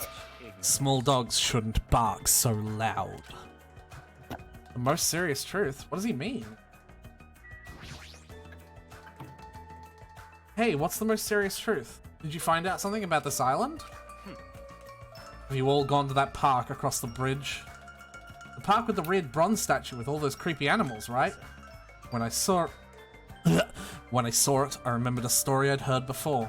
Small dogs shouldn't bark so loud. The most serious truth? What does he mean? Hey, what's the most serious truth? Did you find out something about this island? Have you all gone to that park across the bridge? The park with the red bronze statue with all those creepy animals, right? When I saw it, I remembered a story I'd heard before.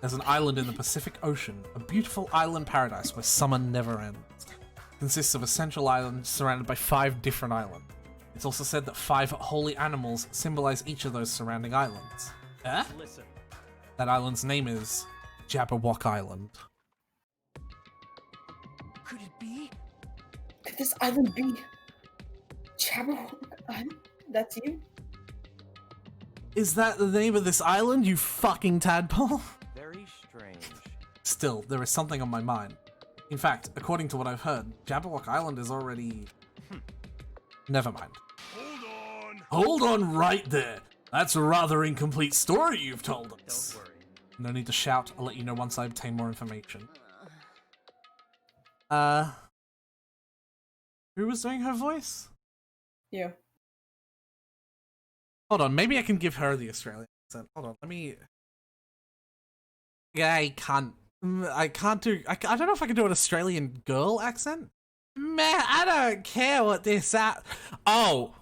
There's an island in the Pacific Ocean, a beautiful island paradise where summer never ends. It consists of a central island surrounded by 5 different islands. It's also said that 5 holy animals symbolize each of those surrounding islands. Eh? Listen. That island's name is Jabberwock Island. Could it be? Could this island be Jabberwock Island? That's you? Is that the name of this island, you fucking tadpole? Very strange. Still, there is something on my mind. In fact, according to what I've heard, Jabberwock Island is already... Never mind. Hold on right there. That's a rather incomplete story you've told us. Don't worry. No need to shout. I'll let you know once I obtain more information. Who was doing her voice? You. Hold on, maybe I can give her the Australian accent. Hold on, let me... Yeah, I can't. I can't do. I don't know if I can do an Australian girl accent. Man, I don't care what this Oh,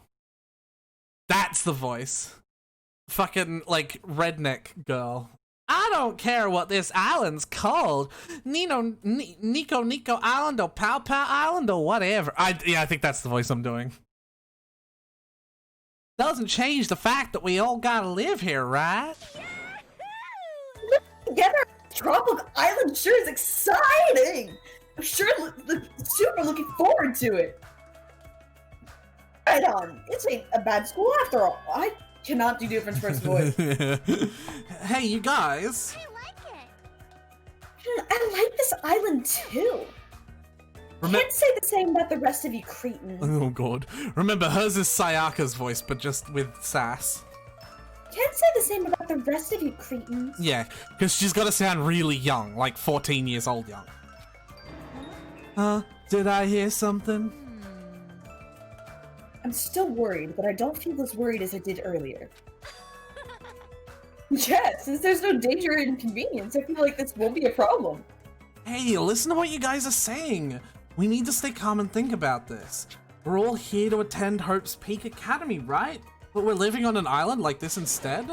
that's the voice. Fucking like redneck girl. I don't care what this island's called. Nico Island or Pow Pow Island or whatever. I think that's the voice I'm doing. Doesn't change the fact that we all gotta live here, right? Together, tropical island sure is exciting. I'm sure super looking forward to it. Right on. This ain't a bad school after all. I cannot do different first voice. Hey, you guys. I like it. I like this island too. Can't say the same about the rest of you cretins. Oh god. Remember, hers is Sayaka's voice, but just with sass. Can't say the same about the rest of you cretins. Yeah, because she's got to sound really young, like 14 years old young. Did I hear something? I'm still worried, but I don't feel as worried as I did earlier. Yeah, since there's no danger or inconvenience, I feel like this won't be a problem. Hey, listen to what you guys are saying. We need to stay calm and think about this. We're all here to attend Hope's Peak Academy, right? But we're living on an island like this instead?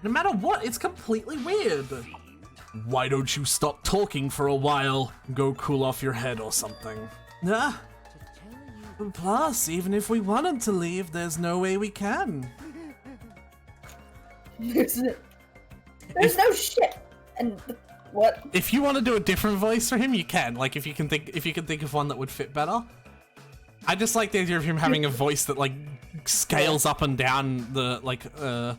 No matter what, it's completely weird. Why don't you stop talking for a while? Go cool off your head or something. Plus, even if we wanted to leave, there's no way we can. There's no shit. And what? If you want to do a different voice for him, you can. Like, if you can think of one that would fit better. I just like the idea of him having a voice that like scales up and down the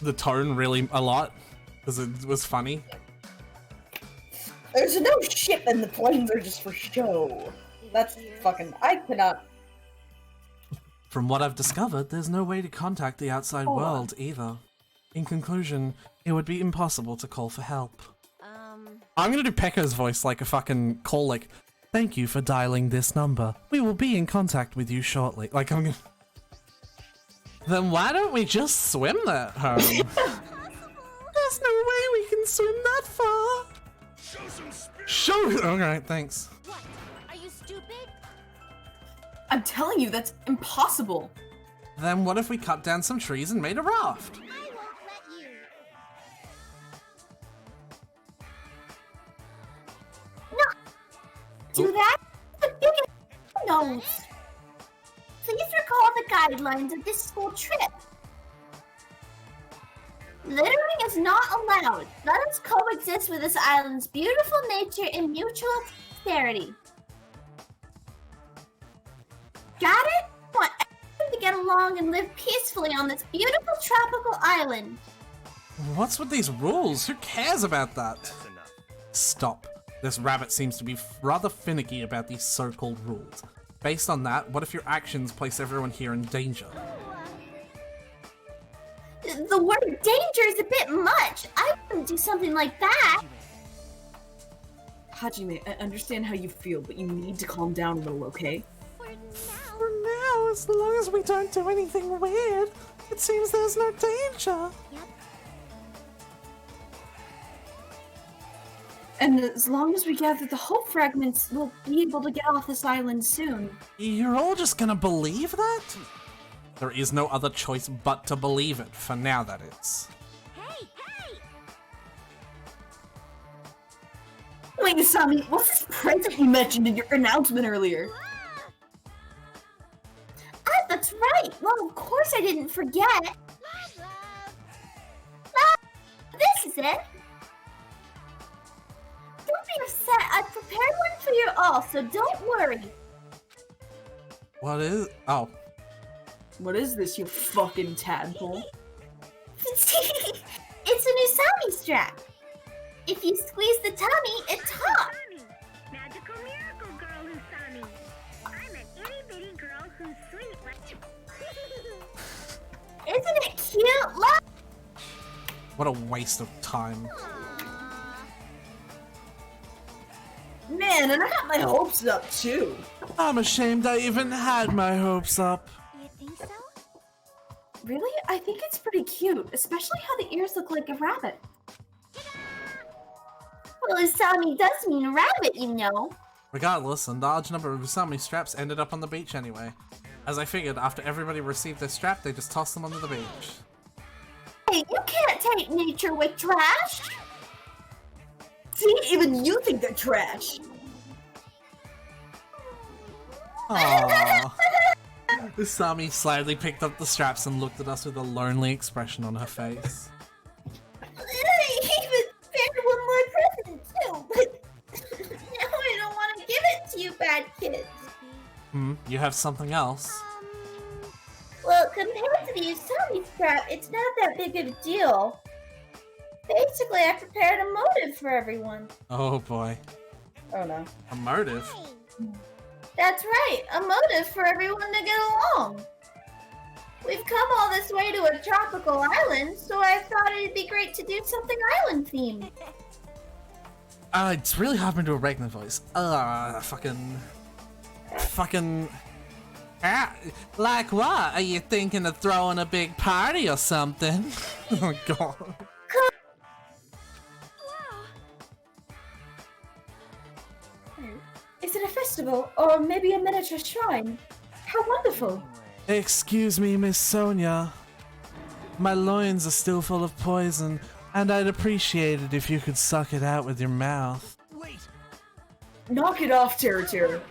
the tone really a lot because it was funny. There's no shit, and the planes are just for show. That's fucking. I cannot. From what I've discovered, there's no way to contact the outside world either. In conclusion, it would be impossible to call for help. I'm gonna do Pekka's voice like a fucking call, like, thank you for dialing this number. We will be in contact with you shortly. Like, I'm gonna... Then why don't we just swim that home? There's no way we can swim that far. Show some spirit. Show... Alright, thanks. What? Are you stupid? I'm telling you, that's impossible. Then what if we cut down some trees and made a raft? I won't let you. Do that? The biggest notes. Please recall the guidelines of this school trip. Littering is not allowed. Let us coexist with this island's beautiful nature in mutual prosperity. Got it? I want everyone to get along and live peacefully on this beautiful tropical island. What's with these rules? Who cares about that? That's enough. Stop. This rabbit seems to be rather finicky about these so-called rules. Based on that, what if your actions place everyone here in danger? The word danger is a bit much. I wouldn't do something like that. Hajime, I understand how you feel, but you need to calm down a little, okay? For now, as long as we don't do anything weird, it seems there's no danger. Yep. And as long as we gather the hope fragments, we'll be able to get off this island soon. You're all just gonna believe that? There is no other choice but to believe it, for now that is. Hey, hey! Wait, Usami, what's this present you mentioned in your announcement earlier? Ah, that's right. Well, of course I didn't forget. This is it. Don't be upset. I prepared one for you all, so don't worry. What is... Oh. What is this, you fucking tadpole? It's an Usami strap. If you squeeze the tummy, it talks. Magical miracle girl Usami. I'm an itty bitty girl who's sweet like Isn't it cute? Look. What a waste of time. Man, and I got my hopes up too. I'm ashamed I even had my hopes up. You think so? Really? I think it's pretty cute, especially how the ears look like a rabbit. Well, Usami does mean rabbit, you know. Regardless, a large number of Usami straps ended up on the beach anyway. As I figured, after everybody received their strap, they just tossed them onto the beach. Hey, you can't take nature with trash. See, even you think they're trash. Aww. Usami slyly picked up the straps and looked at us with a lonely expression on her face. Even spared one more present too, but now I don't want to give it to you bad kids. You have something else? Well, compared to the Usami strap, it's not that big of a deal. Basically, I prepared a motive for everyone. Oh boy. Oh no. A motive? That's right, a motive for everyone to get along. We've come all this way to a tropical island, so I thought it'd be great to do something island themed. It's really hard to a regular voice. Fucking. Like what? Are you thinking of throwing a big party or something? Oh god. Is it a festival or maybe a miniature shrine? How wonderful! Excuse me, Miss Sonia. My loins are still full of poison, and I'd appreciate it if you could suck it out with your mouth. Wait. Knock it off, Terra.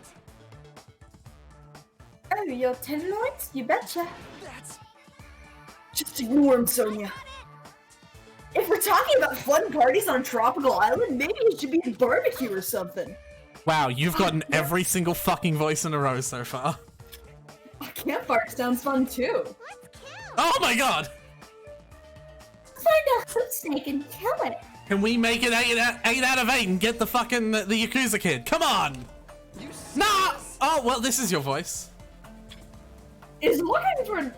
Oh, your tenderloins? You betcha. That's... Just ignore him, Sonia. If we're talking about fun parties on a tropical island, maybe it should be a barbecue or something. Wow, you've gotten every single fucking voice in a row so far. A campfire sounds fun too. Oh my god! Find a hoot snake and kill it. Can we make it 8 out of 8 and get the fucking the Yakuza kid? Come on! Nah! Oh, well, this is your voice. Is looking for...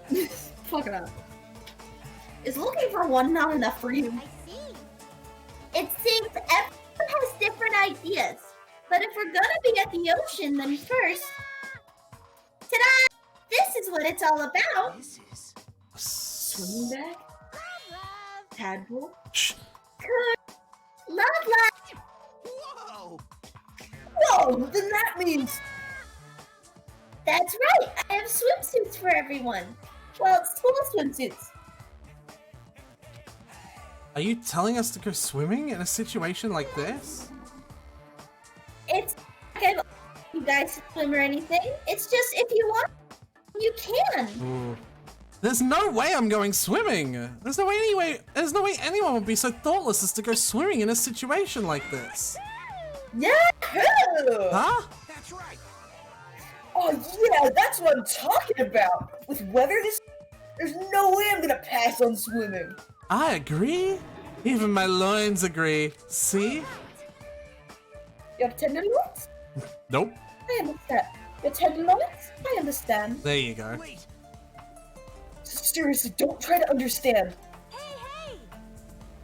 Fuck it up. Is looking for one not enough for you? I see. It seems everyone has different ideas. But if we're gonna be at the ocean, then first... Ta-da! This is what it's all about! This is... Swimming bag? Tadpole? Shh. Good. Love! Whoa! Whoa! Then that means... That's right! I have swimsuits for everyone! Well, school swimsuits. Are you telling us to go swimming in a situation like this? It's like you guys swim or anything. It's just if you want, you can. Ooh. There's no way I'm going swimming. There's no way anyone would be so thoughtless as to go swimming in a situation like this. Yahoo! Huh? That's right. Oh yeah, that's what I'm talking about. With weather this, there's no way I'm gonna pass on swimming. I agree. Even my loins agree. See? You have tenderloins? Nope. I understand. Your tenderloins? I understand. There you go. Wait. Seriously, don't try to understand. Hey!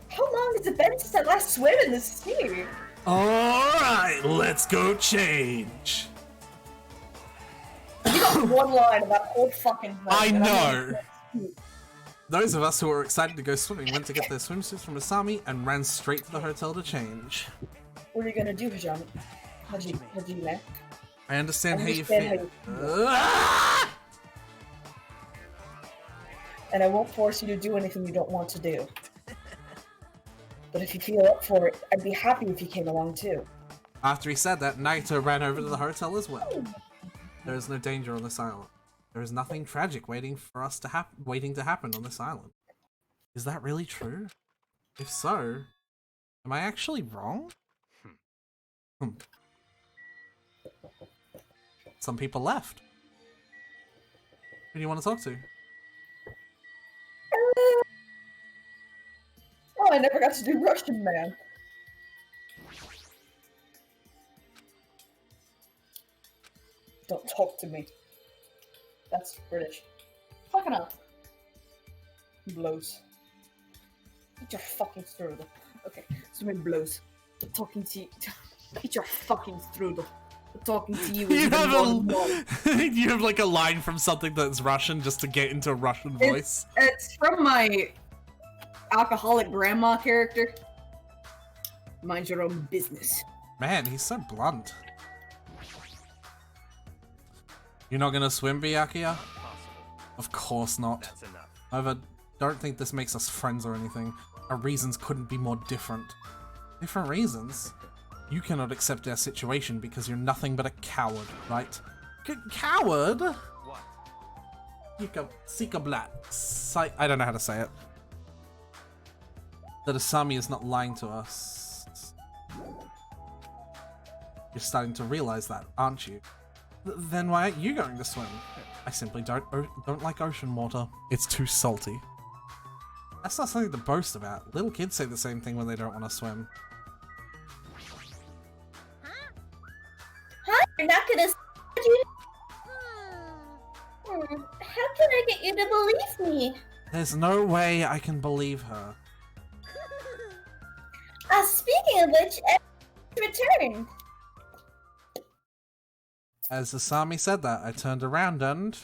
How long has it been since I last swam in the sea? Alright, let's go change. You got one line about whole fucking thing. I and know. mean, Those of us who were excited to go swimming went to get their swimsuits from Asami and ran straight to the hotel to change. what are you gonna do, Hajime? Hajime? I understand how you Understand feel. And I won't force you to do anything you don't want to do. But if you feel up for it, I'd be happy if you came along too. After he said that, Naito ran over to the hotel as well. There is no danger on this island. There is nothing tragic waiting for us to happen on this island. Is that really true? If so, am I actually wrong? Some people left. Who do you want to talk to? Oh, I never got to do Russian Man. Don't talk to me. That's British. Fucking up. Blows. Eat your fucking strudel. Okay, so many blows. Talking to you. Eat your fucking strudel. Talking to you is You have like a line from something that's Russian just to get into a Russian voice. It's from my alcoholic grandma character. Mind your own business. Man, he's so blunt. You're not gonna swim, Byakuya? Of course not. That's enough. However, don't think this makes us friends or anything. Our reasons couldn't be more different. Different reasons? You cannot accept our situation because you're nothing but a coward, right? Coward? What? Sikablat. I don't know how to say it. That Asami is not lying to us. You're starting to realize that, aren't you? Then why aren't you going to swim? I simply don't like ocean water. It's too salty. That's not something to boast about. Little kids say the same thing when they don't want to swim. Huh? You're not gonna you? How can I get you to believe me? There's no way I can believe her. Speaking of which, returned. As Asami said that, I turned around and...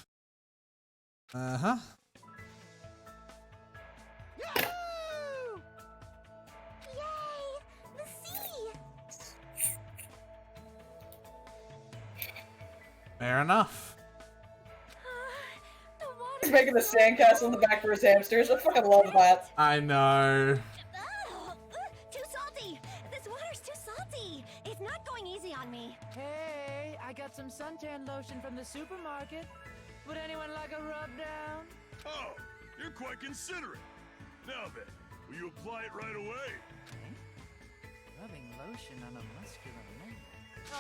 Uh-huh. Yay! The sea! Fair enough. The water. He's making a sandcastle in the back for his hamsters. I fucking love that. I know. Too salty! This water's too salty! It's not going easy on me. Hey, I got some suntan lotion from the supermarket. Would anyone like a rub down? Oh, you're quite considerate. Now then, will you apply it right away? Rubbing lotion on a muscular man.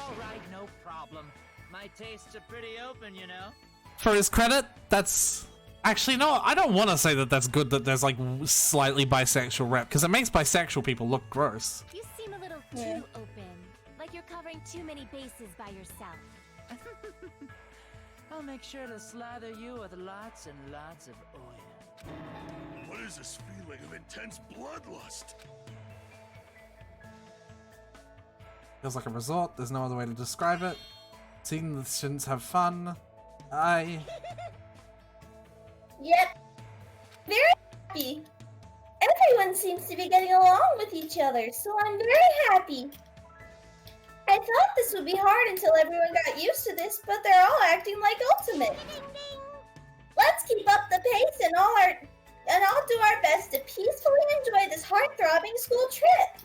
All right, no problem. My tastes are pretty open, you know. For his credit, that's... Actually, no, I don't want to say that that's good that there's, like, slightly bisexual rep, because it makes bisexual people look gross. You seem a little too open. Like you're covering too many bases by yourself. I'll make sure to slather you with lots and lots of oil. What is this feeling of intense bloodlust? Feels like a resort, there's no other way to describe it. Seeing the students have fun. Yep. Very happy. Everyone seems to be getting along with each other, so I'm very happy. I thought this would be hard until everyone got used to this, but they're all acting like Ultimate. Let's keep up the pace and I'll do our best to peacefully enjoy this heart-throbbing school trip.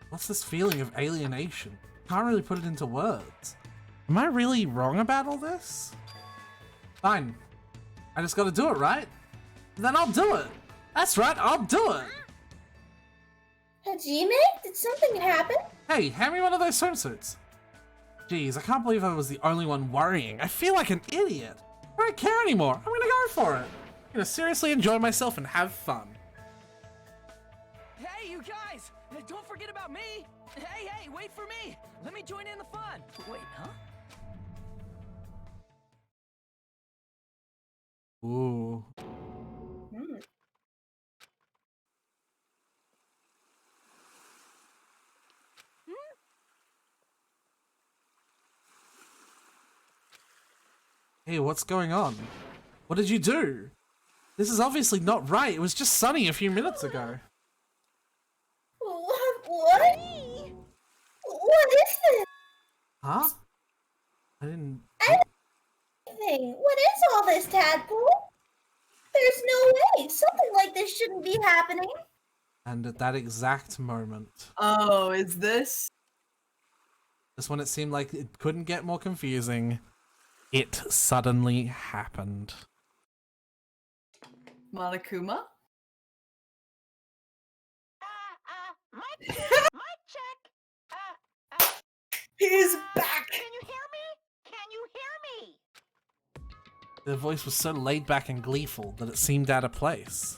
What's this feeling of alienation? Can't really put it into words. Am I really wrong about all this? Fine. I just gotta do it, right? Then I'll do it. That's right, I'll do it. Hajime, did something happen? Hey, hand me one of those swimsuits. Jeez, I can't believe I was the only one worrying. I feel like an idiot. I don't care anymore. I'm gonna go for it. I'm gonna seriously enjoy myself and have fun. Hey, you guys! Don't forget about me! Hey, wait for me! Let me join in the fun! Wait, huh? Ooh. Hey, what's going on? What did you do? This is obviously not right. It was just sunny a few minutes ago. What? What is this? Huh? I didn't... What is all this, Tadpole? There's no way. Something like this shouldn't be happening. And at that exact moment... Oh, is this? Just when it seemed like it couldn't get more confusing, it suddenly happened. Monokuma? Mic check. He's back! Can you hear me? Can you hear me? Their voice was so laid back and gleeful that it seemed out of place.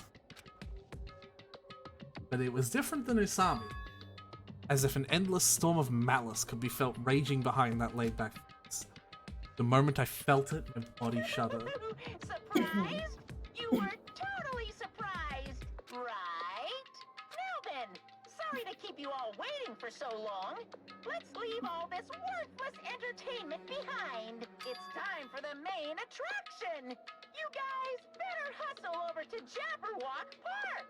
But it was different than Usami, as if an endless storm of malice could be felt raging behind that laid back face. The moment I felt it, my body shuddered. Surprised? You were totally surprised, right? Now then, sorry to keep you all waiting for so long. Let's leave all this worthless entertainment behind. It's time for the main attraction. You guys better hustle over to Jabberwock Park.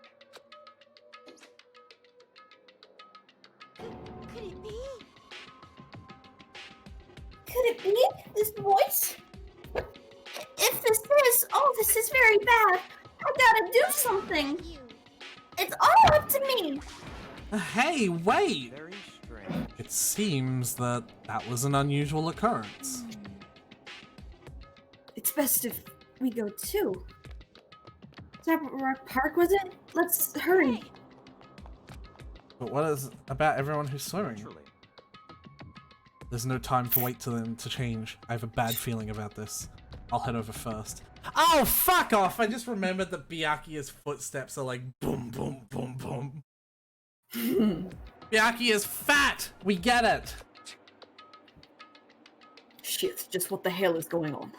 Could it be? Could it be this voice? If this is, oh, this is very bad. I gotta do something. It's all up to me. Hey, wait! Very strange. It seems that that was an unusual occurrence. It's best if we go too. Rock Park, was it? Let's hurry. But what is about everyone who's swimming? Truly. There's no time to wait for them to change. I have a bad feeling about this. I'll head over first. Oh, fuck off! I just remembered that Byakuya's footsteps are like boom, boom, boom, boom. Byakuya is fat! We get it! Shit, just what the hell is going on?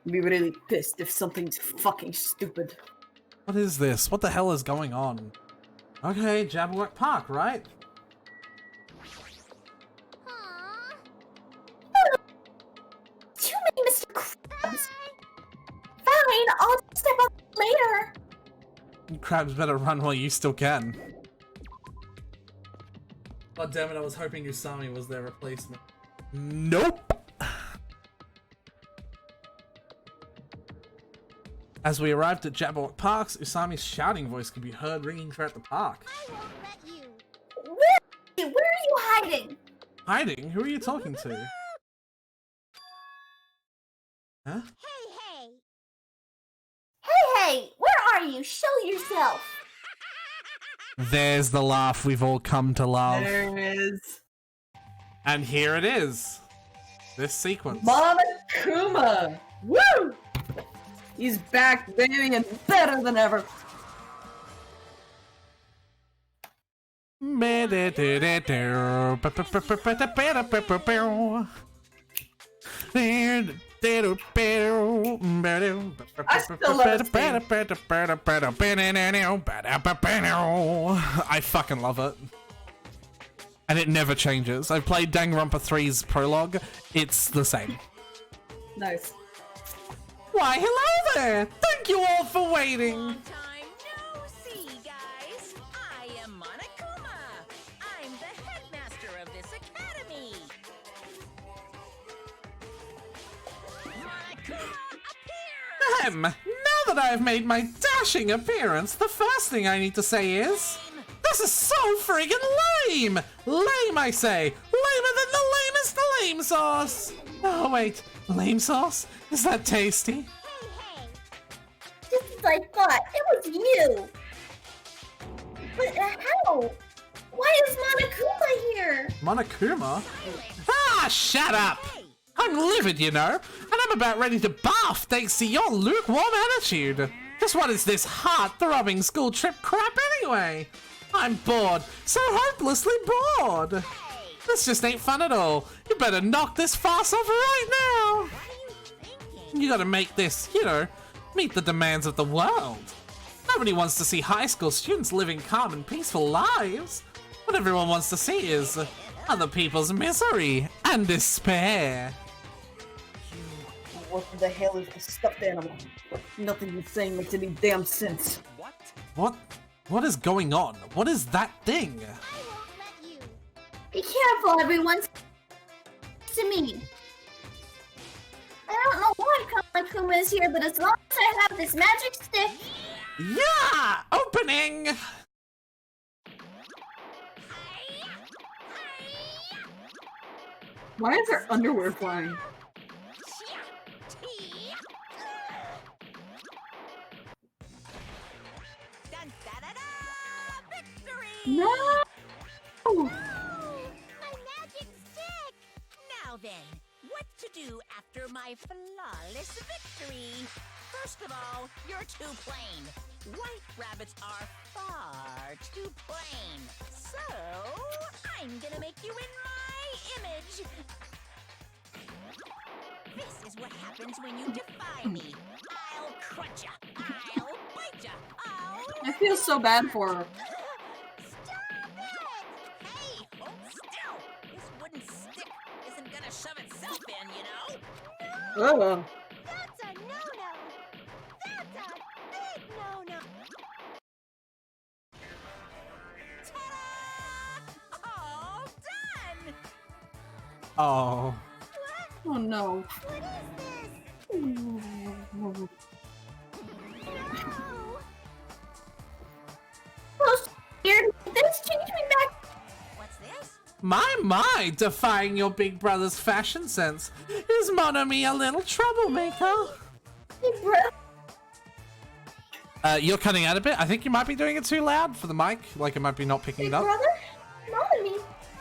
I'd be really pissed if something's fucking stupid. What is this? What the hell is going on? Okay, Jabberwock Park, right? Aww. Too many Mr. Krabs. Fine, I'll step up later. Crabs better run while you still can. God damn it, I was hoping Usami was their replacement. Nope! As we arrived at Jabberwock Parks, Usami's shouting voice could be heard ringing throughout the park. I won't let you. Where are you hiding? Hiding? Who are you talking to? Huh? Hey, hey. Hey, where are you? Show yourself. There's the laugh we've all come to love. There it is. And here it is. This sequence. Monokuma! Woo! He's back, baby, and better than ever. I fucking love it. And it never changes. I played Danganronpa 3's prologue. It's the same. Nice. Why, hello there! Thank you all for waiting! Long time no see, guys. I am Monokuma. I'm the headmaster of this academy. Monokuma, appear! Now that I've made my dashing appearance, the first thing I need to say is... This is so friggin' lame! Lame, I say! Lamer than the lamest lame sauce! Oh, wait. Lame sauce? Is that tasty? Hey, just as I thought, it was you. But how? Why is Monokuma here? Monokuma? Ah, shut up! I'm livid, you know, and I'm about ready to barf thanks to your lukewarm attitude. Just what is this heart-throbbing school trip crap anyway? I'm bored, so hopelessly bored. This just ain't fun at all. You better knock this farce off right now. You gotta make this, you know, meet the demands of the world. Nobody wants to see high school students living calm and peaceful lives. What everyone wants to see is other people's misery and despair. What the hell is the stuffed animal? Nothing you're saying makes any damn sense. What? What is going on? What is that thing? I won't let you. Be careful, everyone. To me. I don't know why Monokuma is here, but as long as I have this magic stick, Yeah! Opening! Why is there underwear flying? No! My magic stick! Now then, what to do after my flawless victory? First of all, you're too plain. White rabbits are far too plain. So, I'm gonna make you in my image. This is what happens when you defy me. I'll crunch ya. I'll bite ya. I feel so bad for her. Stop it! Hey, hold still! This wooden stick isn't gonna shove itself in, you know? Oh. That's a no-no! That's a big no-no! Ta-da! Oh, Oh. Oh no. Oh, scared. This changed me back. What's this? My, defying your big brother's fashion sense. Is Monomi a little troublemaker? Hey, bro. You're cutting out a bit. I think you might be doing it too loud for the mic. Like it might be not picking Hey, it up. brother. Mommy.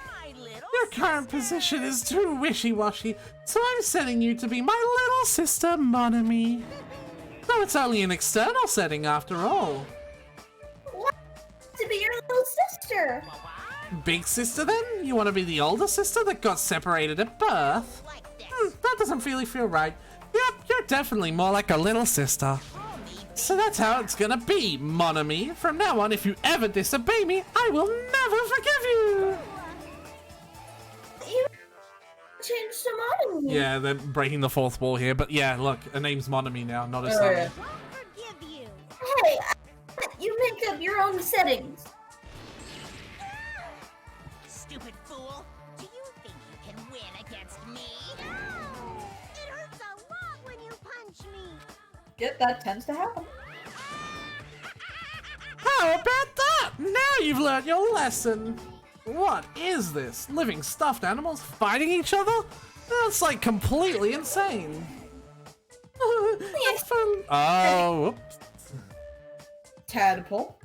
My little Your current position is too wishy-washy, so I'm setting you to be my little sister, Monomi. Though it's only an external setting after all. What? To be your little sister. Big sister then? You want to be the older sister that got separated at birth? like this. That doesn't really feel right. Yep, you're definitely more like a little sister. So that's how it's gonna be, Monomi. From now on, if you ever disobey me, I will never forgive you! You changed to Mommy. Yeah, they're breaking the fourth wall here, but yeah, look, her name's Monomi now, not her son. yeah. Forgive you. Hey, you make up your own settings. Stupid fool. Do you think you can win against me? It hurts a lot when you punch me. Get that tends to happen. How about that? Now you've learned your lesson. What is this? Living stuffed animals fighting each other? That's like completely insane. That's fun. Oh, whoops. Tadpole.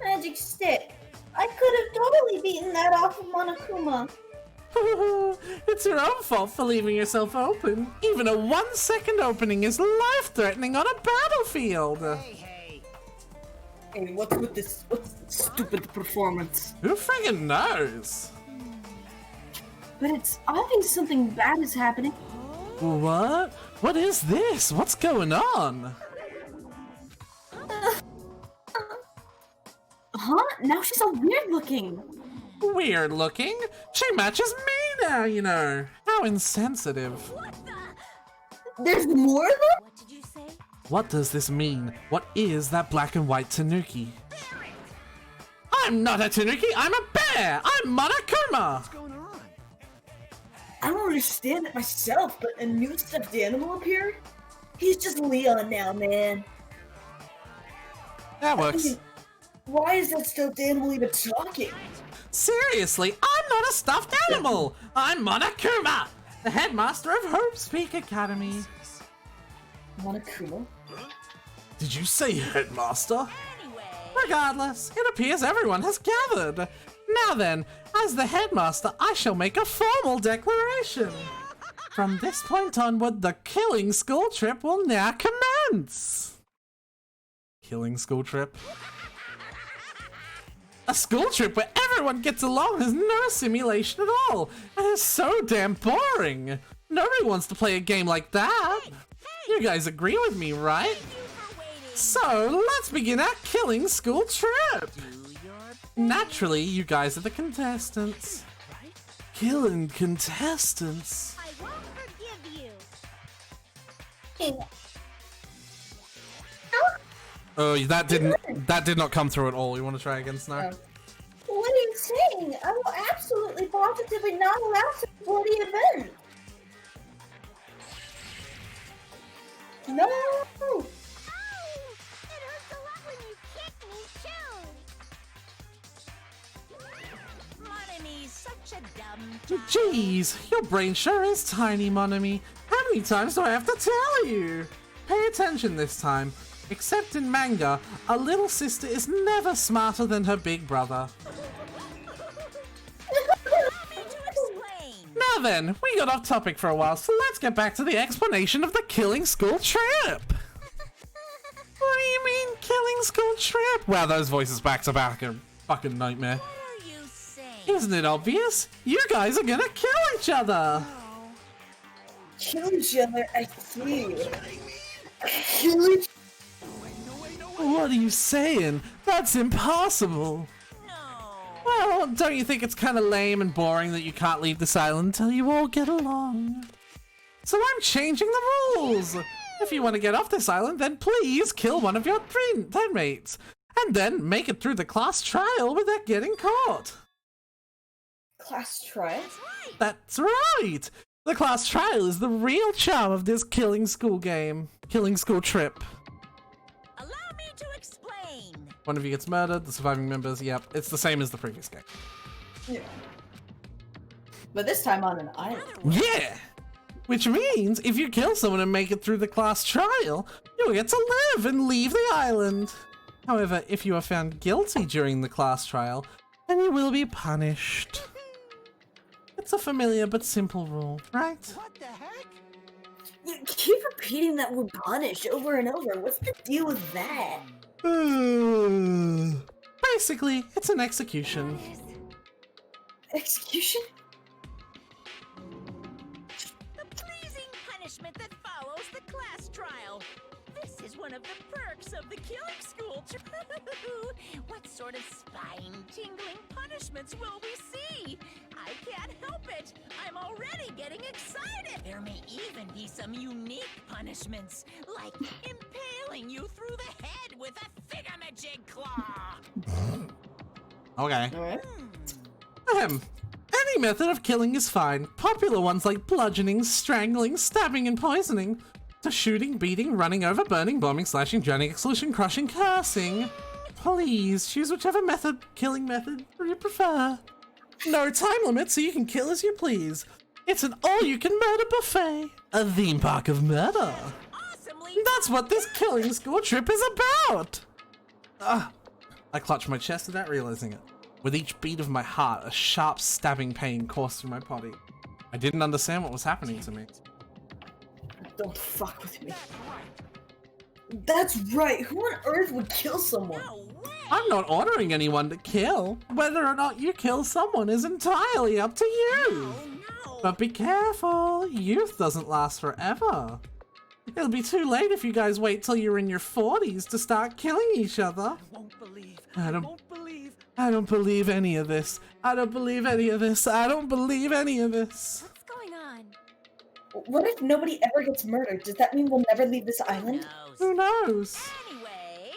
Magic stick. I could have totally beaten that off of Monokuma. It's your own fault for leaving yourself open. Even a 1 second opening is life-threatening on a battlefield. Hey. Hey, what's with this? What's this stupid performance? Who friggin' knows? But it's obvious something bad is happening. What? What is this? What's going on? Huh? Now she's all weird looking. Weird looking? She matches me now, you know. How insensitive. There's more of them? What did you say? What does this mean? What is that black and white tanuki? I'm not a tanuki, I'm a bear! I'm Monokuma! What's going on? I don't understand it myself, but a new stuffed animal appeared? He's just Leon now, man. That works. Why is that stuffed animal even talking? Seriously, I'm not a stuffed animal! I'm Monokuma, the headmaster of Hope's Peak Academy. Monokuma? Did you say headmaster? Anyway. Regardless, it appears everyone has gathered. Now then, as the headmaster, I shall make a formal declaration. From this point onward, the killing school trip will now commence. Killing school trip? A school trip where everyone gets along is no simulation at all, and is so damn boring. Nobody wants to play a game like that. You guys agree with me, right? So, let's begin our killing school trip. Naturally, you guys are the contestants. Killing contestants. I won't forgive you. Hey, Oh, that did not come through at all. You want to try again, Snow? what are you saying? I will absolutely positively not allow such a bloody event. No! Ow! It hurts a lot when you kick me, too. Monomi's such a dumb child. Jeez, your brain sure is tiny, Monomi. How many times do I have to tell you? Pay attention this time. Except in manga, a little sister is never smarter than her big brother. Explain. Now then, we got off topic for a while, so let's get back to the explanation of the killing school trip. What do you mean, killing school trip? Wow, those voices back to back are fucking nightmare. What are you saying? Isn't it obvious? You guys are gonna kill each other. Kill each other, I see. Kill each What are you saying? That's impossible. No. Well, don't you think it's kind of lame and boring that you can't leave this island until you all get along? So I'm changing the rules. If you want to get off this island, then please kill one of your teammates, and then make it through the class trial without getting caught. Class trial? That's right! The class trial is the real charm of this killing school game. Killing school trip. Allow me to explain. One of you gets murdered, the surviving members, yep, it's the same as the previous game. Yeah. But this time on an island. Yeah! Which means if you kill someone and make it through the class trial, you'll get to live and leave the island. However, if you are found guilty during the class trial, then you will be punished. It's a familiar but simple rule, right? What the heck? You keep repeating that word punish over and over. What's the deal with that? Basically, it's an execution. Execution? The pleasing punishment that follows the class trial. This is one of the perks of the killing school. What sort of spine-tingling punishments will we see? I can't help it. I'm already getting excited. There may even be some unique punishments, like impaling you through the head with a thingamajig claw. Okay. Alright. Any method of killing is fine. Popular ones like bludgeoning, strangling, stabbing, and poisoning. To shooting, beating, running over, burning, bombing, slashing, drowning, exclusion, crushing, cursing. Please choose whichever killing method you prefer. No time limit, so you can kill as you please. It's an all-you-can-murder buffet. A theme park of murder. Awesomely. That's what this killing school trip is about. I clutched my chest without realizing it. With each beat of my heart, a sharp stabbing pain coursed through my body. I didn't understand what was happening to me. Don't fuck with me. That's right. Who on earth would kill someone? No way. I'm not ordering anyone to kill. Whether or not you kill someone is entirely up to you. No. But be careful, youth doesn't last forever. It'll be too late if you guys wait till you're in your 40s to start killing each other. Won't believe. I don't- Won't believe. I don't believe any of this. I don't believe any of this. I don't believe any of this. What's going on? What if nobody ever gets murdered? Does that mean we'll never leave this island? Who knows? Anyway,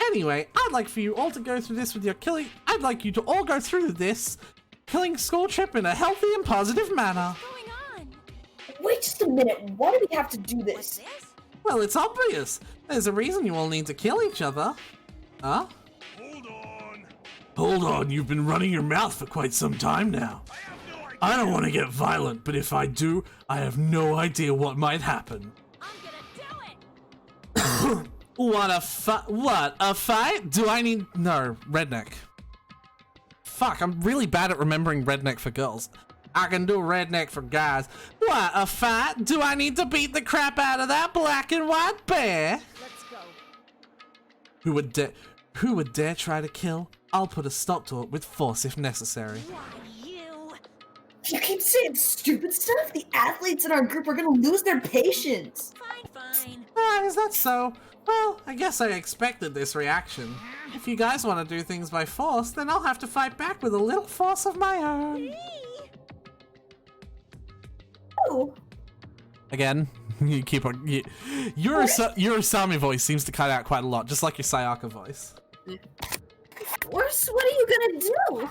Anyway, I'd like for you all to go through this with your killing. I'd like you to all go through this killing school trip in a healthy and positive manner. What's going on? Wait just a minute. Why do we have to do what's this? this? Well, it's obvious. There's a reason you all need to kill each other. Huh? Hold on. Hold on, you've been running your mouth for quite some time now. I don't want to get violent, but if I do, I have no idea what might happen. I'm gonna do it. What a fight? Do I need... No, redneck. Fuck, I'm really bad at remembering redneck for girls. I can do redneck for guys. What, a fight? Do I need to beat the crap out of that black and white bear? Let's go. Who would dare try to kill? I'll put a stop to it with force if necessary. Why, you? If you keep saying stupid stuff, the athletes in our group are gonna lose their patience. Fine. Ah, is that so? Well, I guess I expected this reaction. If you guys want to do things by force, then I'll have to fight back with a little force of my own. Oh, Again, you keep on. Your Asami voice seems to cut out quite a lot, just like your Sayaka voice. worse, what are you gonna do?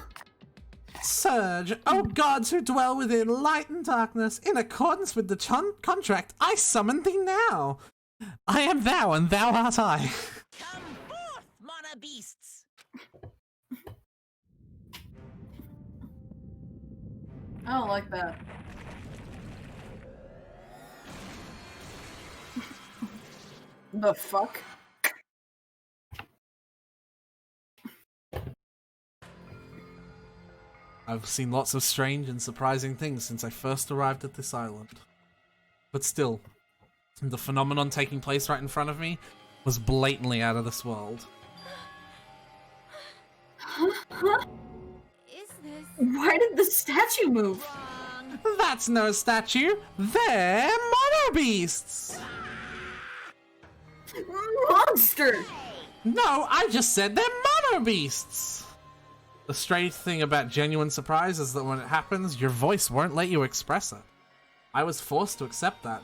Surge, O gods who dwell within light and darkness, in accordance with the contract, I summon thee now. I am thou, and thou art I. Come forth, mana beasts. I don't like that. The fuck? I've seen lots of strange and surprising things since I first arrived at this island. But still, the phenomenon taking place right in front of me was blatantly out of this world. Is this Why did the statue move? Wrong. That's no statue, they're mono beasts! Monster! No, I just said they're mono beasts! The strange thing about genuine surprise is that when it happens, your voice won't let you express it. I was forced to accept that.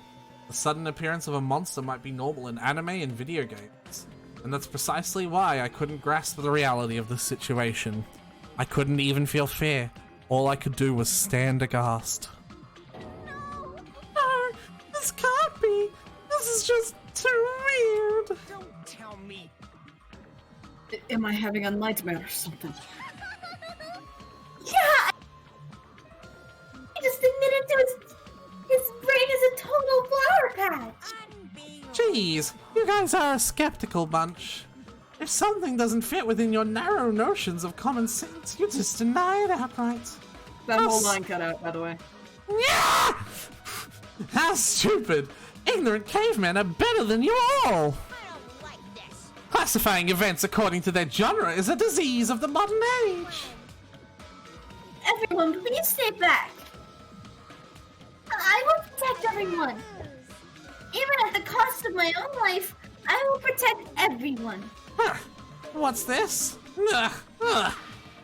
The sudden appearance of a monster might be normal in anime and video games. And that's precisely why I couldn't grasp the reality of this situation. I couldn't even feel fear. All I could do was stand aghast. No, this can't be. This is just too weird. Don't tell me. Am I having a nightmare or something? Yeah! He just admitted to his brain is a total flower patch! Jeez, you guys are a skeptical bunch. If something doesn't fit within your narrow notions of common sense, you just deny it outright. That whole line cut out, by the way. Yeah! How stupid! Ignorant cavemen are better than you all! Classifying events according to their genre is a disease of the modern age. Everyone, please stay back. I will protect everyone. Even at the cost of my own life, I will protect everyone. Huh. What's this? Ugh.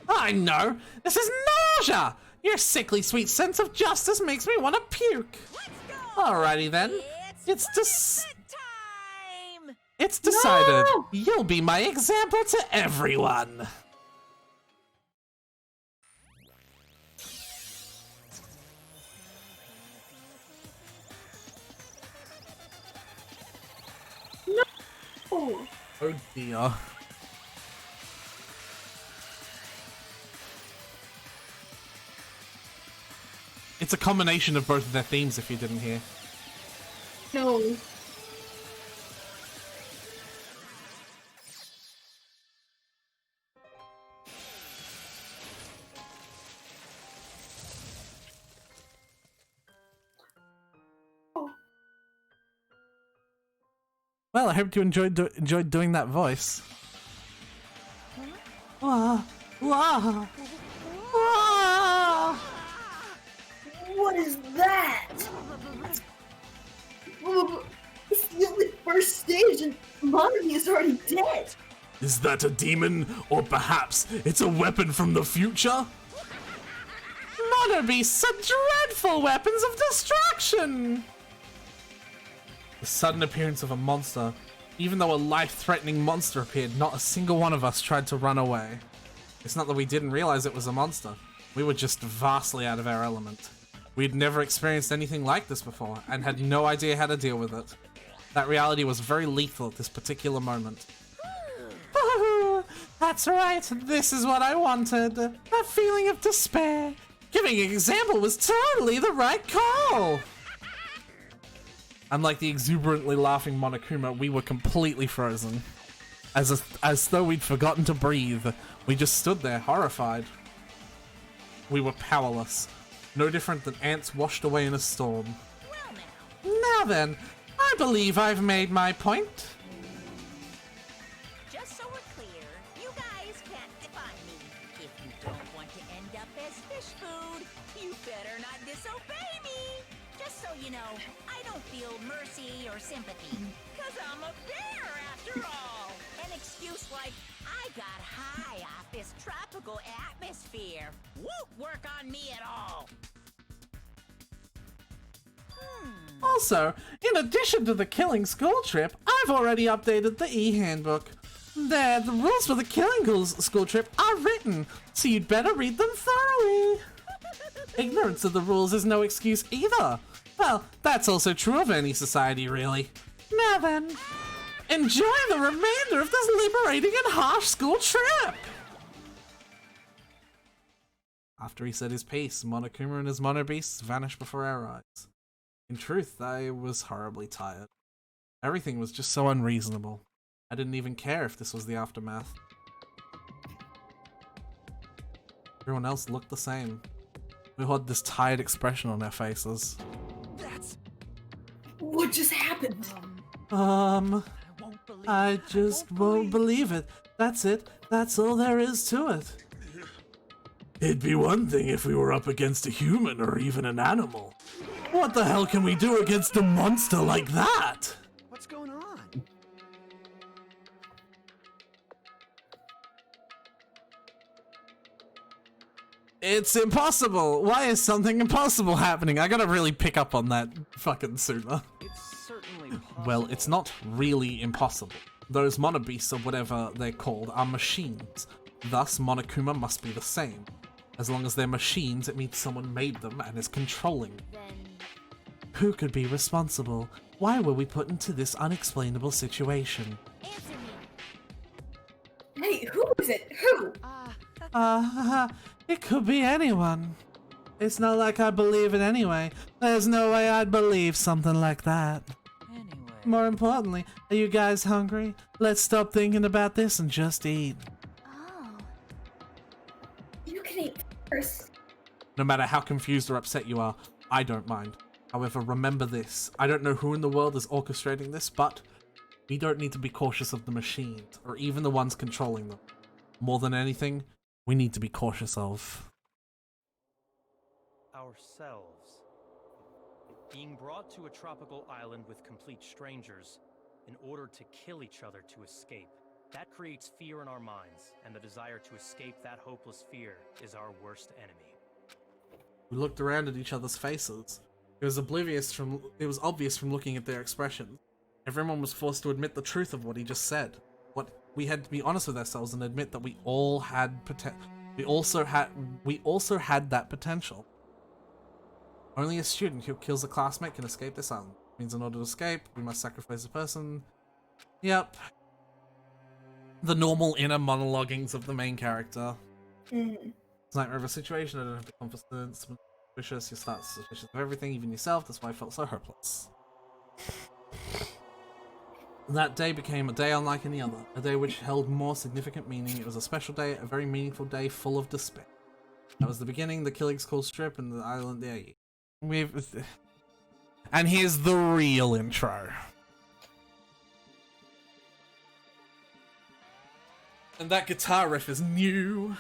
I know! This is nausea! Your sickly sweet sense of justice makes me want to puke. Alrighty then. It's decided. No! You'll be my example to everyone. Oh, Oh dear. It's a combination of both of their themes, if you didn't hear. no. Well, I hope you enjoyed doing that voice. Wah, wah, wah. What is that? It's the only first stage and Monty is already dead. Is that a demon, or perhaps it's a weapon from the future? Mono beasts are dreadful weapons of destruction! The sudden appearance of a monster. Even though a life-threatening monster appeared, not a single one of us tried to run away. It's not that we didn't realize it was a monster. We were just vastly out of our element. We'd never experienced anything like this before, and had no idea how to deal with it. That reality was very lethal at this particular moment. That's right, this is what I wanted. That feeling of despair. Giving an example was totally the right call! Unlike the exuberantly laughing Monokuma, we were completely frozen. As though we'd forgotten to breathe. We just stood there, horrified. We were powerless. No different than ants washed away in a storm. Now then, I believe I've made my point. Just so we're clear, you guys can't define me. If you don't want to end up as fish food, you better not disobey me. Just so you know, I don't feel mercy or sympathy. Cause I'm a bear after all. An excuse like, I got high off this tropical atmosphere. Won't work on me at all. Also, in addition to the killing school trip, I've already updated the e-handbook. There, the rules for the killing school trip are written, so you'd better read them thoroughly. Ignorance of the rules is no excuse either. Well, that's also true of any society, really. Now then, enjoy the remainder of this liberating and harsh school trip! After he said his piece, Monokuma and his Mono Beasts vanished before our eyes. In truth, I was horribly tired. Everything was just so unreasonable. I didn't even care if this was the aftermath. Everyone else looked the same. We had this tired expression on our faces. What just happened? I just won't believe it. That's it. That's all there is to it. It'd be one thing if we were up against a human or even an animal. What the hell can we do against a monster like that? What's going on? It's impossible! Why is something impossible happening? I gotta really pick up on that fucking sooner. It's certainly possible. Well, it's not really impossible. Those monobeasts, or whatever they're called, are machines. Thus, Monokuma must be the same. As long as they're machines, it means someone made them and is controlling them. Then Who could be responsible? Why were we put into this unexplainable situation? answer me. Hey, who is it? Who? It could be anyone. It's not like I believe it anyway. There's no way I'd believe something like that. Anyway. More importantly, are you guys hungry? Let's stop thinking about this and just eat. Oh. You can eat first. No matter how confused or upset you are, I don't mind. However, remember this. I don't know who in the world is orchestrating this, but we don't need to be cautious of the machines, or even the ones controlling them. More than anything, we need to be cautious of ourselves. Being brought to a tropical island with complete strangers in order to kill each other to escape. That creates fear in our minds, and the desire to escape that hopeless fear is our worst enemy. We looked around at each other's faces. It was obvious from looking at their expressions. Everyone was forced to admit the truth of what he just said. We had to be honest with ourselves and admit that we all had we also had that potential. Only a student who kills a classmate can escape this island. It means in order to escape, we must sacrifice a person. Yep. The normal inner monologuings of the main character. It's a nightmare of a situation. I don't have the confidence. Suspicious. You start suspicious of everything, even yourself. That's why I felt so hopeless. That day became a day unlike any other. A day which held more significant meaning. It was a special day, a very meaningful day full of despair. That was the beginning, the killing school strip, and the island there. And here's the real intro. And that guitar riff is new.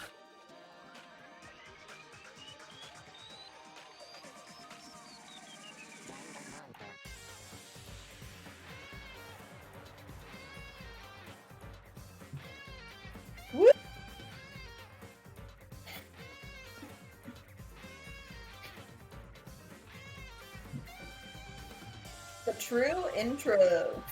The true intro.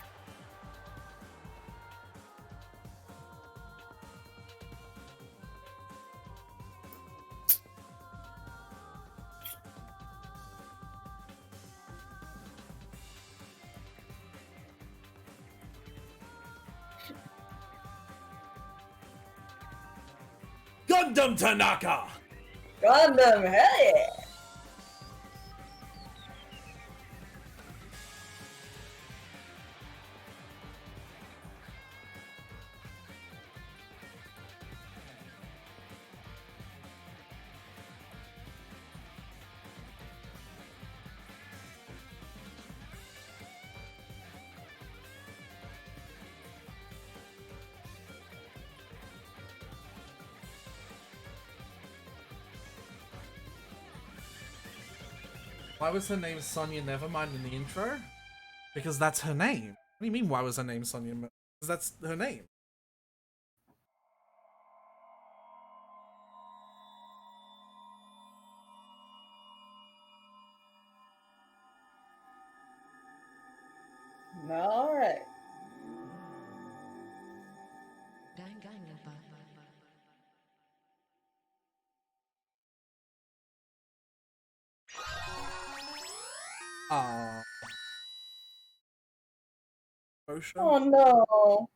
Gundam Tanaka! Gundam, hell yeah! Why was her name Sonia Nevermind in the intro? Because that's her name. What do you mean, why was her name Sonia? Because that's her name. Alright. Aww. Oh no.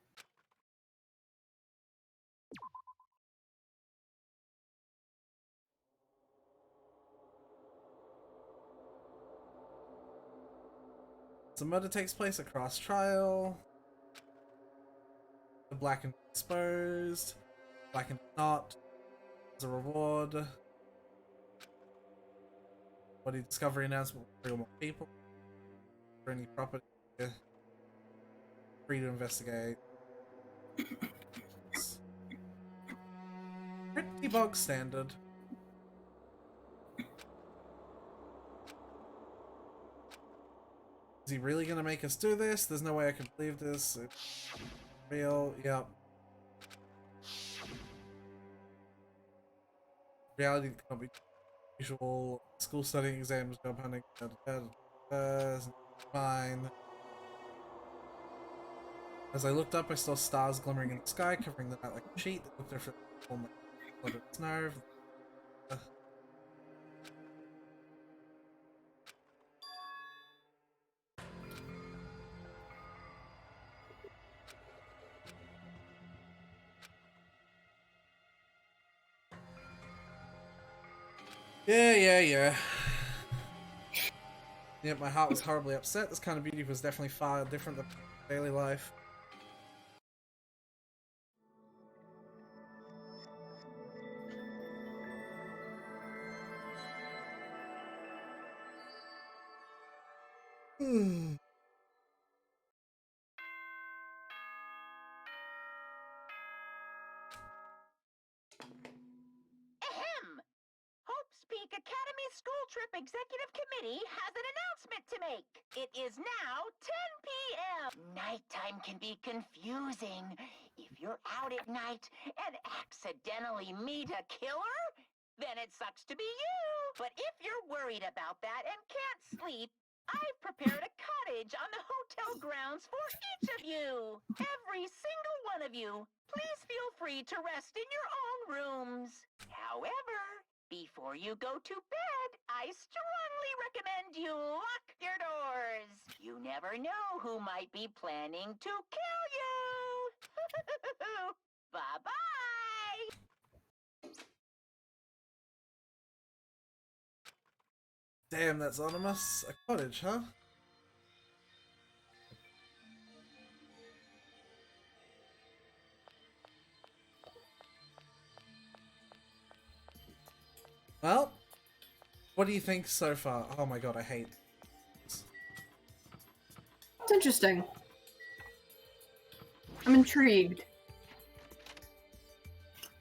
The murder takes place across trial. The blackened exposed. Blackened not. As a reward. Body discovery announcement for 3 or more people. For any property. Free to investigate. Pretty bog standard. Is he really gonna make us do this? There's no way I can believe this. It's real, yep. Reality cannot be usual. School studying exams, job hunting, fine. As I looked up, I saw stars glimmering in the sky, covering the night like a sheet. It looked different from my nerve. Yeah. Yep, my heart was horribly upset. This kind of beauty was definitely far different than daily life. Ahem! Hope's Peak Academy School Trip Executive Committee has an announcement to make. It is now 10 p.m. Nighttime can be confusing. If you're out at night and accidentally meet a killer, then it sucks to be you. But if you're worried about that and can't sleep, I've prepared a cottage on the hotel grounds for each of you. Every single one of you. Please feel free to rest in your own rooms. However, before you go to bed, I strongly recommend you lock your doors. You never know who might be planning to kill you. Bye-bye. Damn, that's ominous. A cottage, huh? Well, what do you think so far? Oh my god, I hate this. It's interesting. I'm intrigued.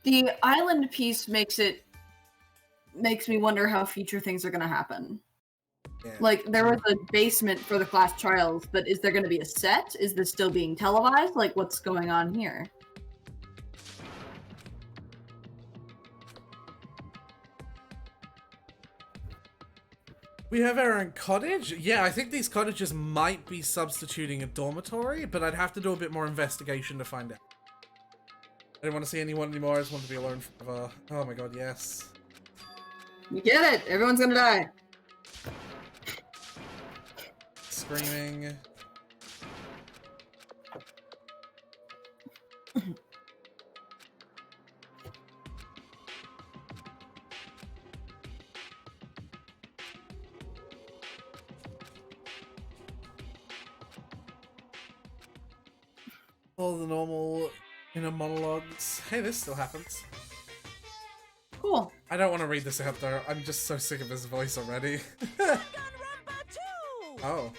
The island piece makes me wonder how future things are gonna happen. Yeah. Like, there was a basement for the class trials, but is there gonna be a set? Is this still being televised? Like, what's going on here? We have our own cottage? Yeah, I think these cottages might be substituting a dormitory, but I'd have to do a bit more investigation to find out. I didn't want to see anyone anymore, I just want to be alone forever. Oh my god, yes. You get it! Everyone's gonna die! Screaming. All the normal inner monologues. Hey, this still happens. Cool. I don't want to read this out though. I'm just so sick of his voice already. Danganronpa 2! Oh.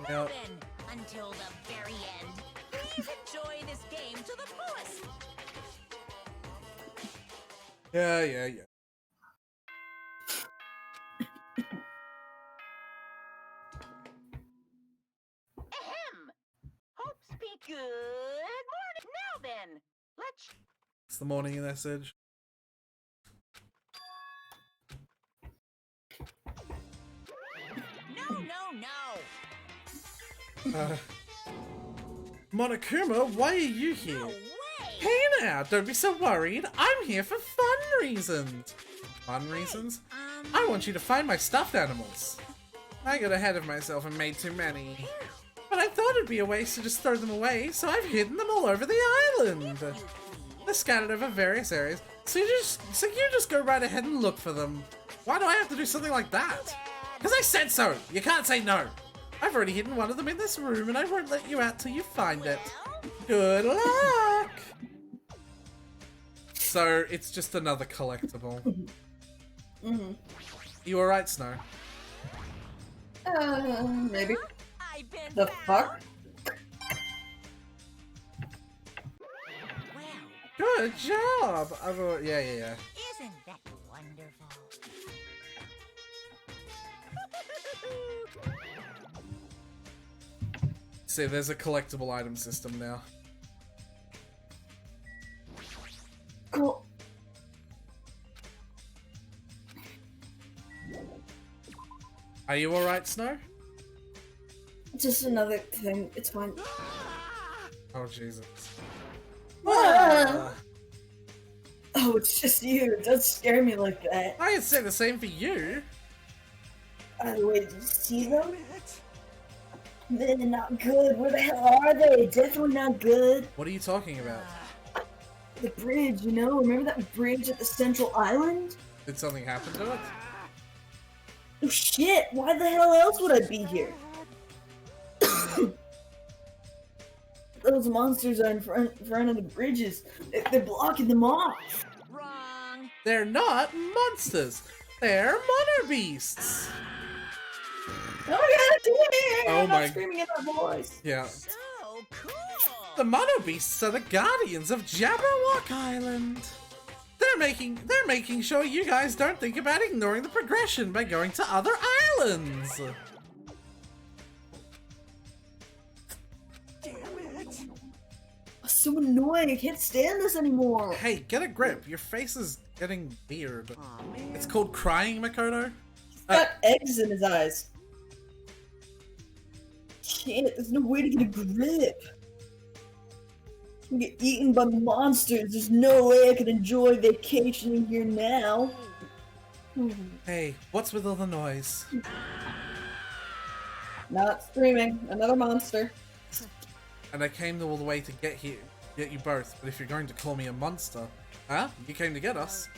Well then, until the very end, please enjoy this game to the fullest. Yeah. Ahem! Hope's Peak. Good morning. Now then, let's. It's the morning message. No. Monokuma, why are you here? No way! Hey now, don't be so worried. I'm here for fun reasons. Fun reasons? I want you to find my stuffed animals. I got ahead of myself and made too many. But I thought it'd be a waste to just throw them away, so I've hidden them all over the island. They're scattered over various areas, so you just go right ahead and look for them. Why do I have to do something like that? Because I said so! You can't say no! I've already hidden one of them in this room, and I won't let you out till you find it. Good luck! So, it's just another collectible. Mm-hmm. You alright, Snow? Maybe. The fuck? Good job! Yeah. Isn't that wonderful? See, there's a collectible item system now. Cool. Are you alright, Snow? Just another thing. It's fine. Oh, Jesus. Ah. Oh, it's just you. It does scare me like that. I can say the same for you. By the way, did you see them? They're not good. Where the hell are they? Definitely not good. What are you talking about? The bridge, you know? Remember that bridge at the central island? Did something happen to it? Oh shit! Why the hell else would I be here? Those monsters are in front of the bridges. They're blocking them off. Wrong. They're not monsters. They're Monster Beasts. Oh god, Oh I'm my- not screaming in my voice. Yeah. So cool. The Mono Beasts are the guardians of Jabberwock Island. They're making sure you guys don't think about ignoring the progression by going to other islands. So annoying. I can't stand this anymore. Hey, get a grip. Your face is getting weird. It's called crying, Makoto. He's got eggs in his eyes. Can't. There's no way to get a grip. I get eaten by monsters. There's no way I can enjoy vacationing here now. Hey, what's with all the noise? Not screaming. Another monster. And I came all the way to get you both, but if you're going to call me a monster, huh? You came to get us.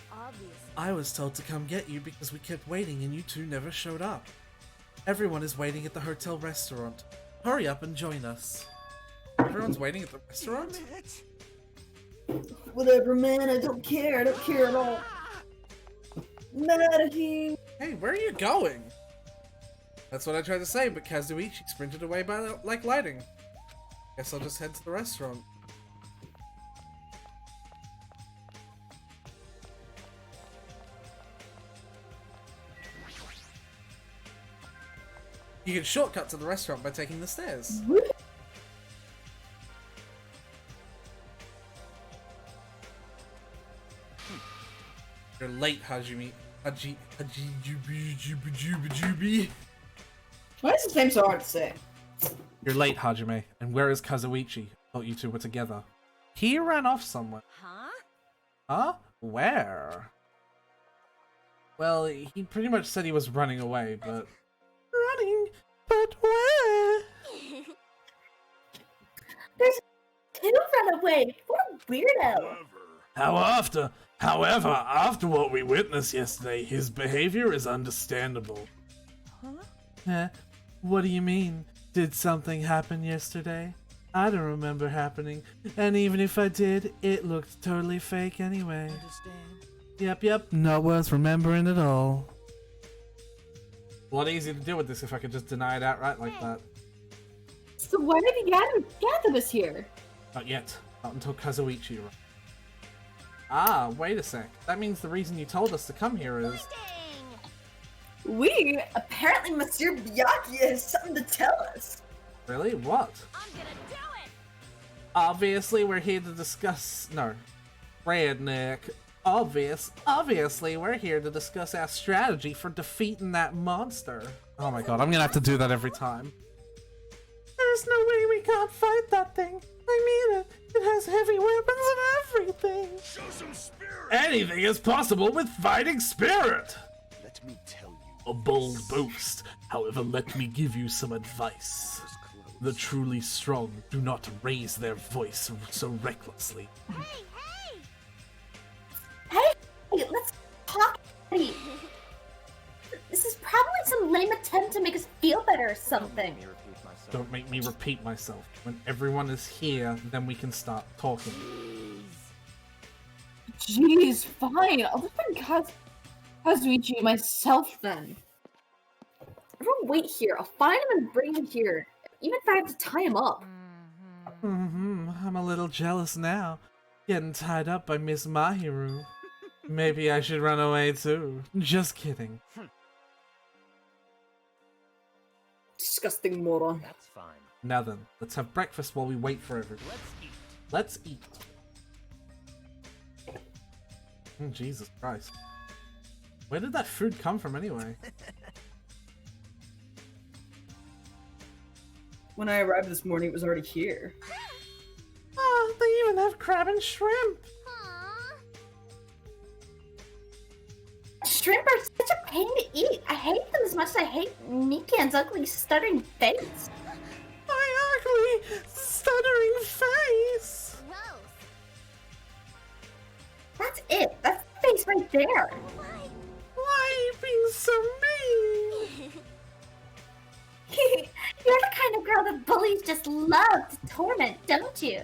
I was told to come get you because we kept waiting and you two never showed up. Everyone is waiting at the hotel restaurant. Hurry up and join us. Everyone's waiting at the restaurant? Whatever, man. I don't care. I don't care at all. I'm out of here. Hey, where are you going? That's what I tried to say, but Kazuichi sprinted away like lightning. Guess I'll just head to the restaurant. You can shortcut to the restaurant by taking the stairs. You're late, Hajime. Haji. Why is his name so hard to say? You're late, Hajime. And where is Kazuichi? Thought you two were together. He ran off somewhere. Huh? Huh? Where? Well, he pretty much said he was running away, but... Running? But where? There's two run away. What a weirdo. However, after what we witnessed yesterday, his behavior is understandable. Huh? What do you mean? Did something happen yesterday? I don't remember happening, and even if I did, it looked totally fake anyway. Yep, not worth remembering at all. A lot easier to deal with this if I could just deny it outright like that. So why have you gathered us here? Not yet. Not until Kazuichi arrives. Ah, wait a sec. That means the reason you told us to come here is... We? Apparently Monsieur Byakuya has something to tell us. Really? What? I'm gonna do it. Obviously, we're here to discuss... No. Redneck. Obviously, we're here to discuss our strategy for defeating that monster. Oh my god, I'm gonna have to do that every time. There's no way we can't fight that thing. I mean it. It has heavy weapons and everything. Show some spirit! Anything is possible with fighting spirit. Let me tell you. A bold boast. However, let me give you some advice. The truly strong do not raise their voice so recklessly. Hey, let's talk. This is probably some lame attempt to make us feel better or something. Don't make me repeat myself. When everyone is here, then we can start talking. Jeez, fine. I'll defend Kazuichi myself then. Everyone wait here. I'll find him and bring him here. Even if I have to tie him up. I'm a little jealous now. Getting tied up by Miss Mahiru. Maybe I should run away too. Just kidding. Disgusting moron. That's fine. Now then, let's have breakfast while we wait for everyone. Let's eat. Let's eat. Jesus Christ. Where did that food come from anyway? When I arrived this morning, it was already here. Oh, they even have crab and shrimp. Shrimp are such a pain to eat. I hate them as much as I hate Nikan's ugly, stuttering face. My ugly, stuttering face. Gross. That's it. That's the face right there. Why are you being so mean? You're the kind of girl that bullies just love to torment, don't you?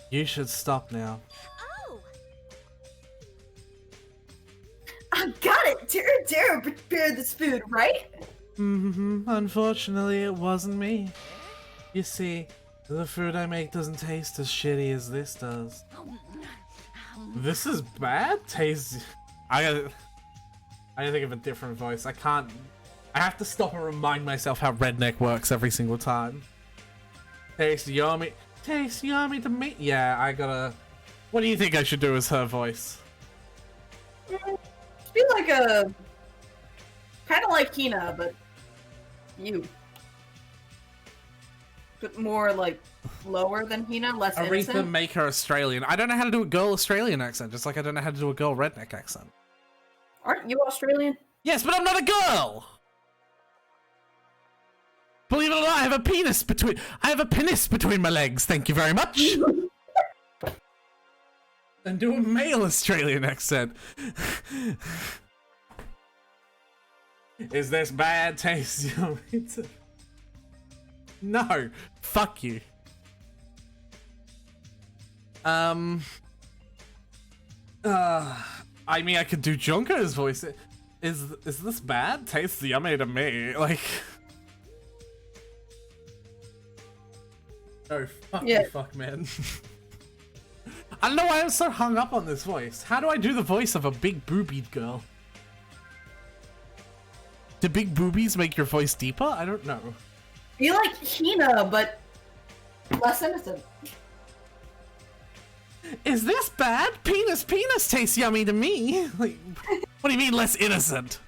You should stop now. Oh, I got it! Tara prepared this food, right? Unfortunately, it wasn't me. You see, the food I make doesn't taste as shitty as this does. This is bad taste. I gotta think of a different voice. I have to stop and remind myself how redneck works every single time. Tastes yummy to me. Yeah, I gotta. What do you think I should do as her voice? Be like a... Kinda like Hina, but... you. But more, like, lower than Hina, less Aretha, innocent. make her Australian. I don't know how to do a girl Australian accent, just like I don't know how to do a girl redneck accent. Aren't you Australian? Yes, but I'm not a girl! Believe it or not, I have a penis between my legs, thank you very much! And do a male Australian accent. Is this bad taste? No, fuck you. I mean, I could do Junko's voice. Is this bad? Tastes yummy to me. Like, oh fuck, Yeah. you fuck, man. I don't know why I'm so hung up on this voice. How do I do the voice of a big boobied girl? Do big boobies make your voice deeper? I don't know. Be like Hina, but less innocent. Is this bad? Penis tastes yummy to me. Like, what do you mean less innocent?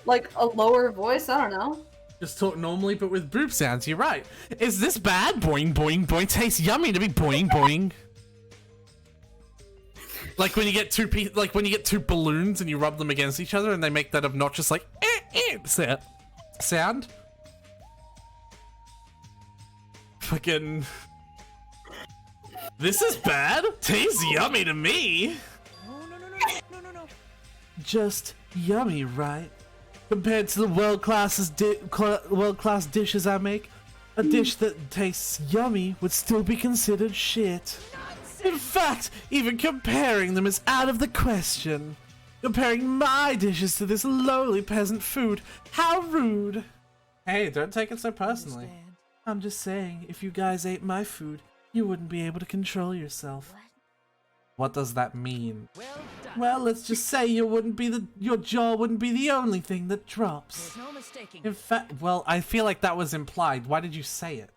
Like a lower voice, I don't know. Just talk normally, but with boob sounds. You're right. Is this bad? Boing, boing, boing. Tastes yummy to me. Boing, boing. Like when you get two balloons and you rub them against each other and they make that obnoxious like sound. Fucking. This is bad. Tastes yummy to me. No. Just yummy, right? Compared to the world-class dishes I make, a dish that tastes yummy would still be considered shit. In fact, even comparing them is out of the question. Comparing my dishes to this lowly peasant food, how rude. Hey, don't take it so personally. I'm just saying, if you guys ate my food, you wouldn't be able to control yourself. What does that mean? Well, let's just say your jaw wouldn't be the only thing that drops. There's no mistaking. In fact, well, I feel like that was implied. Why did you say it?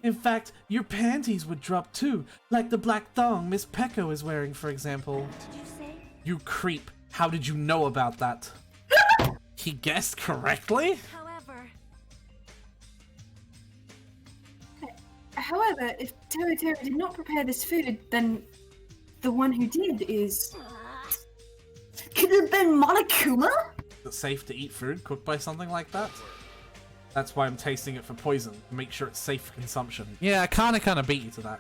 In fact, your panties would drop too, like the black thong Miss Pecco is wearing, for example. did you say? You creep. How did you know about that? He guessed correctly? However, if Tara did not prepare this food, then the one who did is... Could it have been Monokuma? Is it safe to eat food cooked by something like that? That's why I'm tasting it for poison, to make sure it's safe for consumption. Yeah, I kinda beat you to that.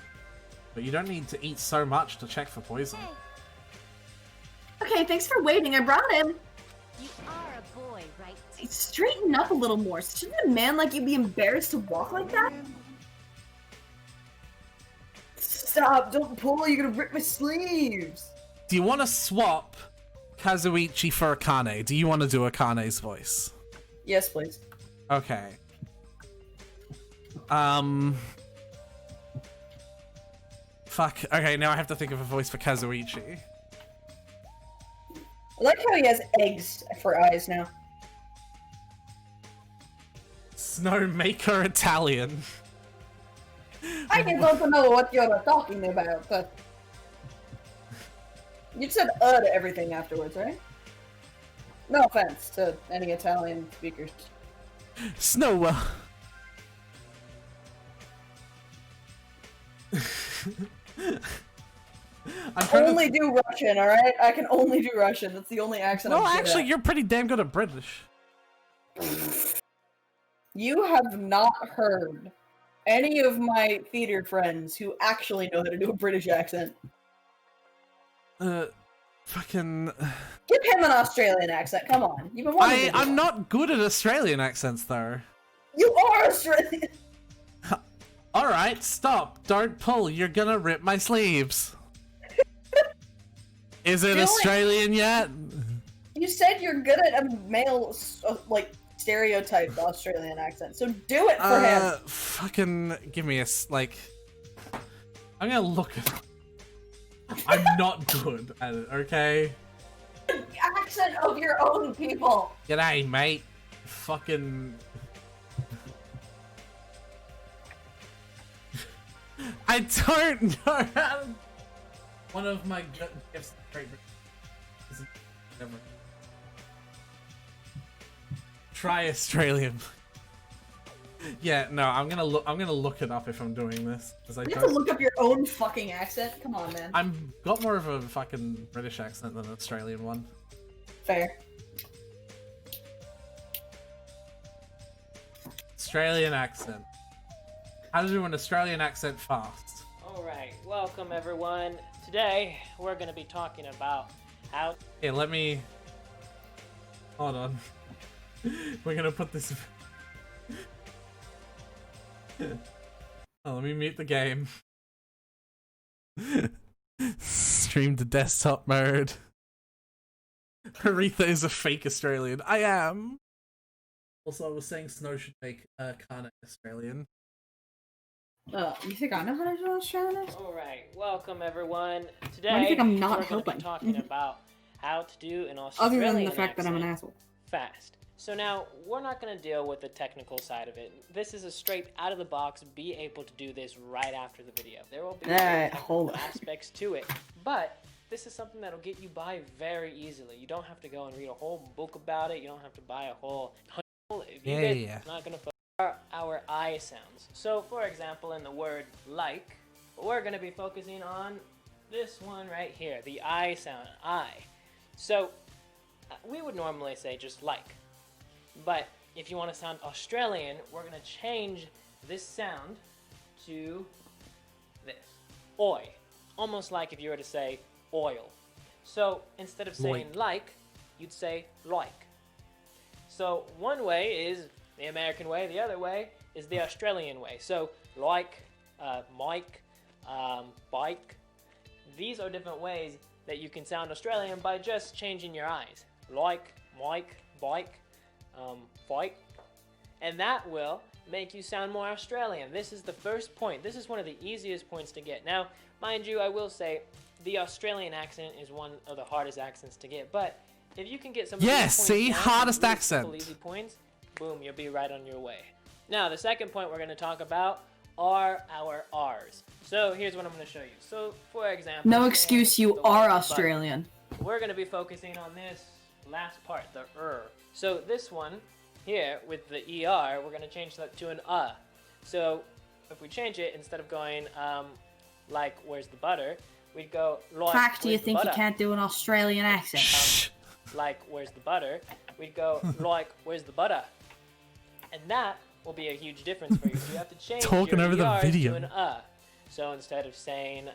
But you don't need to eat so much to check for poison. Okay, thanks for waiting. I brought him. You are a boy, right? Straighten up a little more. Shouldn't a man like you be embarrassed to walk like that? Stop, don't pull, you're gonna rip my sleeves. Do you want to swap Kazuichi for Akane? Do you want to do Akane's voice? Yes, please. Okay. Fuck. Okay, now I have to think of a voice for Kazuichi. I like how he has eggs for eyes now. Snowmaker Italian. I don't know what you're talking about, but... You said to everything afterwards, right? No offense to any Italian speakers. Snow. I'm trying Only do Russian, alright? I can only do Russian. That's the only accent Well, I'm good actually, at. you're pretty damn good at British. You have not heard any of my theater friends who actually know how to do a British accent. Fucking. Give him an Australian accent, come on. You've been wanting to do I'm one. not good at Australian accents, though. You are Australian! Alright, stop. Don't pull. You're gonna rip my sleeves. Is it Do it. Australian yet? You said you're good at a male, like, stereotyped Australian accent, so do it for him! Fucking give me a, like... I'm gonna look at I'm not good at it, okay? Accent of your own people! G'day, mate. Fucking... I don't know how to... One of my gifts is never. Try Australian. Yeah, no, I'm gonna look it up if I'm doing this. Because I You have to look up your own fucking accent? Come on, man. I'm got more of a fucking British accent than an Australian one. Fair. Australian accent. How to do an Australian accent fast. Alright, welcome everyone. Today, we're gonna be talking about how... Here, let me... Hold on. We're gonna put this... Oh, let me mute the game. Stream to desktop mode. Aretha is a fake Australian. I am! Also, I was saying Snow should make Kana Australian. You think I know how to do Australian? Alright, welcome everyone. Today, Why do you think I'm not we're gonna helping? be talking about how to do an Other Australian than the fact that I'm an accent asshole. fast. So now, we're not going to deal with the technical side of it. This is a straight out of the box, be able to do this right after the video. There will be Hold on. aspects to it, but this is something that'll get you by very easily. You don't have to go and read a whole book about it. You don't have to buy a whole... If you get, not going to focus our I sounds. So, for example, in the word like, we're going to be focusing on this one right here, the I sound, I. So, we would normally say just like. But if you want to sound Australian, we're going to change this sound to this. Oi. Almost like if you were to say oil. So instead of saying like, you'd say like. So one way is the American way, the other way is the Australian way. So like, mic, bike. These are different ways that you can sound Australian by just changing your eyes. Like, mic, bike. Fight, and that will make you sound more Australian. This is the first point. This is one of the easiest points to get. Now, mind you, I will say the Australian accent is one of the hardest accents to get, but if you can get some hardest accent. Easy points, boom, you'll be right on your way. Now, the second point we're going to talk about are our R's. So here's what I'm going to show you. So, for example, No excuse, you are Australian. We're going to be focusing on this last part, the So this one here with the ER, we're going to change that to an So if we change it, instead of going like where's the butter, we'd go like Fact, do you where's the think you butter? can't do an Australian accent? Like where's the butter, we'd go like where's the butter. And that will be a huge difference for you. You have to change Talking your over the ER video. to an So instead of saying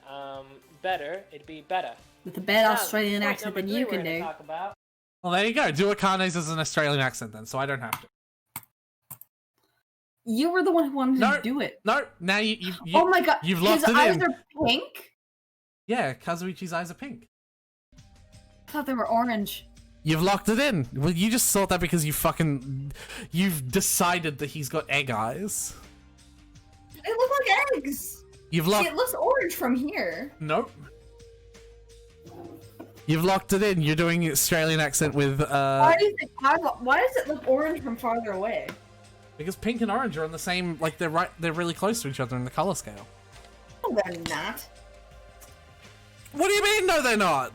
better, it'd be better. With a better Now, Australian point accent number than three you we're can gonna do. talk about. Well, there you go. Do Akane's as an Australian accent then, so I don't have to. You were the one who wanted to do it. No, now you Oh my god, you've his locked it eyes in. are pink? Yeah, Kazuichi's eyes are pink. I thought they were orange. You've locked it in. Well, you just thought that because you've decided that he's got egg eyes. They look like eggs! You've locked. See, it looks orange from here. Nope. You've locked it in. You're doing Australian accent with Why does it look orange from farther away? Because pink and orange are on the same, like they're really close to each other in the color scale. No, they're not. What do you mean? No, they're not.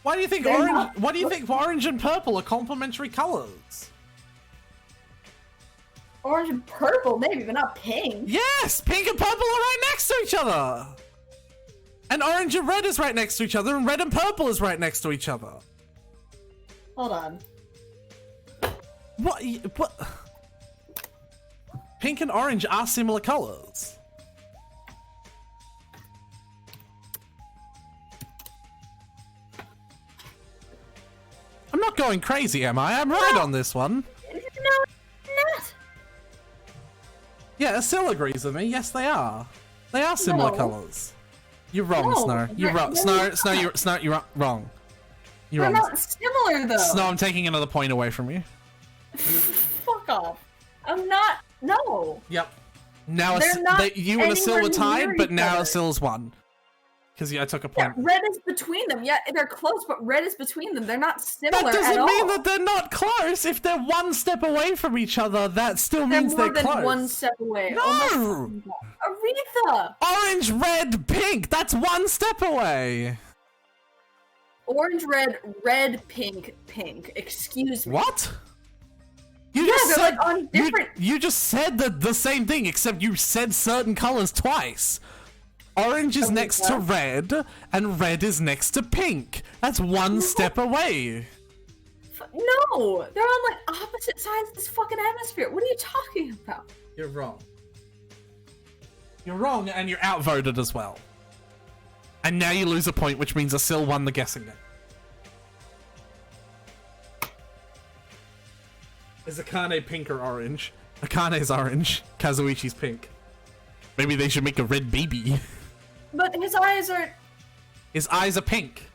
Why do you think Why do you think orange and purple are complementary colors? Orange and purple, maybe, but not pink. Yes, pink and purple are right next to each other. And orange and red is right next to each other, and red and purple is right next to each other. Hold on. What? What? Pink and orange are similar colors. I'm not going crazy, am I? I'm right on this one. No, not. Yeah, Asil agrees with me. Yes, they are. They are similar colors. You're wrong, No, Snow. You're wrong. Snow, you're wrong. You're They're wrong. not similar, though. Snow, I'm taking another point away from you. Fuck off. I'm not. No. Yep. Now They're not you and Asil were anywhere tied, near but each now other. Asil's won. Because I took a Yeah, point. red is between them. Yeah, they're close, but red is between them. They're not similar That doesn't at mean all. that they're not close. If they're one step away from each other, that still means more they're than close. one step away. No! Almost. Aretha! Orange, red, pink. That's one step away. Orange, red, pink, pink. Excuse me. What? You Yeah, just they're said, like on different. You just said the same thing, except you said certain colors twice. Orange is next to red, and red is next to pink. That's one step away. No! They're on like opposite sides of this fucking hemisphere. What are you talking about? You're wrong. You're wrong, and you're outvoted as well. And now you lose a point, which means Asil won the guessing game. Is Akane pink or orange? Akane's orange. Kazuichi's pink. Maybe they should make a red baby. But his eyes are. His eyes are pink.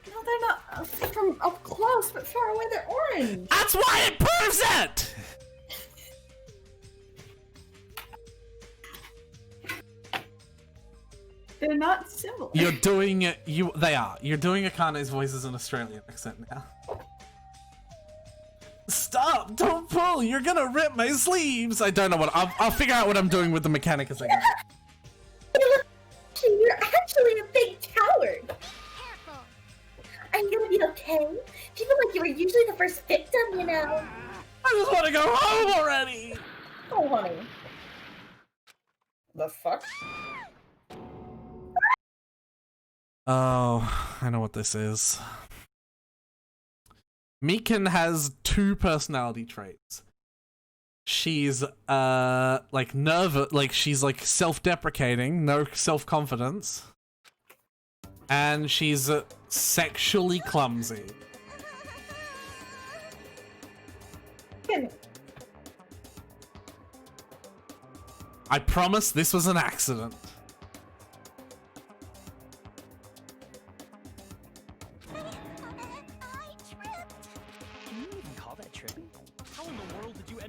No, they're not. From up close, but far away, they're orange. That's why it proves it! They're not similar. You're doing it. They are. You're doing Akane's voice as an Australian accent now. Stop! Don't pull! You're gonna rip my sleeves! I don't know what. I'll figure out what I'm doing with the mechanic as I go. You're actually a big coward. Are you gonna be okay? People like you are usually the first victim, you know. I just want to go home already! Oh, honey. The fuck? Oh, I know what this is. Mikan has two personality traits. She's like nervous, like she's like self-deprecating, no self-confidence, and she's sexually clumsy. I promise this was an accident.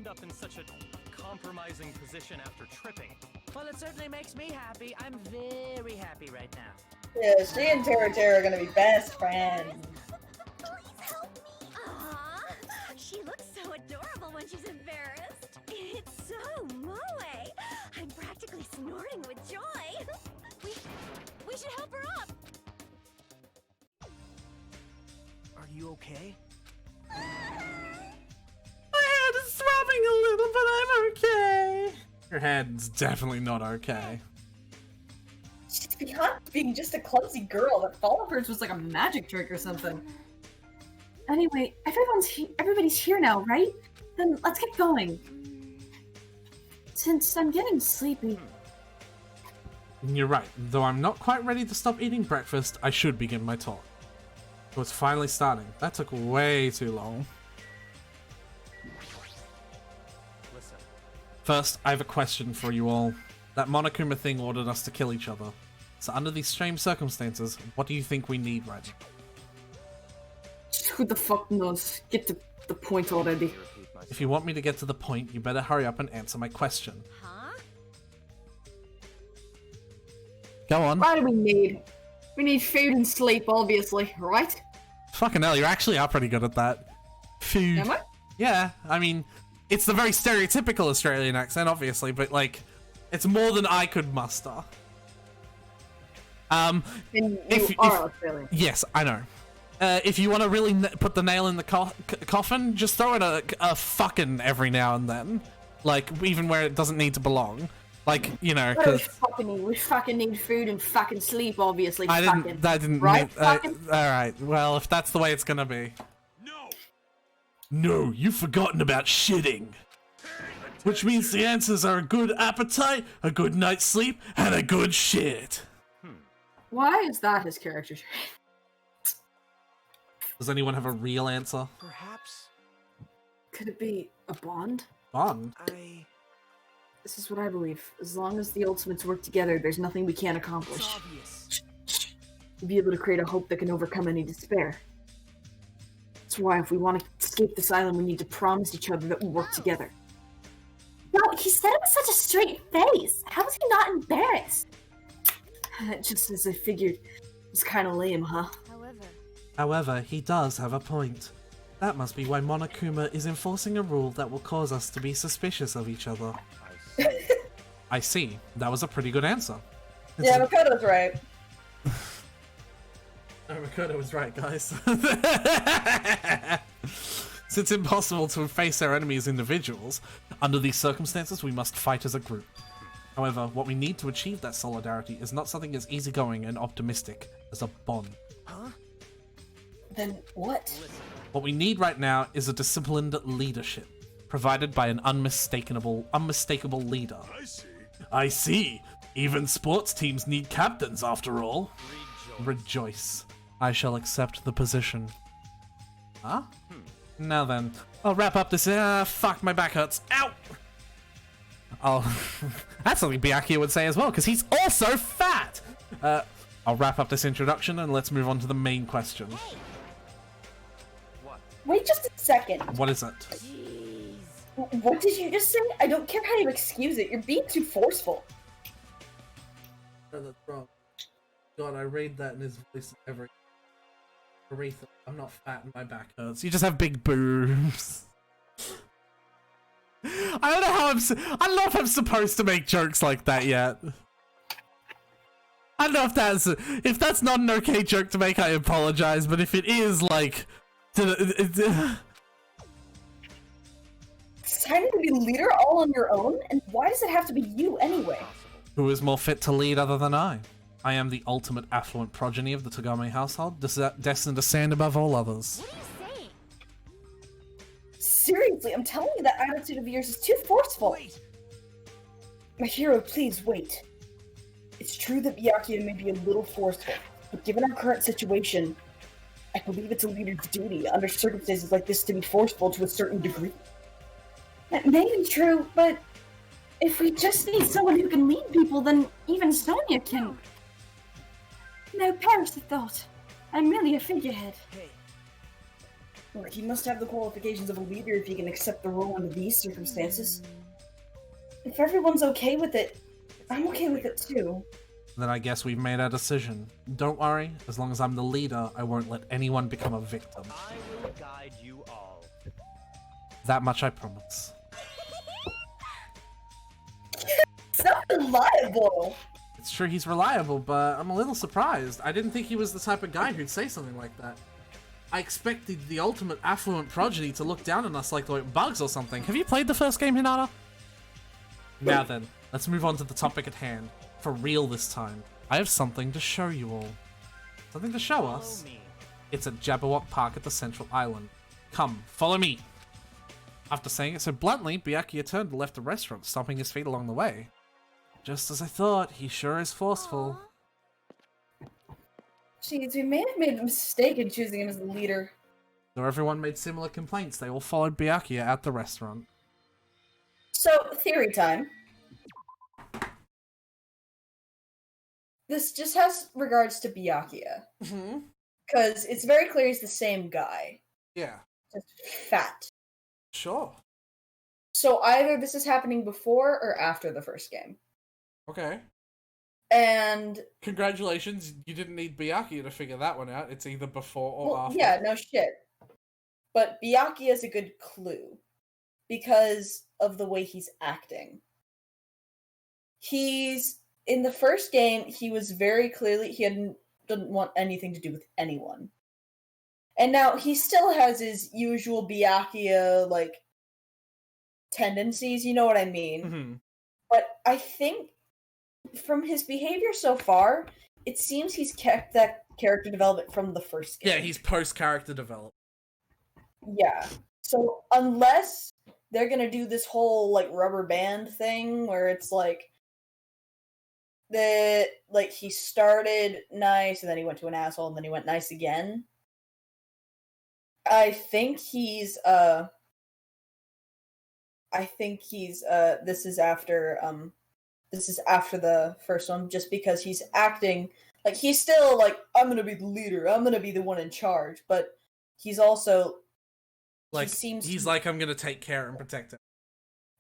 Up in such a compromising position after tripping. Well, it certainly makes me happy. I'm very happy right now. Yeah, she and Tara are gonna be best friends. Aww, she looks so adorable when she's embarrassed. It's so moe. I'm practically snorting with joy. We should help her up. Are you okay? My head is throbbing a little, but I'm okay. Your head's definitely not okay. She's beyond being just a clumsy girl. That fall of hers was like a magic trick or something. Anyway, everybody's here now, right? Then let's get going. Since I'm getting sleepy. You're right. Though I'm not quite ready to stop eating breakfast, I should begin my talk. So it's finally starting. That took way too long. Listen. First, I have a question for you all. That Monokuma thing ordered us to kill each other. So under these strange circumstances, what do you think we need right now? Who the fuck knows? Get to the point already. If you want me to get to the point, you better hurry up and answer my question. Huh? Go on. What do we need? We need food and sleep, obviously, right? Fucking hell, you actually are pretty good at that. Food. Am I? Yeah, I mean, it's the very stereotypical Australian accent, obviously, but like, it's more than I could muster. And you are Australian. Yes, I know. if you want to really put the nail in the coffin, just throw in a fucking every now and then. Like, even where it doesn't need to belong. Like, you know, because... We fucking need food and fucking sleep, obviously. I didn't right? Alright, well, if that's the way it's gonna be. No, you've forgotten about shitting. Which means the answers are a good appetite, a good night's sleep, and a good shit. Why is that his character trait? Does anyone have a real answer? Perhaps. Could it be a bond? Bond? This is what I believe. As long as the Ultimates work together, there's nothing we can't accomplish. It's obvious. We'll be able to create a hope that can overcome any despair. That's why if we want to escape this island, we need to promise each other that we'll work together. No, he said it with such a straight face. How is he not embarrassed? Just as I figured. It's kind of lame, huh? However, he does have a point. That must be why Monokuma is enforcing a rule that will cause us to be suspicious of each other. I see. That was a pretty good answer. Yeah, Makoto's right. Makoto was right, guys. Since it's impossible to face our enemies as individuals, under these circumstances we must fight as a group. However, what we need to achieve that solidarity is not something as easygoing and optimistic as a bond. Huh? Then what? What we need right now is a disciplined leadership, provided by an unmistakable leader. I see. Even sports teams need captains, after all. Rejoice. I shall accept the position. Huh? Now then, I'll wrap up this. Fuck, my back hurts. Ow! Oh, that's something Byakuya would say as well, because he's also fat! I'll wrap up this introduction and let's move on to the main question. Wait just a second. What is it? What did you just say? I don't care how you excuse it. You're being too forceful. No, that's wrong. God, I read that in his voice every... Aretha, I'm not fat and my back hurts. You just have big boobs. I don't know how I don't know if I'm supposed to make jokes like that yet. I don't know if that's not an okay joke to make, I apologize, but if it is, like... Deciding to be leader all on your own? And why does it have to be you anyway? Who is more fit to lead other than I? I am the ultimate affluent progeny of the Togame household, destined to stand above all others. What are you saying? Seriously, I'm telling you that attitude of yours is too forceful. Wait. My hero, please wait. It's true that Byakuya may be a little forceful, but given our current situation, I believe it's a leader's duty under circumstances like this to be forceful to a certain degree. That may be true, but if we just need someone who can lead people, then even Sonia can... No, perish the thought. I'm merely a figurehead. Hey, Look, he must have the qualifications of a leader if he can accept the role under these circumstances. If everyone's okay with it, I'm okay with it too. Then I guess we've made our decision. Don't worry, as long as I'm the leader, I won't let anyone become a victim. I will guide you all. That much I promise. So reliable! It's true he's reliable, but I'm a little surprised. I didn't think he was the type of guy who'd say something like that. I expected the ultimate affluent progeny to look down on us like they're bugs or something. Have you played the first game, Hinata? Now then, let's move on to the topic at hand. For real this time. I have something to show you all. Something to show us? It's at Jabberwock Park at the Central Island. Come, follow me! After saying it so bluntly, Byakuya turned and left the restaurant, stomping his feet along the way. Just as I thought, he sure is forceful. Jeez, we may have made a mistake in choosing him as the leader. Though everyone made similar complaints, they all followed Byakuya at the restaurant. So, theory time. This just has regards to Byakuya. Because it's very clear he's the same guy. Yeah. Just fat. Sure. So either this is happening before or after the first game. Okay. And... Congratulations, you didn't need Byakuya to figure that one out. It's either before or after. Yeah, no shit. But Byakuya is a good clue. Because of the way he's acting. In the first game, he was very clearly... He didn't want anything to do with anyone. And now he still has his usual Byakuya, like, tendencies, you know what I mean? Mm-hmm. But I think from his behavior so far, it seems he's kept that character development from the first game. Yeah, he's post-character development. Yeah. So unless they're gonna do this whole, like, rubber band thing where it's like he started nice and then he went to an asshole and then he went nice again. I think he's this is after the first one, just because he's acting like he's still like, I'm gonna be the leader, I'm gonna be the one in charge, but he's also like he's like, I'm gonna take care and protect him.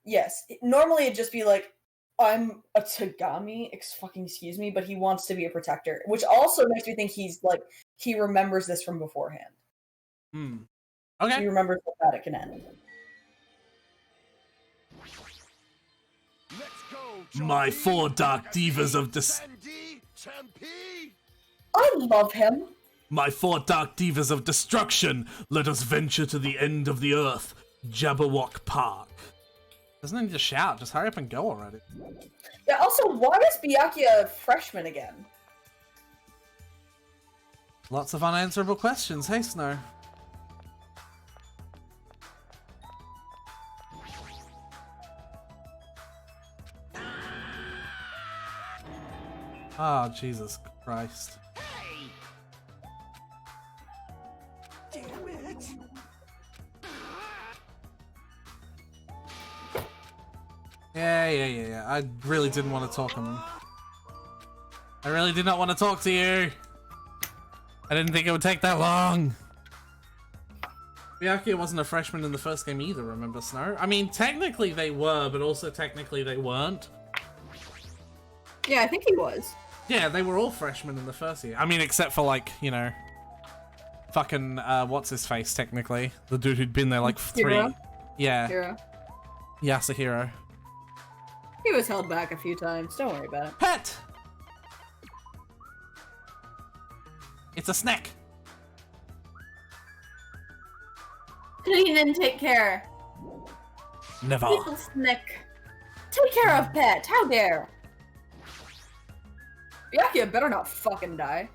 Yes, normally it'd just be like, I'm a Tagami, excuse me, but he wants to be a protector, which also makes me think he's like, he remembers this from beforehand. Okay. He remembers how bad it can end. My 4 dark divas of I love him. My 4 dark divas of destruction, let us venture to the end of the earth, Jabberwock Park. Doesn't need to shout, just hurry up and go already. Yeah, also, why is Byakuya a freshman again? Lots of unanswerable questions, hey Snow? Oh, Jesus Christ. Damn it! Yeah. I really didn't want to talk to him. I really did not want to talk to you. I didn't think it would take that long. Byakuya wasn't a freshman in the first game either, remember, Snow? I mean, technically they were, but also technically they weren't. Yeah, I think he was. Yeah, they were all freshmen in the first year. I mean, except for, like, you know, fucking, what's his face, technically? The dude who'd been there, like, 3. Hiro? Yeah. Hiro. Yasuhiro. He was held back a few times, don't worry about it. Pet! It's a snack. Clean and take care. Never. Little snack. Take care of Pet, how dare. Byakuya better not fucking die.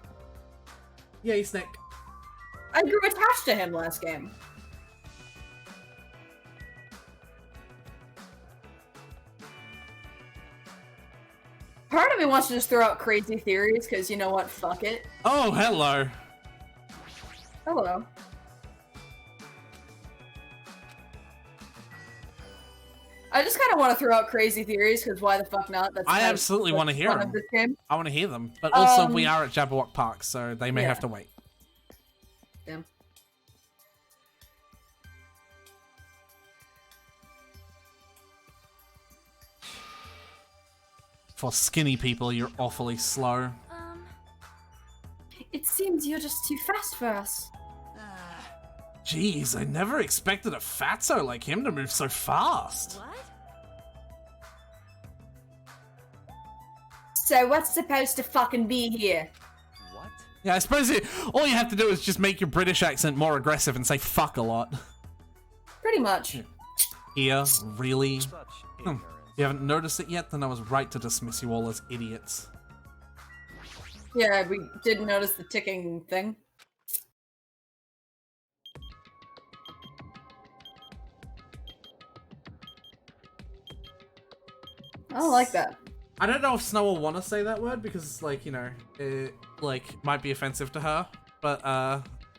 Yay, snack. I grew attached to him last game. Part of me wants to just throw out crazy theories, because you know what? Fuck it. Oh, hello. Hello. I just kind of want to throw out crazy theories, because why the fuck not? That's I absolutely want to hear them. I want to hear them. But also, we are at Jabberwock Park, so they may have to wait. Damn. For skinny people, you're awfully slow. It seems you're just too fast for us. Jeez, I never expected a fatso like him to move so fast. What? So what's supposed to fucking be here? What? Yeah, I suppose all you have to do is just make your British accent more aggressive and say fuck a lot. Pretty much. Here, really? Such ignorance. You haven't noticed it yet? Then I was right to dismiss you all as idiots. Yeah, we didn't notice the ticking thing. I don't like that. I don't know if Snow will want to say that word because, like, you know, it, like, might be offensive to her. But,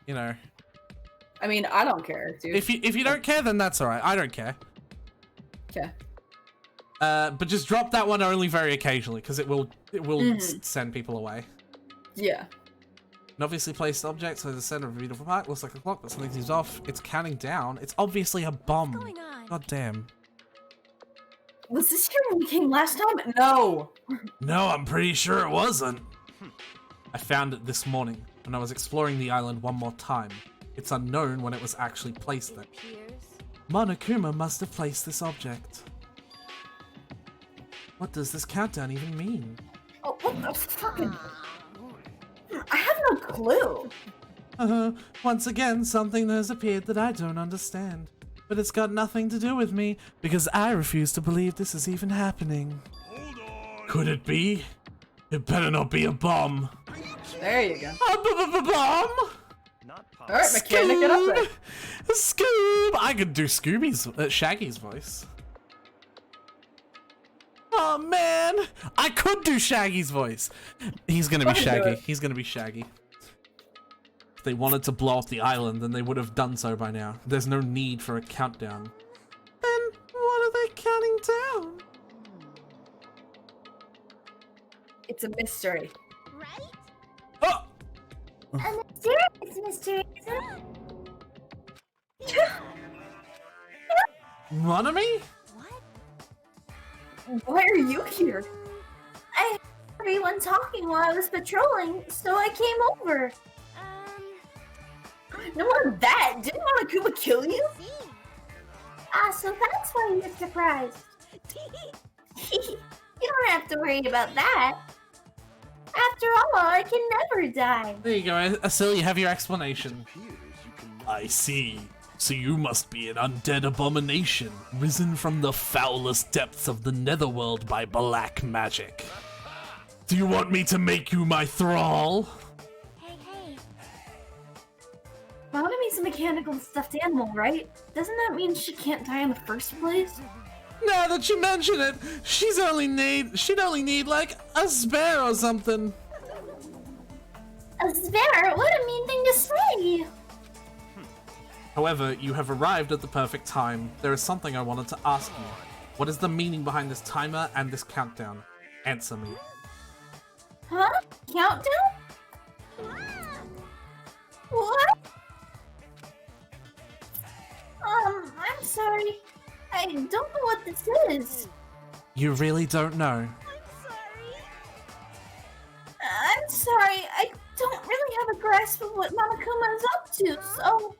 you know. I mean, I don't care, dude. If you don't care, then that's alright. I don't care. Okay. But just drop that one only very occasionally, because it will send people away. Yeah. An obviously placed object so the center of a beautiful park looks like a clock, but something seems off. It's counting down. It's obviously a bomb. What's going on? God damn. Was this here when we came last time? No. No, I'm pretty sure it wasn't. I found it this morning when I was exploring the island one more time. It's unknown when it was actually placed there. Monokuma must have placed this object. What does this countdown even mean? Oh, what the fucking... I have no clue. Once again, something has appeared that I don't understand. But it's got nothing to do with me, because I refuse to believe this is even happening. Hold on. Could it be? It better not be a bomb. There you go. A bomb? Not All right, mechanic, get up there. Scoob! I could do Shaggy's voice. Oh man, I could do Shaggy's voice. He's gonna be Shaggy. He's gonna be Shaggy. If they wanted to blow off the island, then they would have done so by now. There's no need for a countdown. Then what are they counting down? It's a mystery. Right? Oh! A mysterious mystery, isn't it? Monomi? Why are you here? I heard everyone talking while I was patrolling, so I came over. No more of that. Didn't Monokuma kill you? Ah, so that's why you're surprised. You don't have to worry about that. After all, I can never die. There you go, Asil, you have your explanation. I see. So you must be an undead abomination, risen from the foulest depths of the netherworld by black magic. Do you want me to make you my thrall? Hey, hey. Monomi's a mechanical stuffed animal, right? Doesn't that mean she can't die in the first place? Now that you mention it, she'd only need like a spare or something. A spare? What a mean thing to say! However, you have arrived at the perfect time. There is something I wanted to ask you. What is the meaning behind this timer and this countdown? Answer me. Huh? Countdown? What? I'm sorry. I don't know what this is. You really don't know. I'm sorry. I don't really have a grasp of what Monokuma is up to, so...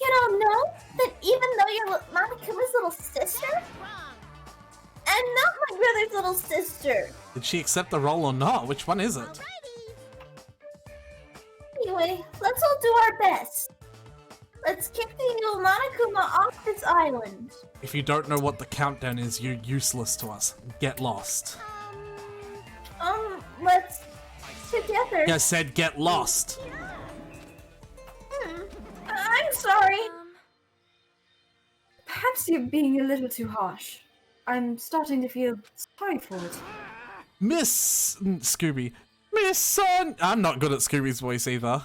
You don't know that even though you're Monokuma's little sister? I'm not my brother's little sister. Did she accept the role or not? Which one is it? Anyway, let's all do our best. Let's kick the evil Monokuma off this island. If you don't know what the countdown is, you're useless to us. Get lost. Let's together. I said get lost. I'm sorry. Perhaps you're being a little too harsh. I'm starting to feel sorry for it. Miss Scooby. Miss Son. I'm not good at Scooby's voice either.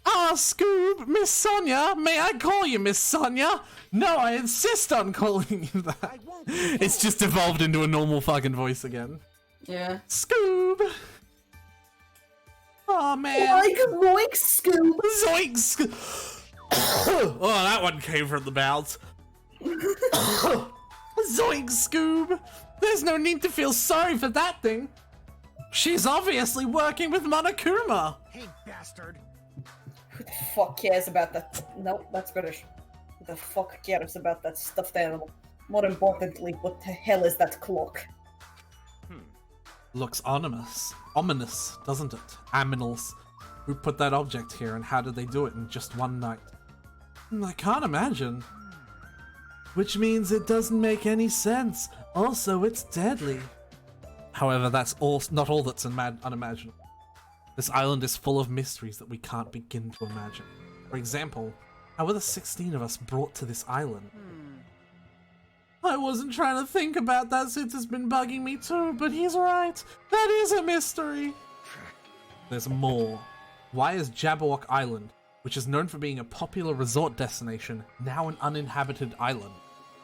Ah, Scoob, Miss Sonia, may I call you Miss Sonia? No, I insist on calling you that. It's just evolved into a normal fucking voice again. Yeah. Scoob. Oh man. Like Zoink Scoob. Zoink Scoob. Oh, that one came from the mouth. Zoink Scoob. There's no need to feel sorry for that thing. She's obviously working with Monokuma. Hey, bastard. Who the fuck cares about that? Nope, that's British. Who the fuck cares about that stuffed animal? More importantly, what the hell is that clock? Looks ominous, doesn't it? Aminals. Who put that object here and how did they do it in just one night? I can't imagine. Which means it doesn't make any sense. Also, it's deadly. However, that's not all that's unimaginable. This island is full of mysteries that we can't begin to imagine. For example, how were the 16 of us brought to this island? I wasn't trying to think about that since it's been bugging me too, but he's right. That is a mystery. There's more. Why is Jabberwock Island, which is known for being a popular resort destination, now an uninhabited island?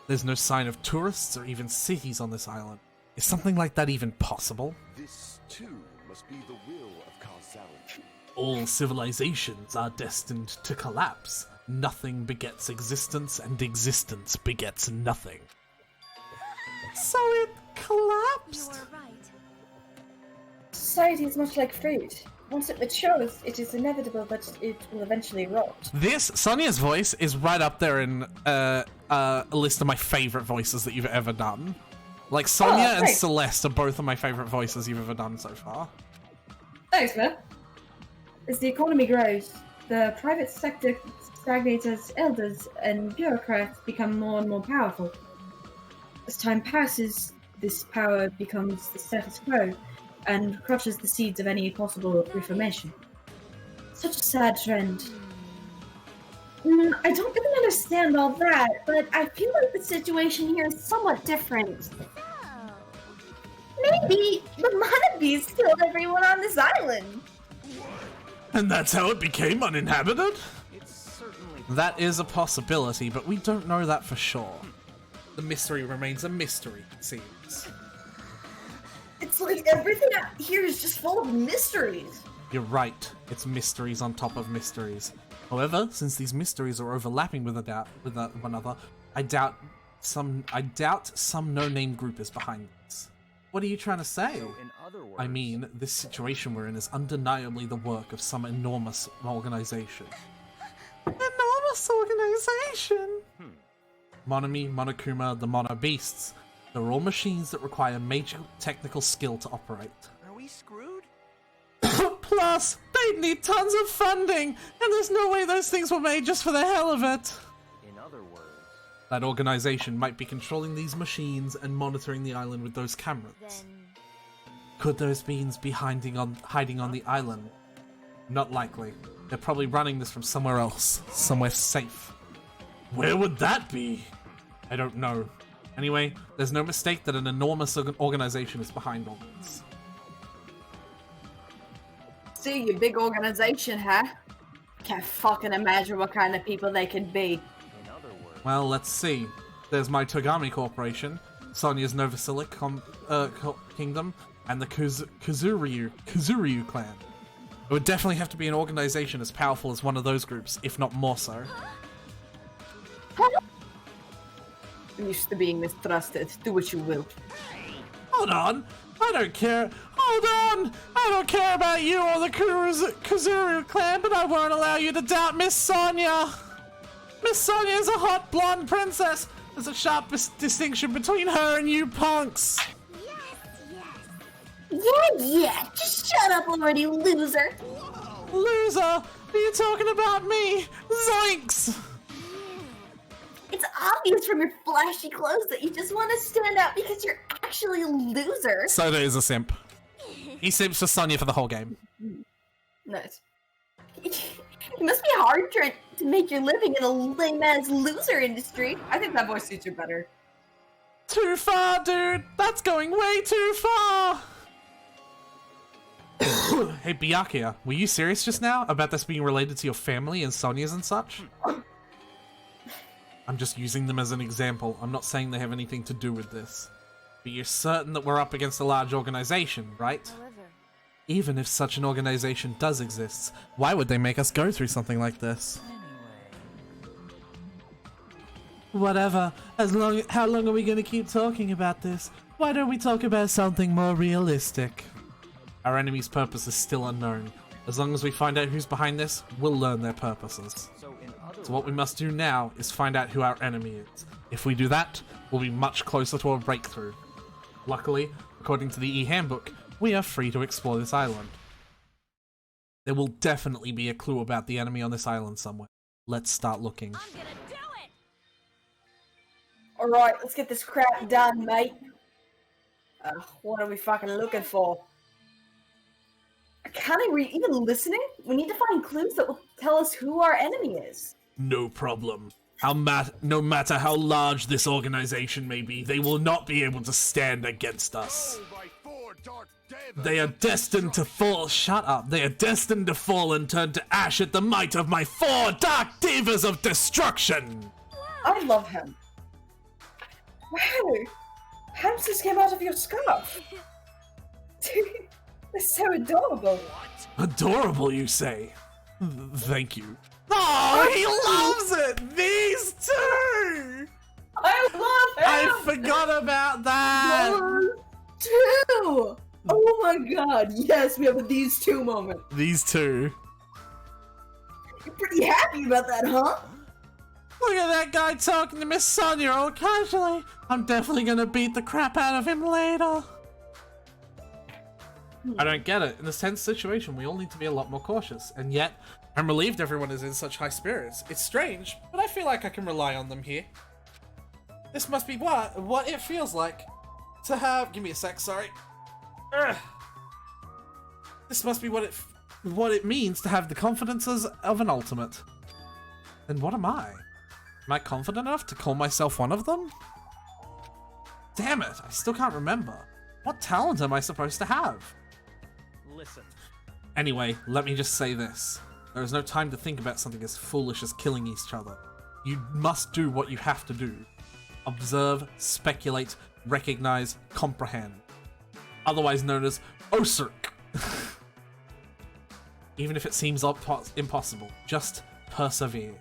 There's no sign of tourists or even cities on this island. Is something like that even possible? This, too, must be the will of causality. All civilizations are destined to collapse. Nothing begets existence, and existence begets nothing. So it collapsed? You are right. Society is much like fruit. Once it matures, it is inevitable that it will eventually rot. This, Sonia's voice, is right up there in a list of my favorite voices that you've ever done. Like, Sonia and Celeste are both of my favorite voices you've ever done so far. Thanks, man. As the economy grows, the private sector stagnates as elders and bureaucrats become more and more powerful. As time passes, this power becomes the status quo and crushes the seeds of any possible reformation. Such a sad trend. I don't really understand all that, but I feel like the situation here is somewhat different. Maybe the Manabees killed everyone on this island. And that's how it became uninhabited? It's certainly That is a possibility, but we don't know that for sure. The mystery remains a mystery, it seems. It's like everything out here is just full of mysteries. You're right, it's mysteries on top of mysteries. However, since these mysteries are overlapping with one another, I doubt some no-name group is behind this. What are you trying to say? So, in other words, I mean, this situation we're in is undeniably the work of some enormous organization. Enormous organization? Monami, Monokuma, the Mono Beasts. They're all machines that require major technical skill to operate. Are we screwed? Plus, they'd need tons of funding, and there's no way those things were made just for the hell of it. in other words, That organization might be controlling these machines and monitoring the island with those cameras. Then Could those beings be hiding on the island? Not likely. They're probably running this from somewhere else, somewhere safe. Where would that be? I don't know. Anyway, there's no mistake that an enormous organization is behind all this. See, your big organization, huh? Can't fucking imagine what kind of people they could be. in other words, Well, let's see. There's my Togami Corporation, Sonya's Novosilic Kingdom, and the Kazuryu clan. It would definitely have to be an organization as powerful as one of those groups, if not more so. I'm used to being mistrusted. Do what you will. Hold on! I don't care! Hold on! I don't care about you or the Kazuryu clan, but I won't allow you to doubt Miss Sonya! Miss Sonya is a hot blonde princess! There's a sharp distinction between her and you punks! Yeah, just shut up already, loser. Loser! Are you talking about me? Zoinks! It's obvious from your flashy clothes that you just want to stand out because you're actually a loser. Soda is a simp. He simps for Sonya for the whole game. Nice. It must be hard trying to make your living in a lame-ass loser industry. I think that voice suits you better. Too far, dude! That's going way too far! Hey, Byakuya, were you serious just now about this being related to your family and Sonya's and such? I'm just using them as an example. I'm not saying they have anything to do with this. But you're certain that we're up against a large organization, right? however, Even if such an organization does exist, why would they make us go through something like this? Whatever. How long are we gonna keep talking about this? Why don't we talk about something more realistic? Our enemy's purpose is still unknown. As long as we find out who's behind this, we'll learn their purposes. so in other So what we must do now is find out who our enemy is. If we do that, we'll be much closer to a breakthrough. Luckily, according to the E-Handbook, we are free to explore this island. There will definitely be a clue about the enemy on this island somewhere. Let's start looking. I'm gonna do it! Alright, let's get this crap done, mate. What are we fucking looking for? I can't even listening? We need to find clues that will tell us who our enemy is. No problem. No matter how large this organization may be, they will not be able to stand against us. By four dark devils They are destined to fall. Shut up. They are destined to fall and turn to ash at the might of my 4 dark divas of destruction. I love him. Wow. How does this come out of your scarf? It's so adorable. Adorable, you say? Thank you. Oh, he loves it! These two! I love him! I forgot about that! 1, 2! Oh my god, yes, we have these two moment. These two. You're pretty happy about that, huh? Look at that guy talking to Miss Sonya all casually. I'm definitely gonna beat the crap out of him later. I don't get it. In this tense situation, we all need to be a lot more cautious. And yet, I'm relieved everyone is in such high spirits. It's strange, but I feel like I can rely on them here. This must be what it feels like to have... Give me a sec, sorry. Ugh. This must be what it means to have the confidences of an ultimate. Then what am I? Am I confident enough to call myself one of them? Damn it, I still can't remember. What talent am I supposed to have? Listen. Anyway, let me just say this. There is no time to think about something as foolish as killing each other. You must do what you have to do. Observe, speculate, recognize, comprehend. Otherwise known as OSERC. Even if it seems impossible, just persevere.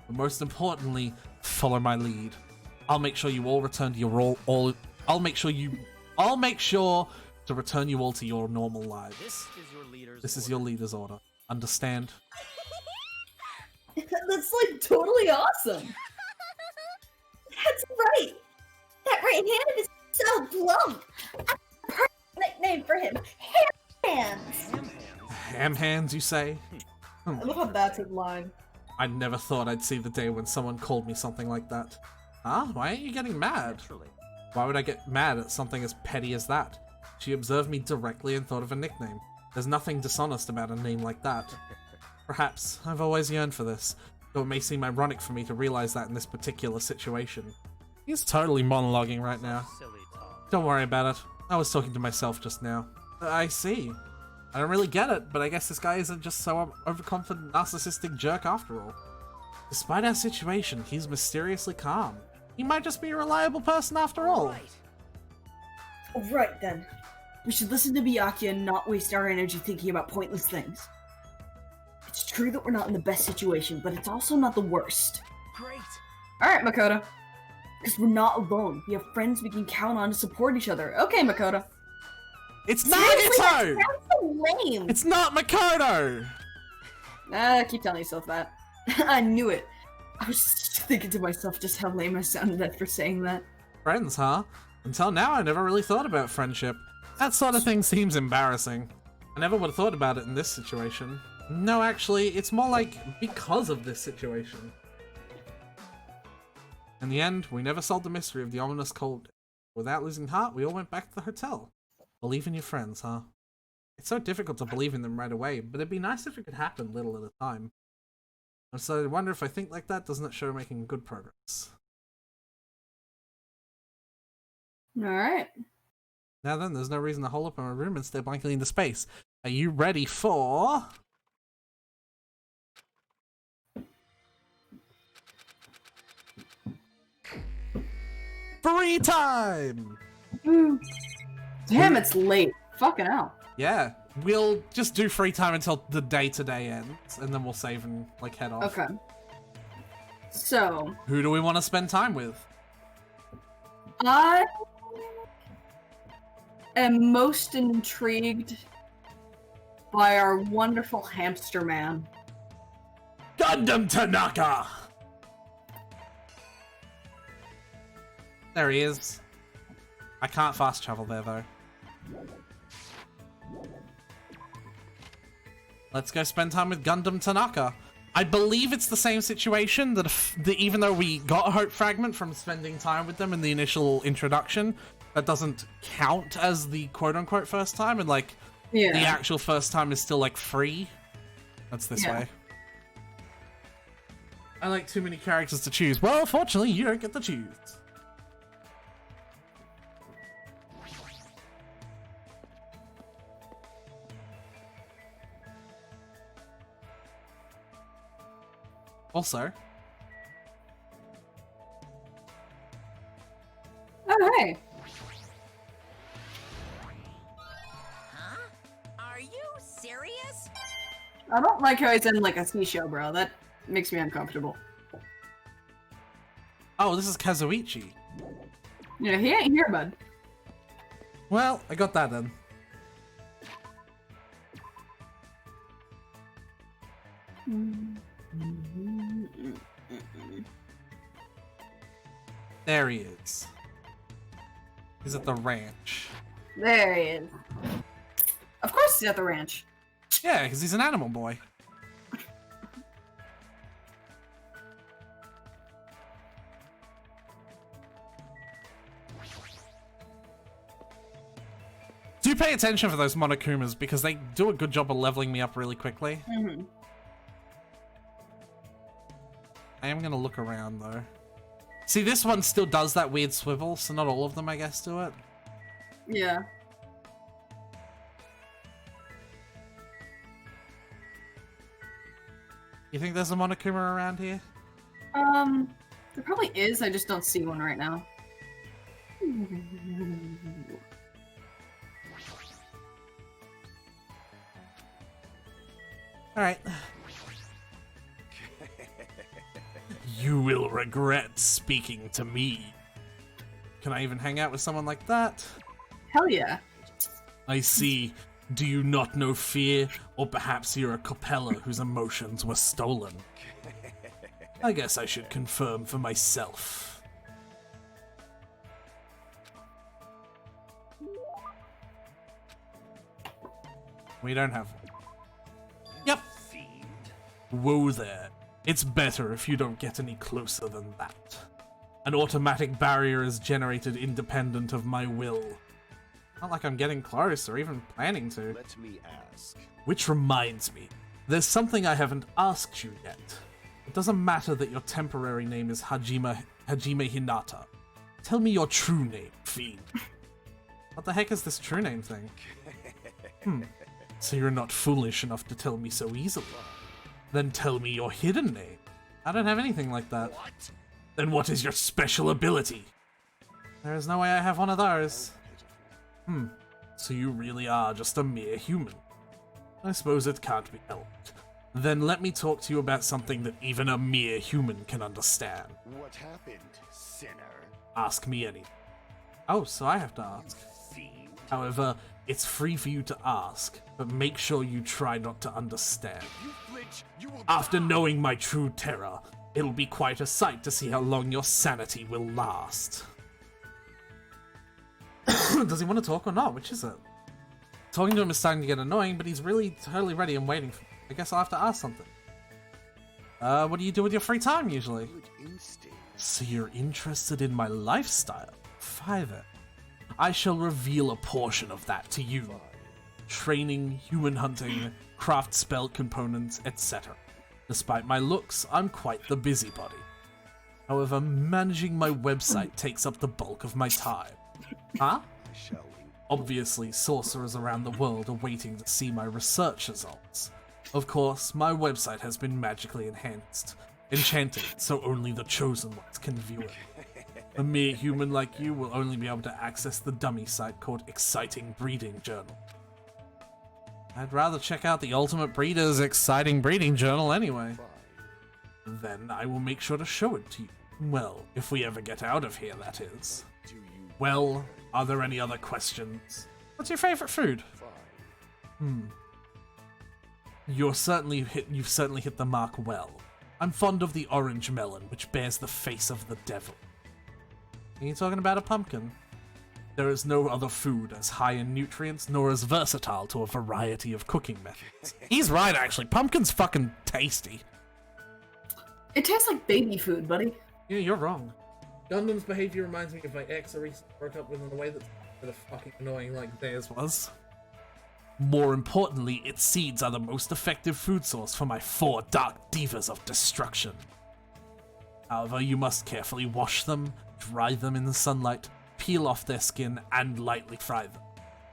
But most importantly, follow my lead. I'll make sure you all return to your role. I'll make sure to return you all to your normal lives. This is your leader's order. Understand? That's like totally awesome. That's right. That right hand is so plump. That's a perfect nickname for him. Ham hands. Ham hands, you say? I love how that's in line. I never thought I'd see the day when someone called me something like that. Huh? Why aren't you getting mad? Why would I get mad at something as petty as that? She observed me directly and thought of a nickname. There's nothing dishonest about a name like that. Perhaps I've always yearned for this, though it may seem ironic for me to realize that in this particular situation. He's totally monologuing right now. Don't worry about it. I was talking to myself just now. I see. I don't really get it, but I guess this guy isn't just so overconfident, narcissistic jerk after all. Despite our situation, he's mysteriously calm. He might just be a reliable person after all. Right then. We should listen to Byakuya and not waste our energy thinking about pointless things. It's true that we're not in the best situation, but it's also not the worst. Great. Alright, Makoto. Because we're not alone. We have friends we can count on to support each other. Okay, Makoto. It's Seriously, Nagato! that sounds so lame. It's not Makoto! Keep telling yourself that. I knew it. I was just thinking to myself just how lame I sounded after saying that. Friends, huh? Until now, I never really thought about friendship. That sort of thing seems embarrassing. I never would have thought about it in this situation. No, actually, it's more like because of this situation. In the end, we never solved the mystery of the ominous cold. Without losing heart, we all went back to the hotel. Believe in your friends, huh? It's so difficult to believe in them right away, but it'd be nice if it could happen little at a time. And so I wonder if I think like that, doesn't it show making good progress? Alright. Now then, there's no reason to hole up in my room and stare blankly into space. Are you ready for... free time! Damn, it's late. Fucking hell. Yeah, we'll just do free time until the day-to-day ends, and then we'll save and, like, head off. Okay. So... who do we want to spend time with? I am most intrigued by our wonderful hamster man. Gundam Tanaka! There he is. I can't fast travel there, though. Let's go spend time with Gundam Tanaka. I believe it's the same situation that even though we got a hope fragment from spending time with them in the initial introduction, that doesn't count as the quote-unquote first time, and like the actual first time is still like free. That's this way. I like too many characters to choose. Well, fortunately, you don't get to choose. Also, oh hey. Huh? Are you serious? I don't like how he's in like a seashell, bro. That makes me uncomfortable. oh, this is Kazuichi. Yeah, he ain't here, bud. Well, I got that then. There he is. He's at the ranch. There he is. Of course he's at the ranch. Yeah, because he's an animal boy. Do pay attention for those Monokumas because they do a good job of leveling me up really quickly. Mm-hmm. I am gonna look around though. See, this one still does that weird swivel, so not all of them, I guess, do it. Yeah. You think there's a Monokuma around here? There probably is, I just don't see one right now. Alright. You will regret speaking to me. Can I even hang out with someone like that? Hell yeah. I see. Do you not know fear? Or perhaps you're a Capella whose emotions were stolen? I guess I should confirm for myself. We don't have one. Yep. Whoa there. It's better if you don't get any closer than that. An automatic barrier is generated independent of my will. Not like I'm getting close or even planning to. Let me ask. Which reminds me, there's something I haven't asked you yet. It doesn't matter that your temporary name is Hajime Hinata. Tell me your true name, fiend. What the heck is this true name thing? So you're not foolish enough to tell me so easily. Then tell me your hidden name. I don't have anything like that. What? Then what is your special ability? There is no way I have one of those. So you really are just a mere human. I suppose it can't be helped. Then let me talk to you about something that even a mere human can understand. What happened, sinner? Ask me anything. Oh, so I have to ask. Fiend. However, it's free for you to ask, but make sure you try not to understand. You flinch, you will After die. knowing my true terror, it'll be quite a sight to see how long your sanity will last. Does he want to talk or not? Which is it? Talking to him is starting to get annoying, but he's really totally ready and waiting for me. I guess I'll have to ask something. What do you do with your free time, usually? Good instinct. So you're interested in my lifestyle? Fine then. I shall reveal a portion of that to you. Training, human hunting, craft spell components, etc. Despite my looks, I'm quite the busybody. However, managing my website takes up the bulk of my time. Huh? Shall we? Obviously, sorcerers around the world are waiting to see my research results. Of course, my website has been magically enchanted, so only the chosen ones can view it. A mere human like you will only be able to access the dummy site called Exciting Breeding Journal. I'd rather check out the Ultimate Breeder's Exciting Breeding Journal anyway. Then I will make sure to show it to you. Well, if we ever get out of here, that is. Do you Well, are there any other questions? What's your favorite food? find? You've certainly hit the mark well. I'm fond of the orange melon, which bears the face of the devil. Are you talking about a pumpkin? There is no other food as high in nutrients, nor as versatile to a variety of cooking methods. He's right, actually. Pumpkin's fucking tasty. It tastes like baby food, buddy. Yeah, you're wrong. Gundam's behavior reminds me of my ex I recently broke up with in a way that's kind of fucking annoying like theirs was. More importantly, its seeds are the most effective food source for my 4 dark divas of destruction. However, you must carefully wash them, dry them in the sunlight, peel off their skin, and lightly fry them.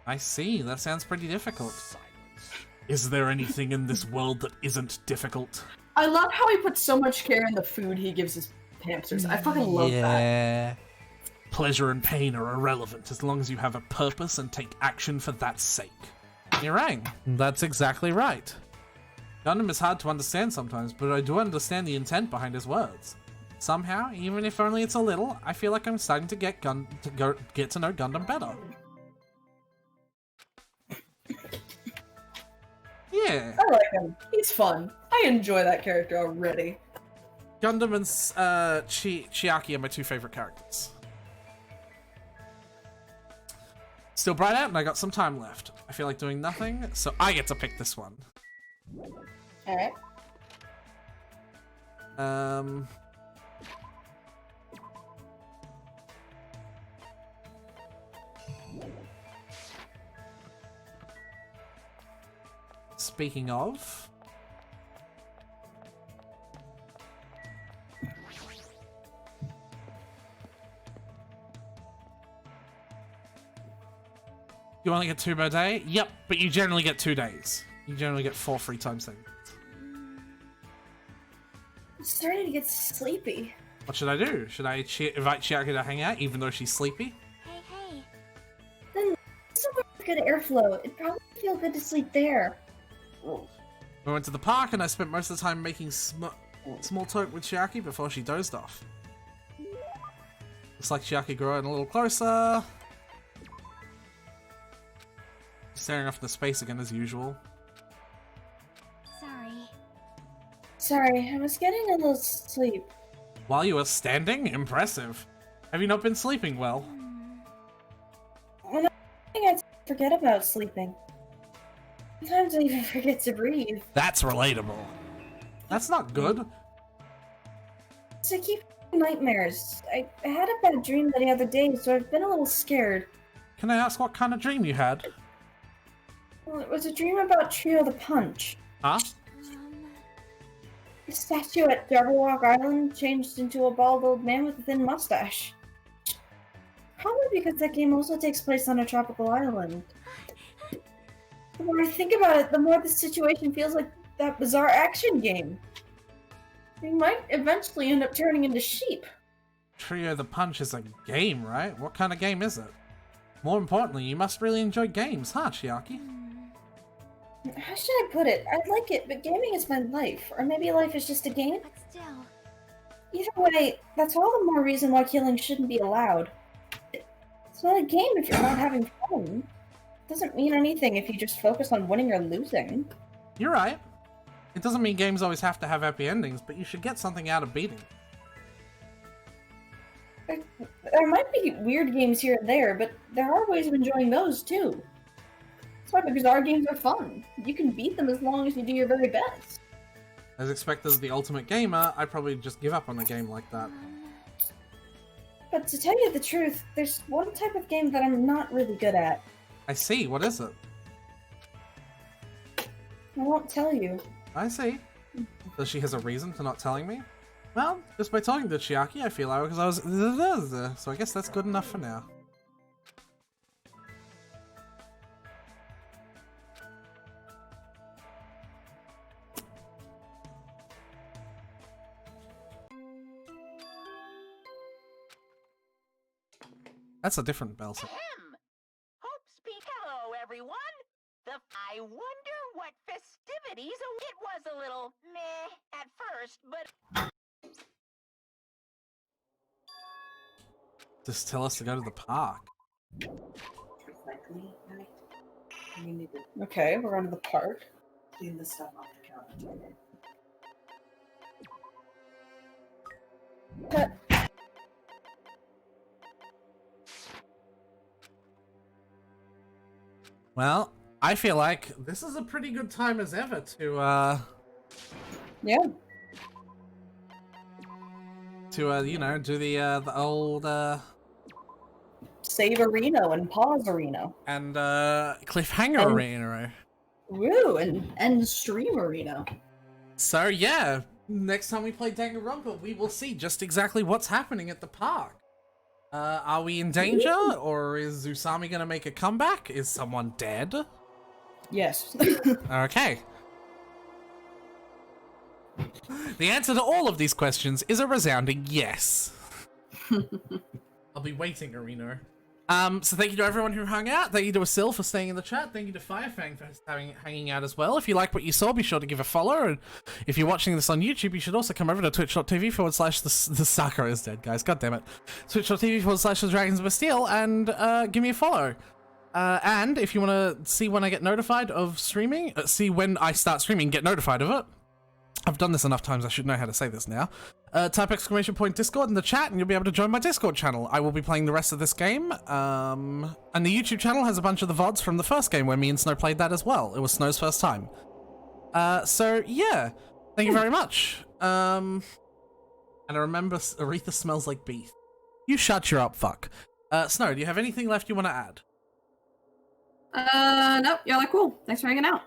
I see, that sounds pretty difficult. Silence. Is there anything in this world that isn't difficult? I love how he puts so much care in the food he gives his hamsters. I fucking love that. Pleasure and pain are irrelevant as long as you have a purpose and take action for that sake. You're right. That's exactly right. Gundam is hard to understand sometimes, but I do understand the intent behind his words. Somehow, even if only it's a little, I feel like I'm starting to get to know Gundam better. Yeah. I like him. He's fun. I enjoy that character already. Gundam and Chiaki are my 2 favorite characters. still bright out and I got some time left. I feel like doing nothing, so I get to pick this one. Alright. Speaking of... You only get 2 per day? Yep, but you generally get 2 days. You generally get 4 free time savings. I'm starting to get sleepy. What should I do? Should I invite Chiaki to hang out even though she's sleepy? Hey. Then somewhere with good airflow. It'd probably feel good to sleep there. We went to the park and I spent most of the time making small talk with Chiaki before she dozed off. Looks like Chiaki grew in a little closer. Staring off into space again as usual. Sorry, I was getting a little sleep. While you were standing? Impressive. Have you not been sleeping well? When I forget about sleeping. Sometimes I even forget to breathe. That's relatable. That's not good. So I keep having nightmares. I had a bad dream the other day, so I've been a little scared. Can I ask what kind of dream you had? Well, it was a dream about Trio the Punch. Huh? The statue at Jabberwock Island changed into a bald old man with a thin mustache. Probably because that game also takes place on a tropical island. The more I think about it, the more the situation feels like that bizarre action game. We might eventually end up turning into sheep. Trio the Punch is a game, right? What kind of game is it? More importantly, you must really enjoy games, huh, Chiaki? How should I put it? I like it, but gaming is my life. Or maybe life is just a game? But still. Either way, that's all the more reason why killing shouldn't be allowed. It's not a game if you're not having fun. It doesn't mean anything if you just focus on winning or losing. You're right. It doesn't mean games always have to have happy endings, but you should get something out of beating. There might be weird games here and there, but there are ways of enjoying those too. That's why the bizarre games are fun. You can beat them as long as you do your very best. As expected as the ultimate gamer, I'd probably just give up on a game like that. But to tell you the truth, there's one type of game that I'm not really good at. I see. What is it? I won't tell you. I see. Does she has a reason for not telling me? Well, just by talking to Chiaki, I feel like because I was so I guess that's good enough for now. That's a different bell. Ahem. Hope speak hello, everyone. I wonder what festivities. It was a little meh at first, but Just tell us to go to the park. Okay, we're going to the park. Clean the stuff off the counter. Well, I feel like this is a pretty good time as ever to Yeah. To you know, do the old Save Arena and pause Arena. and cliffhanger arena. Woo, and stream Arena. So yeah, next time we play Danganronpa, we will see just exactly what's happening at the park. Are we in danger, or is Usami gonna make a comeback? Is someone dead? Yes. Okay. The answer to all of these questions is a resounding yes. I'll be waiting, Arena. So thank you to everyone who hung out. Thank you to Asil for staying in the chat. Thank you to Firefang for hanging out as well. If you like what you saw, be sure to give a follow. And if you're watching this on YouTube, you should also come over to twitch.tv/the Sakura is dead, guys. God damn it. Twitch.tv/the Dragons of Bastille and give me a follow. And if you want to see when I get notified of streaming, see when I start streaming, get notified of it. I've done this enough times, I should know how to say this now. Type !Discord in the chat and you'll be able to join my Discord channel. I will be playing the rest of this game. And the YouTube channel has a bunch of the VODs from the first game where me and Snow played that as well. It was Snow's first time. So yeah, thank you very much. And I remember Aretha smells like beef. You shut your up, fuck. Snow, do you have anything left you want to add? Nope, y'all are cool. Thanks for hanging out.